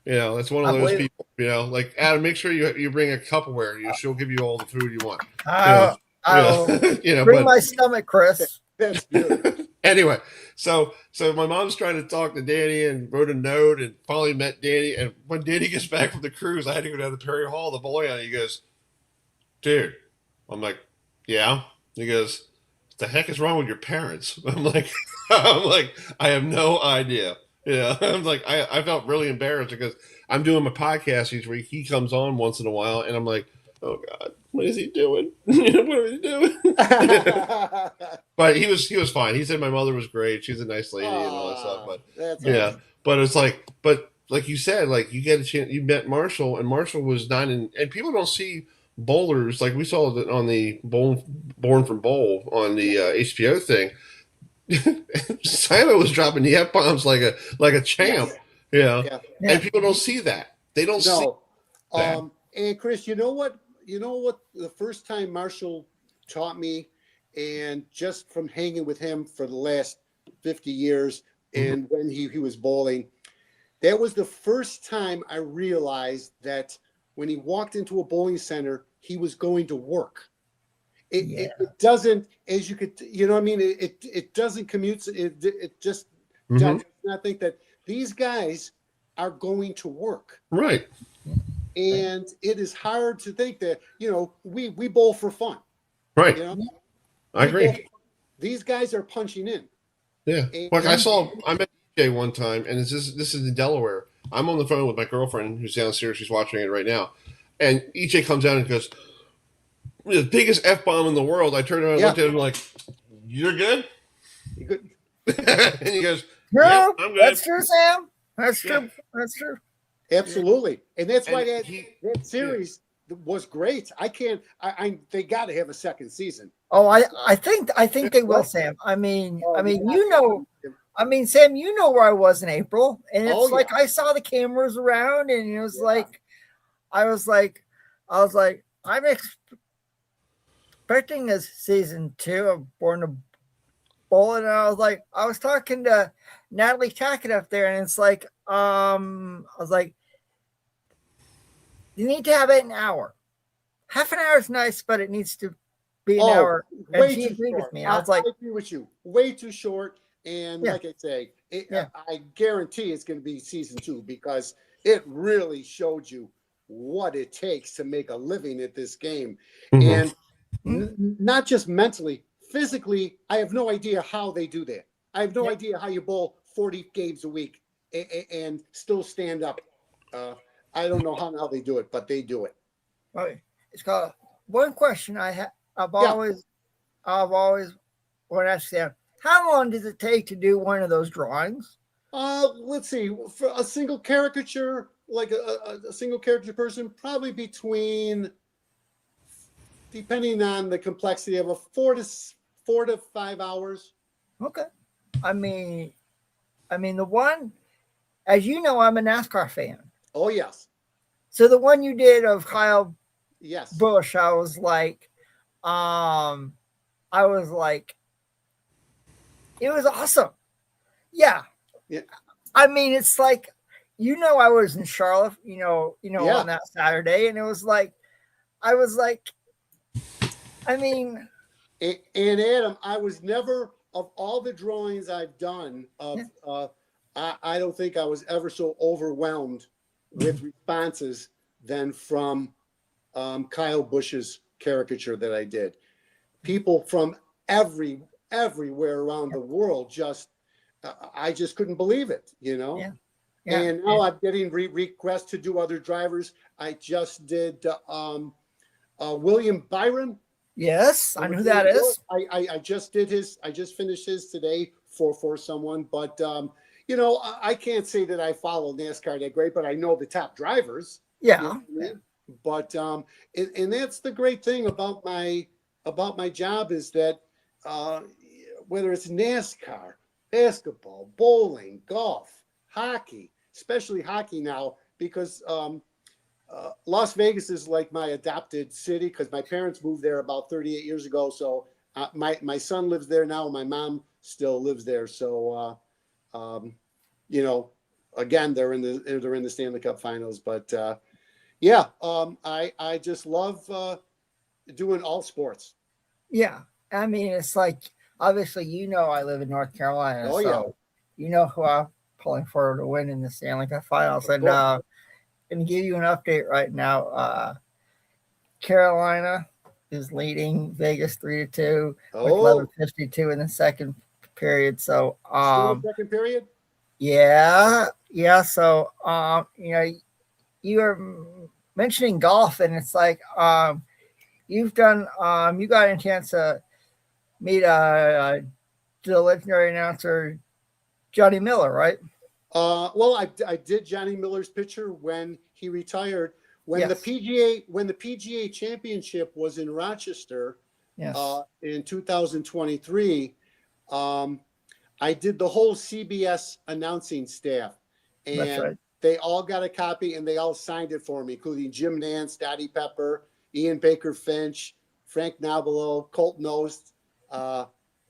That's one of those people, like Adam, make sure you bring a Tupperware. She'll give you all the food you want. I'll bring my stomach, Chris. That's beautiful. Anyway, so my mom's trying to talk to Danny and wrote a note and finally met Danny. And when Danny gets back from the cruise, I had to go down to Perry Hall, the bowling alley. He goes, dude. I'm like, yeah. He goes, what the heck is wrong with your parents? I'm like, I have no idea. I'm like, I felt really embarrassed because I'm doing my podcast each week. He comes on once in a while, and I'm like, oh God, what is he doing? What are you doing? But he was fine. He said my mother was great. She's a nice lady and all that stuff. But awesome. But it's like you said, like you get a chance. You met Marshall, and Marshall was not in. And people don't see bowlers like we saw it on the Born from Bowl on the HBO thing. Simon was dropping the F bombs like a champ. And people don't see that. They don't see that. And Chris, you know what? The first time Marshall taught me, and just from hanging with him for the last 50 years, and when he was bowling, that was the first time I realized that when he walked into a bowling center, he was going to work. It doesn't, as you could, it doesn't commute. It just does not think that these guys are going to work. Right. And it is hard to think that, we bowl for fun. Right. I agree. These guys are punching in. Yeah. Like I met EJ one time, and this is in Delaware. I'm on the phone with my girlfriend who's downstairs. She's watching it right now. And EJ comes down and goes, the biggest F-bomb in the world. I turned around and looked at him like, you're good? You good? And he goes, no, I'm good. That's true, Sam. That's true. That's true. Absolutely. And that's why that series was great. They got to have a second season. Oh, I think they will, Sam. Sam, you know where I was in April, and it's I saw the cameras around, and it was I was like, I'm expecting a season 2 of Born to Bowl, and I was talking to Natalie Tackett up there, and it's I was like, you need to have it an hour. half an hour is nice, but it needs to be an Oh, hour. And way she too agreed with short. me. I was like, I agree with you. Way too short. And Yeah. like I say, Yeah. I guarantee it's going to be season 2 because it really showed you what it takes to make a living at this game. And not just mentally, physically, I have no idea how they do that. I have no idea how you bowl 40 games a week and still stand up. I don't know how they do it, but they do it. Right. It's called one question I've always wanted to ask them. How long does it take to do one of those drawings? Let's see. For a single caricature, like a single caricature person, probably between, depending on the complexity of 4 to 5 hours. Okay. I mean the one, as you know, I'm a NASCAR fan. Oh yes. So the one you did of Kyle Yes. Busch, I was like, it was awesome. Yeah. I mean, it's like, I was in Charlotte, on that Saturday, and it was like, I was like, and Adam, I was never, of all the drawings I've done, I don't think I was ever so overwhelmed with responses than from Kyle Busch's caricature that I did. People from everywhere around the world I just couldn't believe it, and now I'm getting requests to do other drivers. I just did William Byron. Yes, I know who that is. I just did I just finished his today for someone, but I can't say that I follow NASCAR that great, but I know the top drivers. Yeah. But and that's the great thing about my job is that whether it's NASCAR, basketball, bowling, golf, hockey, especially hockey now, because Las Vegas is like my adopted city because my parents moved there about 38 years ago. So my son lives there now. My mom still lives there. So, again, they're in the Stanley Cup Finals. But I just love doing all sports. Yeah, I mean, it's like, obviously, I live in North Carolina. Oh, so who I'm pulling for to win in the Stanley Cup Finals. And going to give you an update right now. Carolina is leading Vegas 3-2 with 11:52 in the second period. So, still the second period. Yeah. So, you were mentioning golf, and it's like, you got a chance to meet the legendary announcer Johnny Miller, right? Well, I did Johnny Miller's picture when he retired. When the PGA Championship was in Rochester, in 2023, I did the whole CBS announcing staff, and they all got a copy and they all signed it for me, including Jim Nance, Dottie Pepper, Ian Baker Finch, Frank Nobilo, Colt Knost.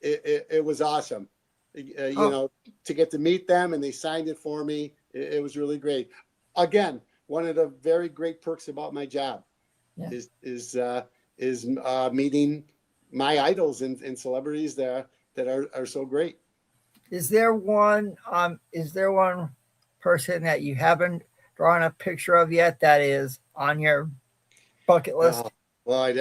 It was awesome. To get to meet them, and they signed it for me. It was really great. Again, one of the very great perks about my job is meeting my idols and celebrities that are so great. Is there one person that you haven't drawn a picture of yet that is on your bucket list? Well, I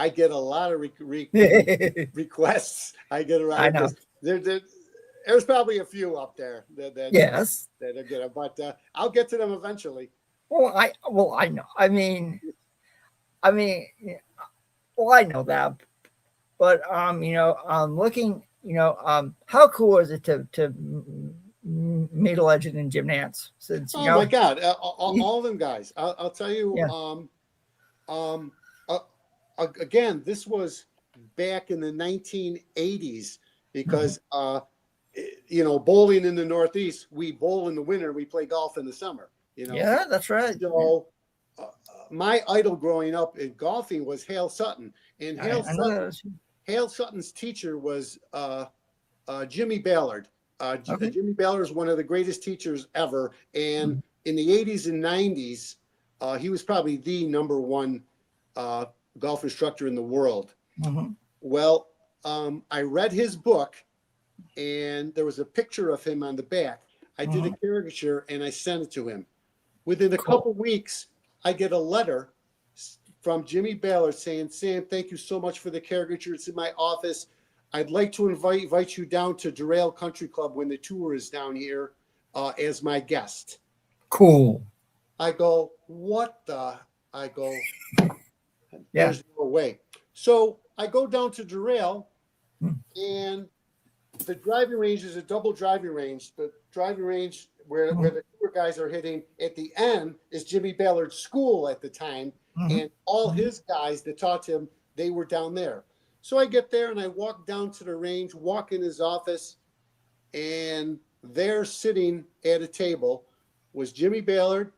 get a lot of requests. I get around. I know. There's probably a few up there that are good, but I'll get to them eventually. Well, I know. I mean, I know that, but I'm looking. How cool is it to meet a legend in Jim Nance? Since my God, all of them guys. I'll tell you. Again, this was back in the 1980s because bowling in the Northeast, we bowl in the winter, we play golf in the summer. Yeah, that's right. So my idol growing up in golfing was Hale Sutton, and Hale Sutton's teacher was Jimmy Ballard. Jimmy Ballard is one of the greatest teachers ever, and in the 80s and 90s, he was probably the number one golf instructor in the world. Mm-hmm. Well, I read his book, and there was a picture of him on the back. I did a caricature, and I sent it to him. Within a couple weeks, I get a letter from Jimmy Ballard saying, Sam, thank you so much for the caricature. It's in my office. I'd like to invite you down to DeRail Country Club when the tour is down here as my guest. Cool. I go, what the? I go, there's no way. So I go down to DeRail, and the driving range is a double driving range. The driving range where the tour guys are hitting at the end is Jimmy Ballard's school at the time. And all his guys that taught him, they were down there. So I get there and I walk down to the range, walk in his office, and there sitting at a table was Jimmy Ballard,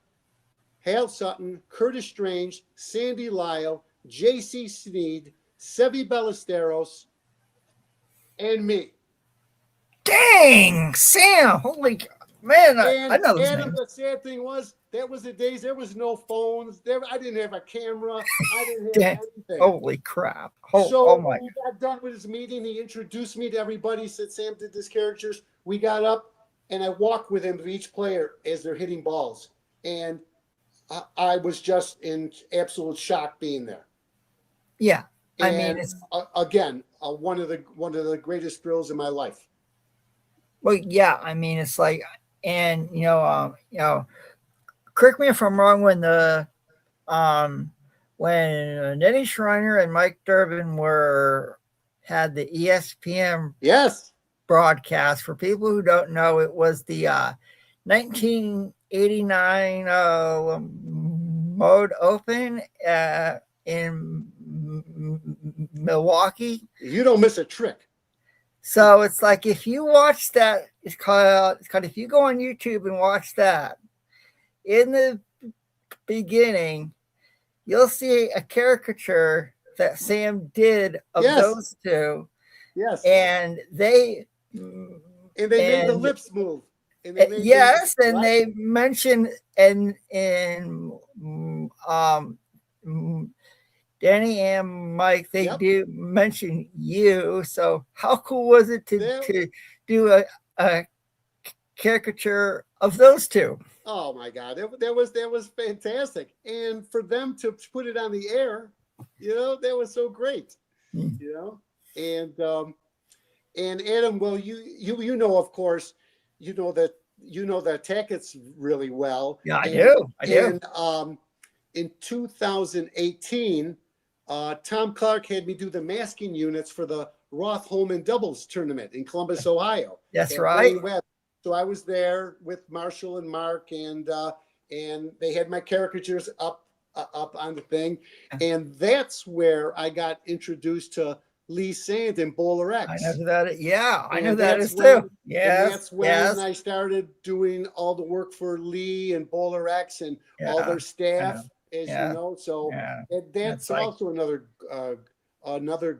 Hal Sutton, Curtis Strange, Sandy Lyle, J.C. Sneed, Seve Ballesteros, and me. Dang, Sam! Holy man! I know those names. The sad thing was, that was the days there was no phones. I didn't have a camera. I didn't have anything. Holy crap! So my! He got done with his meeting. He introduced me to everybody. He said, "Sam did this characters." We got up, and I walked with him to each player as they're hitting balls, and I was just in absolute shock being there. Yeah, I mean, And it's again one of the greatest thrills in my life. well, yeah. I mean, it's like, and correct me if I'm wrong. When Denny Schreiner and Mike Durbin had the ESPN broadcast, for people who don't know, it was the 1989 Mode Open in Milwaukee. You don't miss a trick. So it's like, if you watch that, it's called if you go on YouTube and watch that, in the beginning, you'll see a caricature that Sam did of those two. Yes. And they made the lips move. And they mentioned Danny and Mike, they do mention you. So how cool was it to do a caricature of those two? Oh my God, that was fantastic, and for them to put it on the air, that was so great, and Adam, well, you know, of course, you know the Tacketts really well. Yeah, I do. And in 2018, Tom Clark had me do the masking units for the Roth Holman doubles tournament in Columbus, Ohio. That's right. So I was there with Marshall and Mark, and they had my caricatures up on the thing, and that's where I got introduced to Lee Sand and Bowler X. I know who that is. Yeah, I know that is when, too. Yes, that's when I started doing all the work for Lee and Bowler X and all their staff, as you know. So and that's also another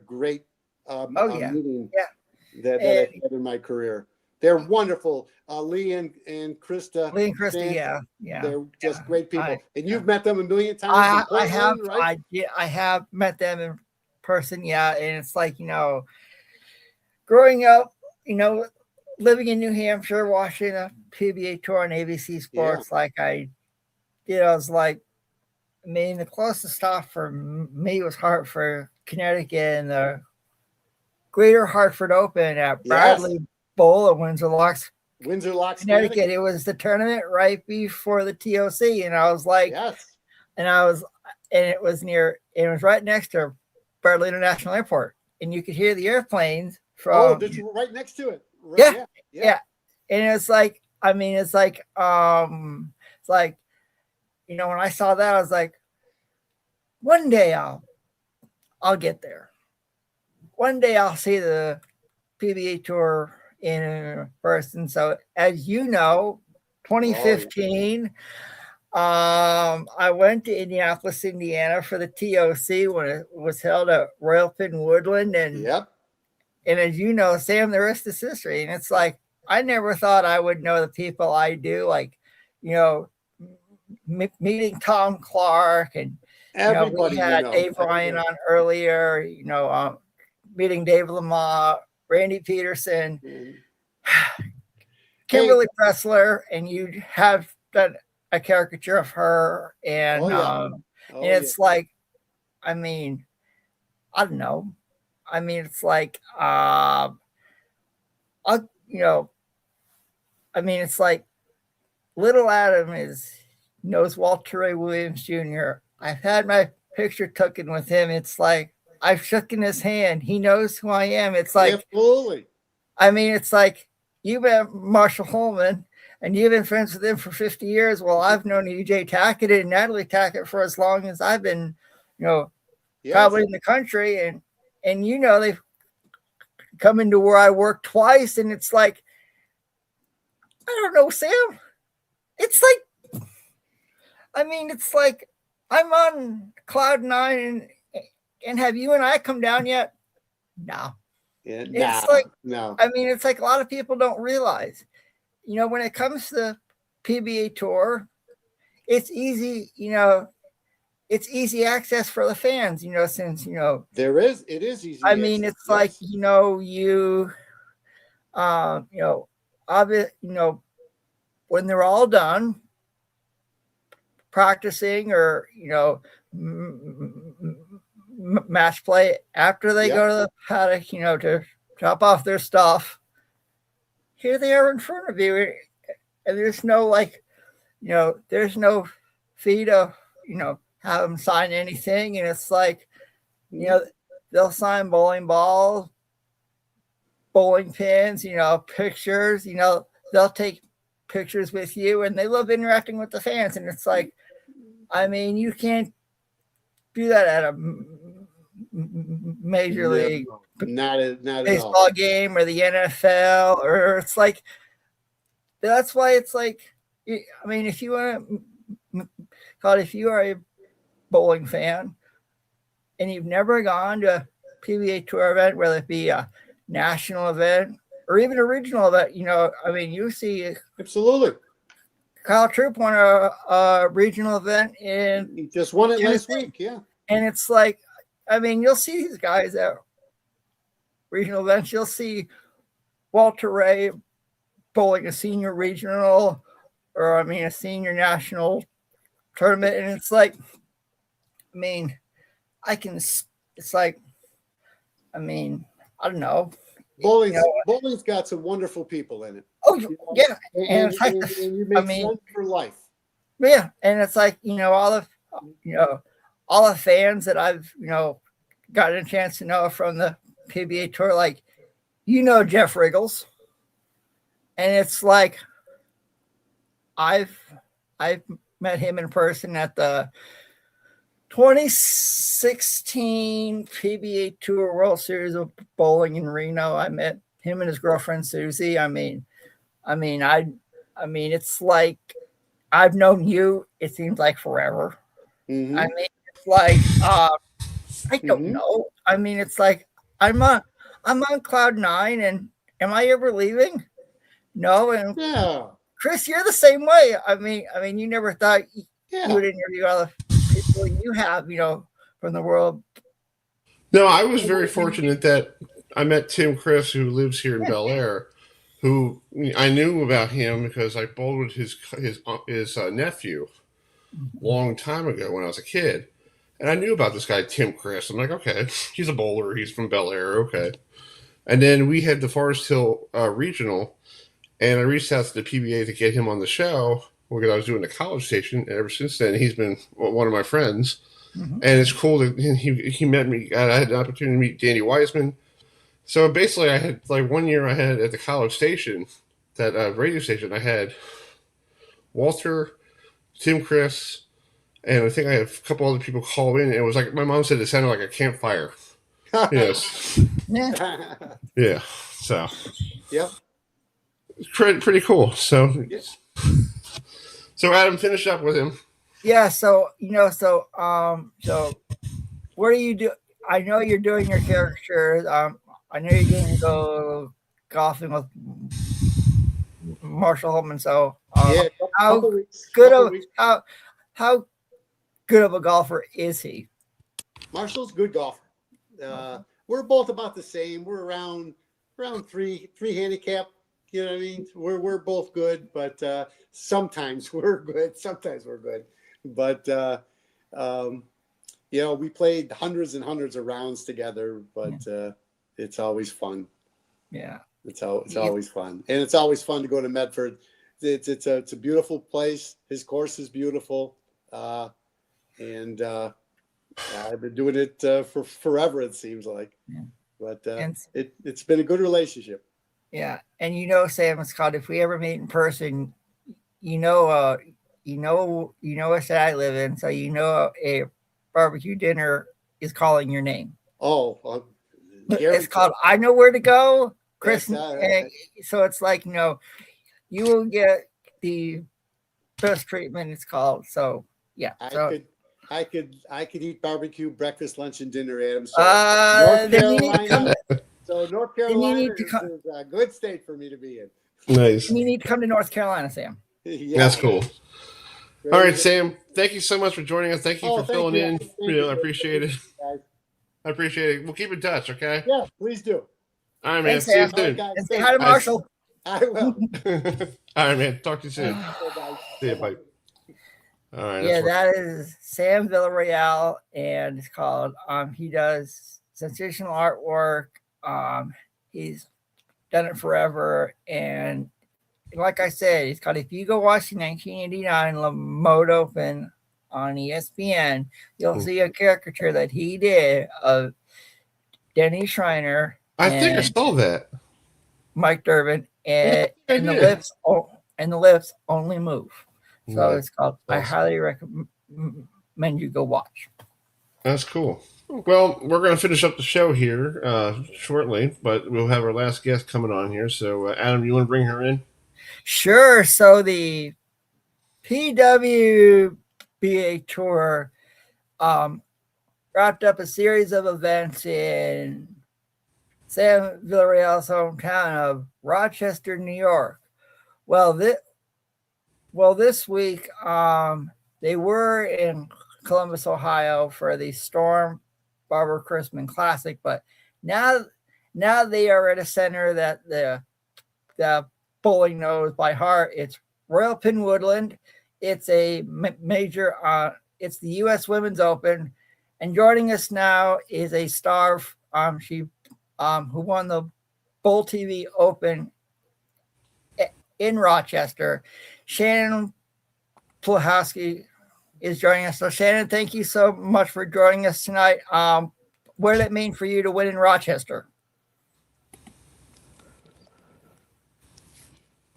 great meeting that I had in my career. They're wonderful. Lee and Krista. Lee and Krista, They're just great people. And you've met them a million times. I have. Right? I have met them in person. Yeah, and it's like, growing up, living in New Hampshire, watching a PBA tour on ABC Sports, it's like, I mean, the closest stop for me was Hartford, Connecticut, and the Greater Hartford Open at Bradley Bowl at Windsor Locks, Connecticut. It was the tournament right before the TOC, and I was like, and it was right next to Bradley International Airport, and you could hear the airplanes from right next to it. Right, yeah. And it's like, when I saw that, I was like, one day I'll get there. One day I'll see the PBA Tour in person. So, as you know, 2015, I went to Indianapolis, Indiana for the TOC when it was held at Royal Pin Woodland. And as you know, Sam, the rest is history. And it's like, I never thought I would know the people I do, meeting Tom Clark and Everybody we had Dave Ryan on earlier, meeting Dave Lamar, Randy Peterson, Kimberly Pressler, and you'd have done a caricature of her. And, and it's like, I mean, I don't know. I mean, it's like, it's like little Adam knows Walter Ray Williams Jr. I've had my picture taken with him. It's like I've shaken his hand. He knows who I am. It's like, absolutely. I mean, it's like you've been Marshall Holman and you've been friends with him for 50 years. Well, I've known EJ Tackett and Natalie Tackett for as long as I've been, probably in the country. And they've come into where I work twice. And it's like, I don't know, Sam. It's like, it's like I'm on cloud nine and have you and I come down yet? No. Yeah, it's like, no. It's like a lot of people don't realize, when it comes to the PBA tour, it's easy, it's easy access for the fans, since, it is easy. It's like, when they're all done practicing or, match play after they go to the paddock, to drop off their stuff, here they are in front of you. And there's no there's no fee to, have them sign anything. And it's like, they'll sign bowling balls, bowling pins, pictures, they'll take pictures with you and they love interacting with the fans. And it's like, you can't do that at a major league not baseball at all. game or the NFL, or it's like, that's why it's like, if you want to, if you are a bowling fan and you've never gone to a PBA tour event, whether it be a national event or even a regional event, you see absolutely Kyle Troop won a regional event and he just won it last week. Yeah. And it's like, you'll see these guys at regional events. You'll see Walter Ray bowling a senior regional or, a senior national tournament. And it's like, it's like, I don't know. Bowling's got some wonderful people in it. Oh, yeah. And you make friends for life. Yeah. And it's like, all the fans that I've, gotten a chance to know from the PBA tour, like, Jeff Riggles. And it's like, I've met him in person at the 2016 PBA Tour World Series of Bowling in Reno. I met him and his girlfriend, Susie. It's like, I've known you, it seems like forever. Mm-hmm. It's like, I don't know. It's like, I'm on cloud nine, and am I ever leaving? No. And Chris, you're the same way. You never thought you would interview all the people you have, from the world. No, I was very fortunate that I met Tim Chris, who lives here in Bel Air, who I knew about him because I bowled with his nephew a long time ago when I was a kid. And I knew about this guy, Tim Chris. I'm like, okay, he's a bowler. He's from Bel Air. Okay. And then we had the Forest Hill Regional, and I reached out to the PBA to get him on the show because I was doing the college station. And ever since then, he's been one of my friends. Mm-hmm. And it's cool that he met me. I had an opportunity to meet Danny Wiseman. So basically, I had, like, 1 year I had at the college station, that radio station, I had Walter, Tim Chris, and I think I had a couple other people call in. And it was like, my mom said it sounded like a campfire. Yes. Yeah. Yeah. So. Yep. Pretty cool. So. Yes. So Adam, finish up with him. Yeah. So what do you do? I know you're doing your caricatures. I know you're going to go golfing with Marshall Holman. So how good of a golfer is he? Marshall's a good golfer. We're both about the same. We're around three handicap. You know what I mean? We're both good, but sometimes we're good. Sometimes we're good. But we played hundreds and hundreds of rounds together. But it's always fun. Yeah, it's always fun, and it's always fun to go to Medford. It's a beautiful place. His course is beautiful, and I've been doing it for forever. It seems like, but it's been a good relationship. Yeah, and Sam Scott, if we ever meet in person, what state I live in, so a barbecue dinner is calling your name. Oh, it's called I Know Where to Go, Chris. So it's like you will get the best treatment. It's called yeah. I could eat barbecue, breakfast, lunch, and dinner, Adam. So North Carolina is a good state for me to be in. Nice. You need to come to North Carolina, Sam. Yeah. That's cool. All right, Sam. Thank you so much for joining us. Thank you for filling in. I appreciate it. I appreciate it. We'll keep in touch, okay? Yeah, please do. All right, man. Thanks, See you Sam. soon. And say hi to Marshall. I will. All right, man. Talk to you soon. See you. Bye. All right. Yeah, that is Sam Villareale, and it's called. He does sensational artwork. He's done it forever, and like I said, it's called. If you go watch the 1989 Moat Open on ESPN, you'll see a caricature that he did of Denny Schreiner. I think I saw that. Mike Durbin, and the lips only move. So it's called. Awesome. I highly recommend you go watch. That's cool. Well, we're going to finish up the show here shortly, but we'll have our last guest coming on here. So, Adam, you want to bring her in? Sure. So the PWBA Tour wrapped up a series of events in Sam Villareale's hometown of Rochester, New York. Well, this week they were in Columbus, Ohio for the Storm Barbara Christman Classic, but now they are at a center that the bowling knows by heart. It's Royal Pin Woodland. It's a major. It's the U.S. Women's Open, and joining us now is a star. Who won the BowlTV Open in Rochester. Shannon Pluhowsky is joining us. So, Shannon, thank you so much for joining us tonight. What did it mean for you to win in Rochester?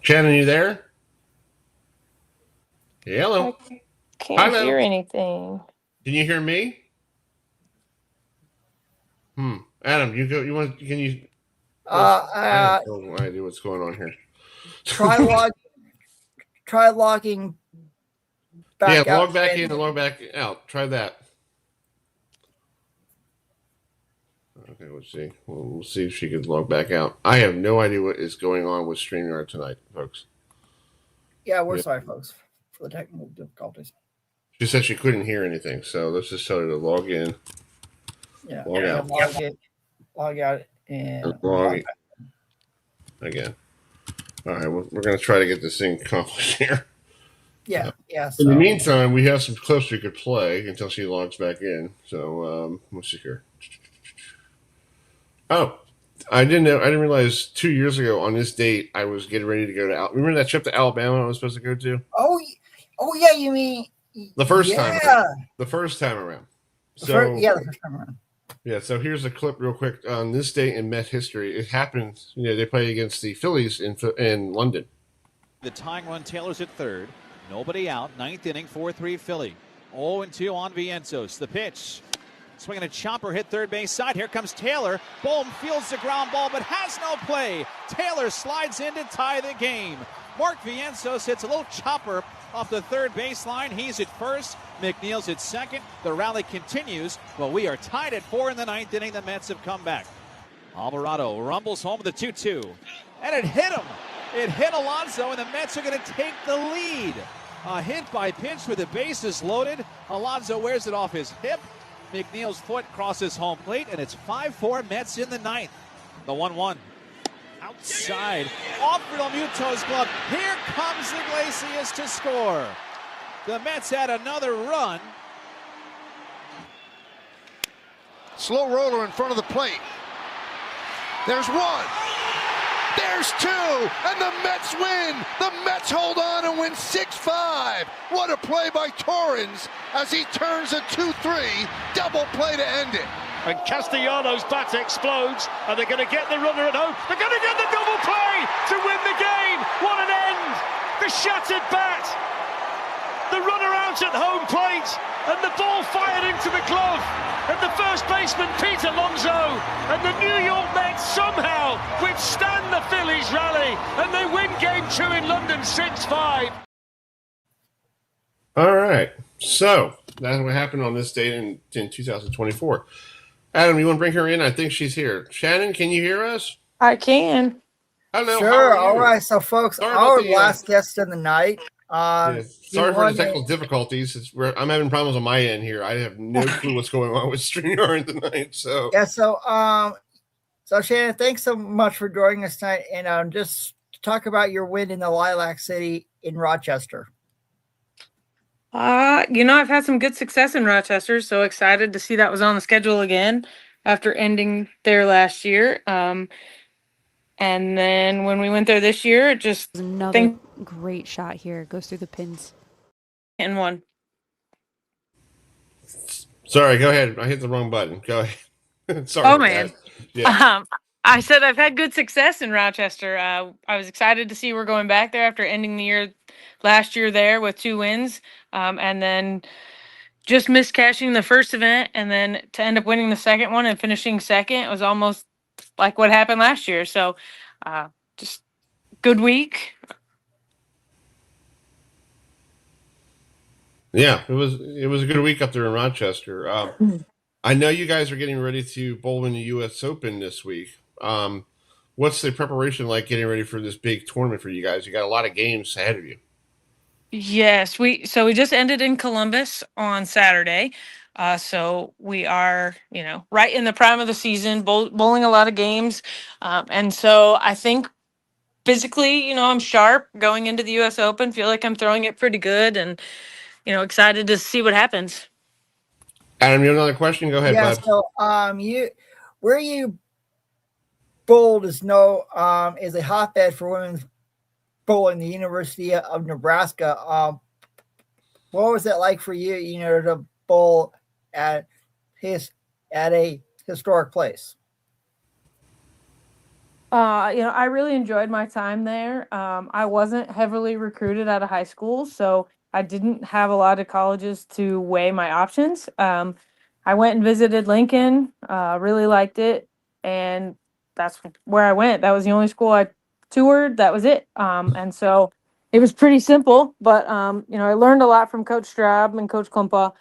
Shannon, you there? Hello. I can't hear anything. Can you hear me? Adam, you go. You want? Can you? I have no idea what's going on here. Try logging back out. Log back in and log back out. Try that. Okay, let's see. We'll see if she can log back out. I have no idea what is going on with StreamYard tonight, folks. Yeah, we're sorry, folks, for the technical difficulties. She said she couldn't hear anything, so let's just tell her to log in. Yeah, log out. Log out and log again. All right, we're going to try to get this thing accomplished here. Yeah. In the meantime, we have some clips we could play until she logs back in. So let's see here. Oh, I didn't realize 2 years ago on this date I was getting ready to go to. Remember that trip to Alabama I was supposed to go to? Oh yeah, you mean the first time? The first time around. The first time around. Yeah, so here's a clip real quick on this day in Met history. It happened, they play against the Phillies in London. The tying run, Taylor's at third. Nobody out. Ninth inning, 4-3 Philly. 0-2 on Vientos. The pitch. Swinging a chopper, hit third base side. Here comes Taylor. Bohm fields the ground ball, but has no play. Taylor slides in to tie the game. Mark Vientos hits a little chopper off the third baseline. He's at first. McNeil's at second. The rally continues. Well, we are tied at 4 in the ninth inning. The Mets have come back. Alvarado rumbles home with a 2-2. And it hit him. It hit Alonso, and the Mets are going to take the lead. A hit by pitch with the bases loaded. Alonso wears it off his hip. McNeil's foot crosses home plate, and it's 5-4 Mets in the ninth. The 1-1. Outside, off Realmuto's glove. Here comes Iglesias to score. The Mets had another run. Slow roller in front of the plate. There's one. There's two. And the Mets win. The Mets hold on and win 6-5. What a play by Torrens as he turns a 2-3 double play to end it. And Castellanos' bat explodes, and they're going to get the runner at home. They're going to get the double play to win the game. What an end! The shattered bat, the runner out at home plate, and the ball fired into the glove. And the first baseman, Pete Alonso, and the New York Mets somehow withstand the Phillies rally, and they win Game 2 in London 6-5. All right. So that's what happened on this date in 2024. Adam, you want to bring her in? I think she's here. Shannon, can you hear us? I can. Hello. Sure. All right. So, folks, our last guest of the night. Sorry for the technical difficulties. I'm having problems on my end here. I have no clue what's going on with StreamYard tonight. So yeah. So Shannon, thanks so much for joining us tonight, and just talk about your win in the Lilac City in Rochester. I've had some good success in Rochester, so excited to see that was on the schedule again after ending there last year. And then when we went there this year, it just another great shot here. Goes through the pins. And one. Sorry, go ahead. I hit the wrong button. Go ahead. Sorry. Oh man. Yeah. I said I've had good success in Rochester. I was excited to see we're going back there after ending the year last year there with 2 wins. And then just missed cashing the first event, and then to end up winning the second one and finishing second, it was almost like what happened last year. So just good week. Yeah, it was a good week up there in Rochester. I know you guys are getting ready to bowl in the U.S. Open this week. What's the preparation like getting ready for this big tournament for you guys? You got a lot of games ahead of you. Yes, we just ended in Columbus on Saturday. So we are, right in the prime of the season, bowling a lot of games. And so I think physically, I'm sharp going into the U.S. Open, feel like I'm throwing it pretty good, and, excited to see what happens. Adam, you have another question? Go ahead, bud. So where you bowled is a hotbed for women's bowling, the University of Nebraska. What was it like for you, to bowl at a historic place? I really enjoyed my time there. I wasn't heavily recruited out of high school, so I didn't have a lot of colleges to weigh my options. I went and visited Lincoln, really liked it, and that's where I went. That was the only school I toured. That was it. And so it was pretty simple, but I learned a lot from Coach Straub and Coach Klumpa.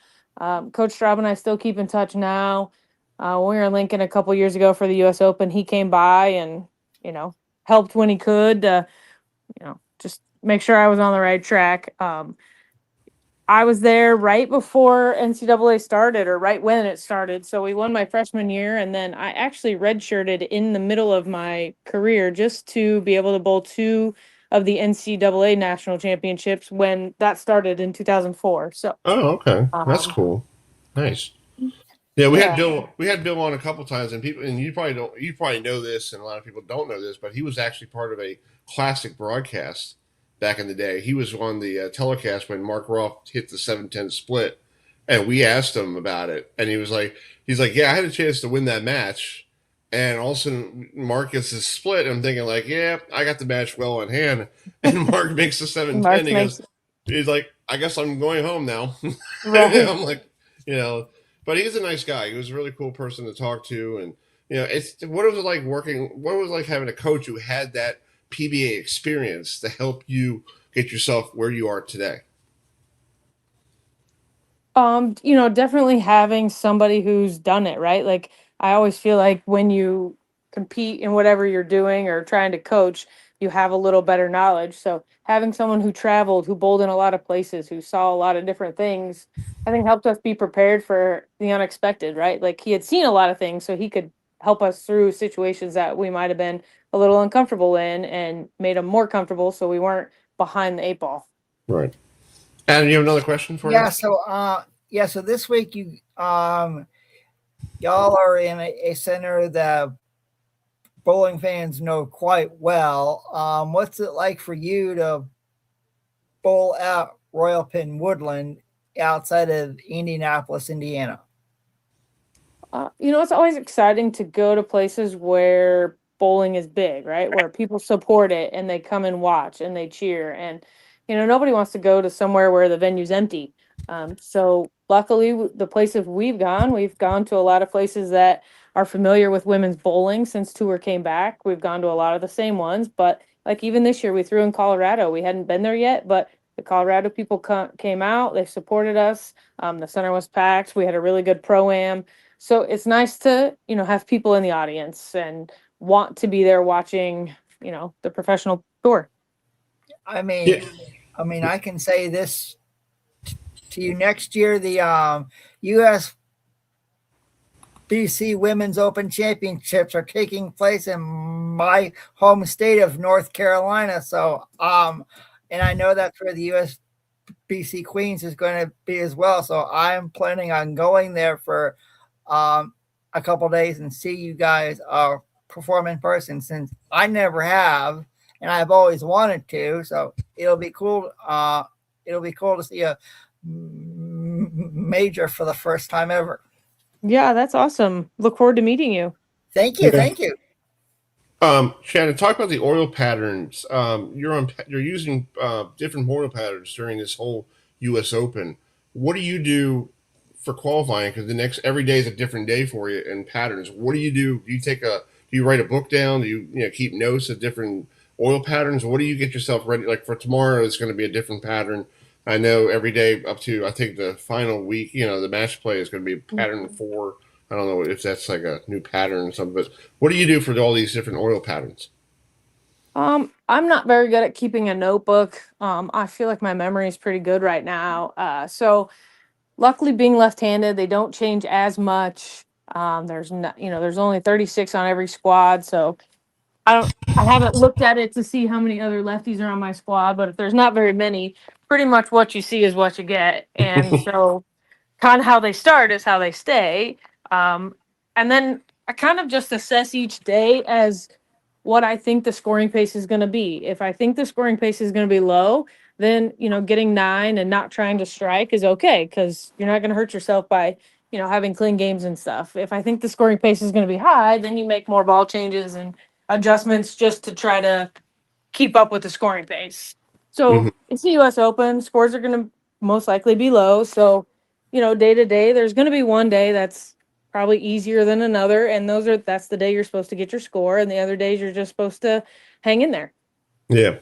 Coach Straub and I still keep in touch now. When we were in Lincoln a couple years ago for the U.S. Open, he came by and, helped when he could, just make sure I was on the right track. I was there right before NCAA started, or right when it started. So we won my freshman year, and then I actually redshirted in the middle of my career just to be able to bowl 2 of the NCAA national championships when that started in 2004. So. Oh, okay, that's cool. Nice. Yeah, we had Bill on a couple times, and you probably know this, and a lot of people don't know this, but he was actually part of a classic broadcast back in the day. He was on the telecast when Mark Roth hit the 7-10 split, and we asked him about it, and he's like, yeah, I had a chance to win that match, and all of a sudden Mark gets his split, and I'm thinking like, yeah, I got the match well in hand, and Mark makes the 7-10. He's like, I guess I'm going home now. Right. I'm like, but he's a nice guy. He was a really cool person to talk to, and what was it like working? What was it like having a coach who had that PBA experience to help you get yourself where you are today? Definitely having somebody who's done it, right? Like, I always feel like when you compete in whatever you're doing or trying to coach, you have a little better knowledge. So having someone who traveled, who bowled in a lot of places, who saw a lot of different things, I think helped us be prepared for the unexpected, right? Like he had seen a lot of things, so he could help us through situations that we might have been a little uncomfortable in and made them more comfortable so we weren't behind the 8 ball. Right. Adam, you have another question for Yeah. us? So this week you y'all are in a center that bowling fans know quite well. What's it like for you to bowl at Royal Pin Woodland outside of Indianapolis, Indiana? It's always exciting to go to places where bowling is big, right? Where people support it and they come and watch and they cheer. And, nobody wants to go to somewhere where the venue's empty. So luckily, the places we've gone to a lot of places that are familiar with women's bowling since tour came back. We've gone to a lot of the same ones, but like even this year, we threw in Colorado. We hadn't been there yet, but the Colorado people came out. They supported us. The center was packed. We had a really good pro-am. So it's nice to, have people in the audience and want to be there watching, the professional tour. I mean, I can say this to you next year, the U.S. BC Women's Open Championships are taking place in my home state of North Carolina. So, and I know that for the U.S. BC Queens is going to be as well. So I'm planning on going there for a couple of days and see you guys perform in person, since I never have and I've always wanted to. So it'll be cool. It'll be cool to see a major for the first time ever. Yeah, that's awesome. Look forward to meeting you. Thank you. Thank you. Shannon, talk about the oil patterns. You're using different oil patterns during this whole U.S. Open. What do you do for qualifying? Because every day is a different day for you in patterns. What do you do? Do you write a book down? Do you keep notes of different oil patterns? What do you get yourself ready? Like for tomorrow, it's going to be a different pattern. I know every day up to, I think the final week, the match play is going to be pattern 4. I don't know if that's like a new pattern or something, but what do you do for all these different oil patterns? I'm not very good at keeping a notebook. I feel like my memory is pretty good right now. So luckily being left-handed, they don't change as much. There's only 36 on every squad. So I haven't looked at it to see how many other lefties are on my squad, but if there's not very many, pretty much what you see is what you get. And so kind of how they start is how they stay. And then I kind of just assess each day as what I think the scoring pace is going to be. If I think the scoring pace is going to be low, then, getting 9 and not trying to strike is okay, because you're not going to hurt yourself by, having clean games and stuff. If I think the scoring pace is going to be high, then you make more ball changes and adjustments just to try to keep up with the scoring pace. So it's the U.S. Open. Scores are going to most likely be low. So, day to day, there's going to be one day that's probably easier than another, and that's the day you're supposed to get your score, and the other days you're just supposed to hang in there. Yeah.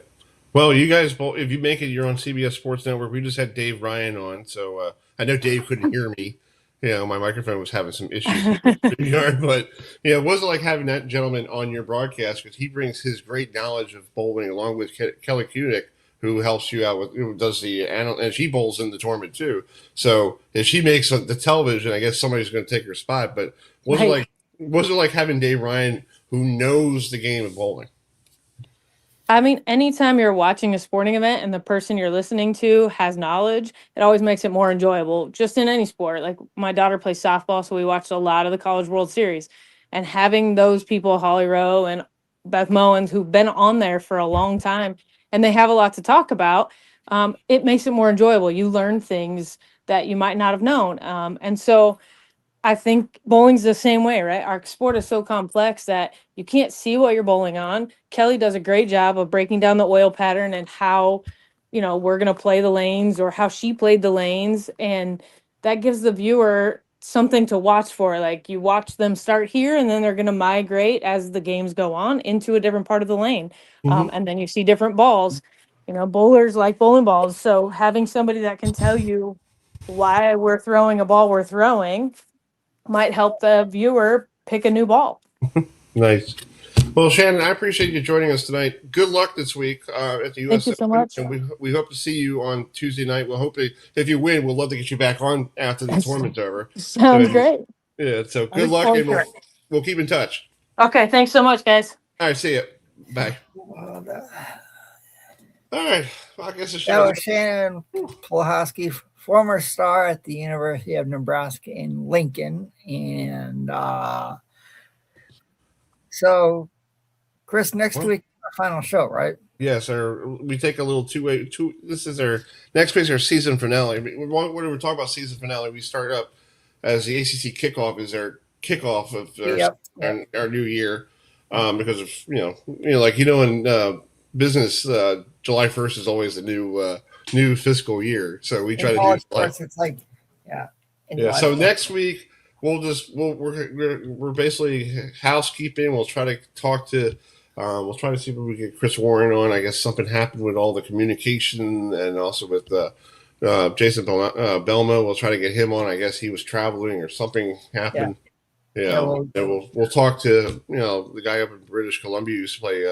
Well, you guys, if you make it, you're on CBS Sports Network. We just had Dave Ryan on, so I know Dave couldn't hear me. My microphone was having some issues with the yard, but it wasn't like having that gentleman on your broadcast, because he brings his great knowledge of bowling along with Kelly Kudick, who helps you out who does and she bowls in the tournament too. So if she makes the television, I guess somebody's going to take her spot. But was it like having Dave Ryan, who knows the game of bowling? I mean, anytime you're watching a sporting event and the person you're listening to has knowledge, it always makes it more enjoyable, just in any sport. Like my daughter plays softball, so we watched a lot of the College World Series. And having those people, Holly Rowe and Beth Mowens, who've been on there for a long time, and they have a lot to talk about, it makes it more enjoyable. You learn things that you might not have known. And so I think bowling's the same way, right? Our sport is so complex that you can't see what you're bowling on. Kelly does a great job of breaking down the oil pattern and how, we're going to play the lanes, or how she played the lanes. And that gives the viewer something to watch for. Like you watch them start here, and then they're going to migrate as the games go on into a different part of the lane. And then you see different balls. Bowlers like bowling balls. So having somebody that can tell you why we're throwing a ball we're throwing might help the viewer pick a new ball. Nice. Well, Shannon, I appreciate you joining us tonight. Good luck this week at the U.S. Thank you so much. And we hope to see you on Tuesday night. We'll hopefully, if you win, we'll love to get you back on after the tournament's over. Sounds great. Yeah, so I good look luck, forward and to it. we'll keep in touch. Okay, thanks so much, guys. All right, see you. Bye. All right. Well, I guess it's That was Shannon Pluhowsky, former star at the University of Nebraska in Lincoln. And so, Chris, next week, our final show, right? Yes, we take a little two-way. This is our next week's our season finale. When we talk about season finale, we start up as the ACC kickoff is our kickoff of our new year, because of in business, July 1st is always the new fiscal year. So we try to do sports, it's like So next week we're basically housekeeping. We'll try to talk to. We'll try to see if we can get Chris Warren on. I guess something happened with all the communication and also with Jason Belmo. We'll try to get him on. I guess he was traveling or something happened. Yeah. We'll talk to the guy up in British Columbia who used to play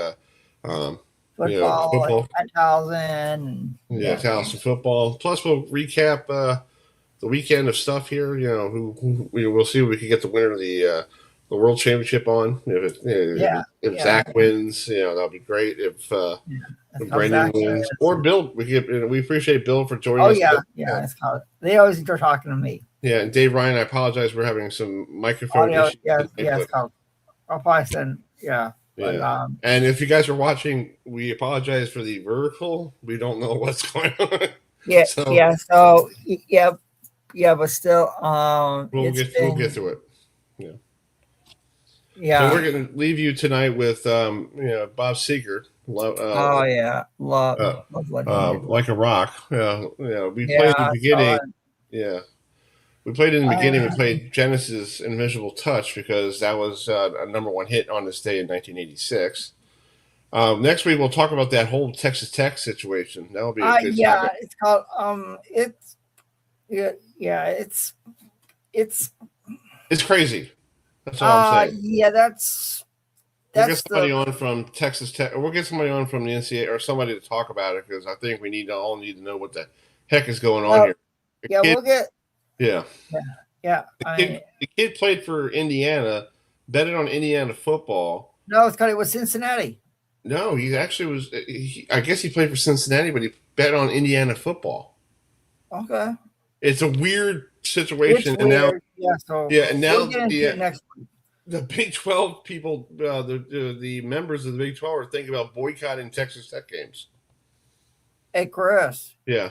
football at Towson. Towson football. Plus we'll recap the weekend of stuff here. We'll see if we can get the winner of the World Championship on. If Zach wins, that'll be great. If Brendan wins or Bill, we appreciate Bill for joining us. They always are talking to me. Yeah, and Dave Ryan, I apologize. We're having some microphone issues. I'll probably send. But, and if you guys are watching, we apologize for the vertical. We don't know what's going on. But still, we'll get to it. So we're going to leave you tonight with Bob Seger. Like a rock. We played in the beginning. We played in the beginning. We played Genesis Invisible Touch because that was a #1 hit on this day in 1986. Next week we'll talk about that whole Texas Tech situation. That will be a good topic. It's called it's crazy. That's all I'm saying. We'll get somebody on from Texas Tech, or we'll get somebody on from the NCAA or somebody to talk about it because I think we all need to know what the heck is going on here. We'll get. The kid played for Indiana, betted on Indiana football. No, it's because it was Cincinnati. No, he actually was. I guess he played for Cincinnati, but he bet on Indiana football. Okay. It's a weird situation, and now, we'll get into it next week. The Big 12 people, the members of the Big 12 are thinking about boycotting Texas Tech games. Hey, Chris. Yeah.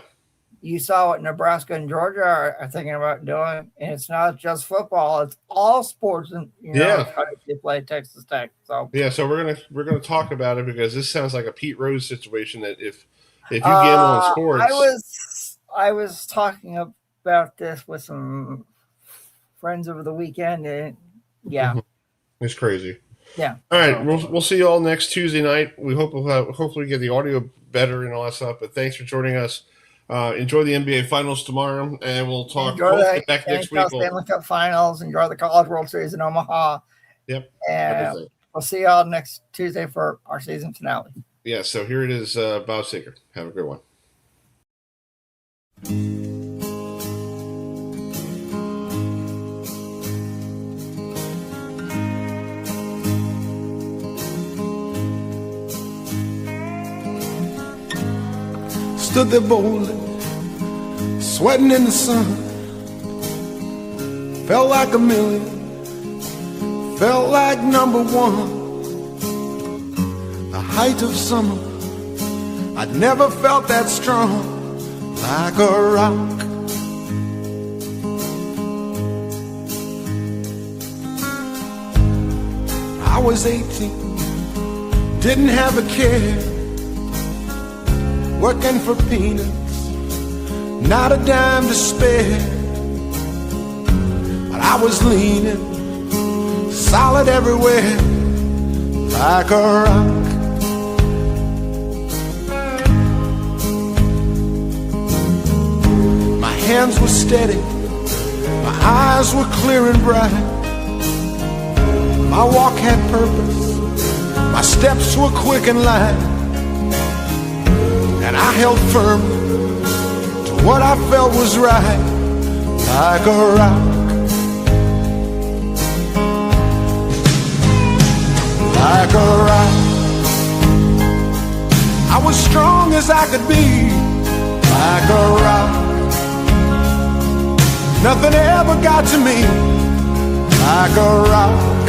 You saw what Nebraska and Georgia are thinking about doing, and it's not just football; it's all sports. And they play Texas Tech. So so we're gonna talk about it because this sounds like a Pete Rose situation. That if you gamble on sports, I was talking about this with some friends over the weekend, and it's crazy. Yeah. All right, we'll see you all next Tuesday night. We hope hopefully get the audio better and all that stuff. But thanks for joining us. Enjoy the NBA Finals tomorrow, and we'll talk back next week. Stanley Cup Finals. Enjoy the College World Series in Omaha. Yep. And we'll see y'all next Tuesday for our season finale. Yeah. So here it is, Bob Seger. Have a good one. Stood there boldly, sweating in the sun. Felt like a million, felt like #1. The height of summer, I'd never felt that strong, like a rock. I was 18, didn't have a care. Working for peanuts, not a dime to spare. But I was leaning, solid everywhere, like a rock. My hands were steady, my eyes were clear and bright. My walk had purpose, My steps were quick and light, and I held firm to what I felt was right, like a rock. Like a rock. I was strong as I could be, like a rock. Nothing ever got to me, like a rock.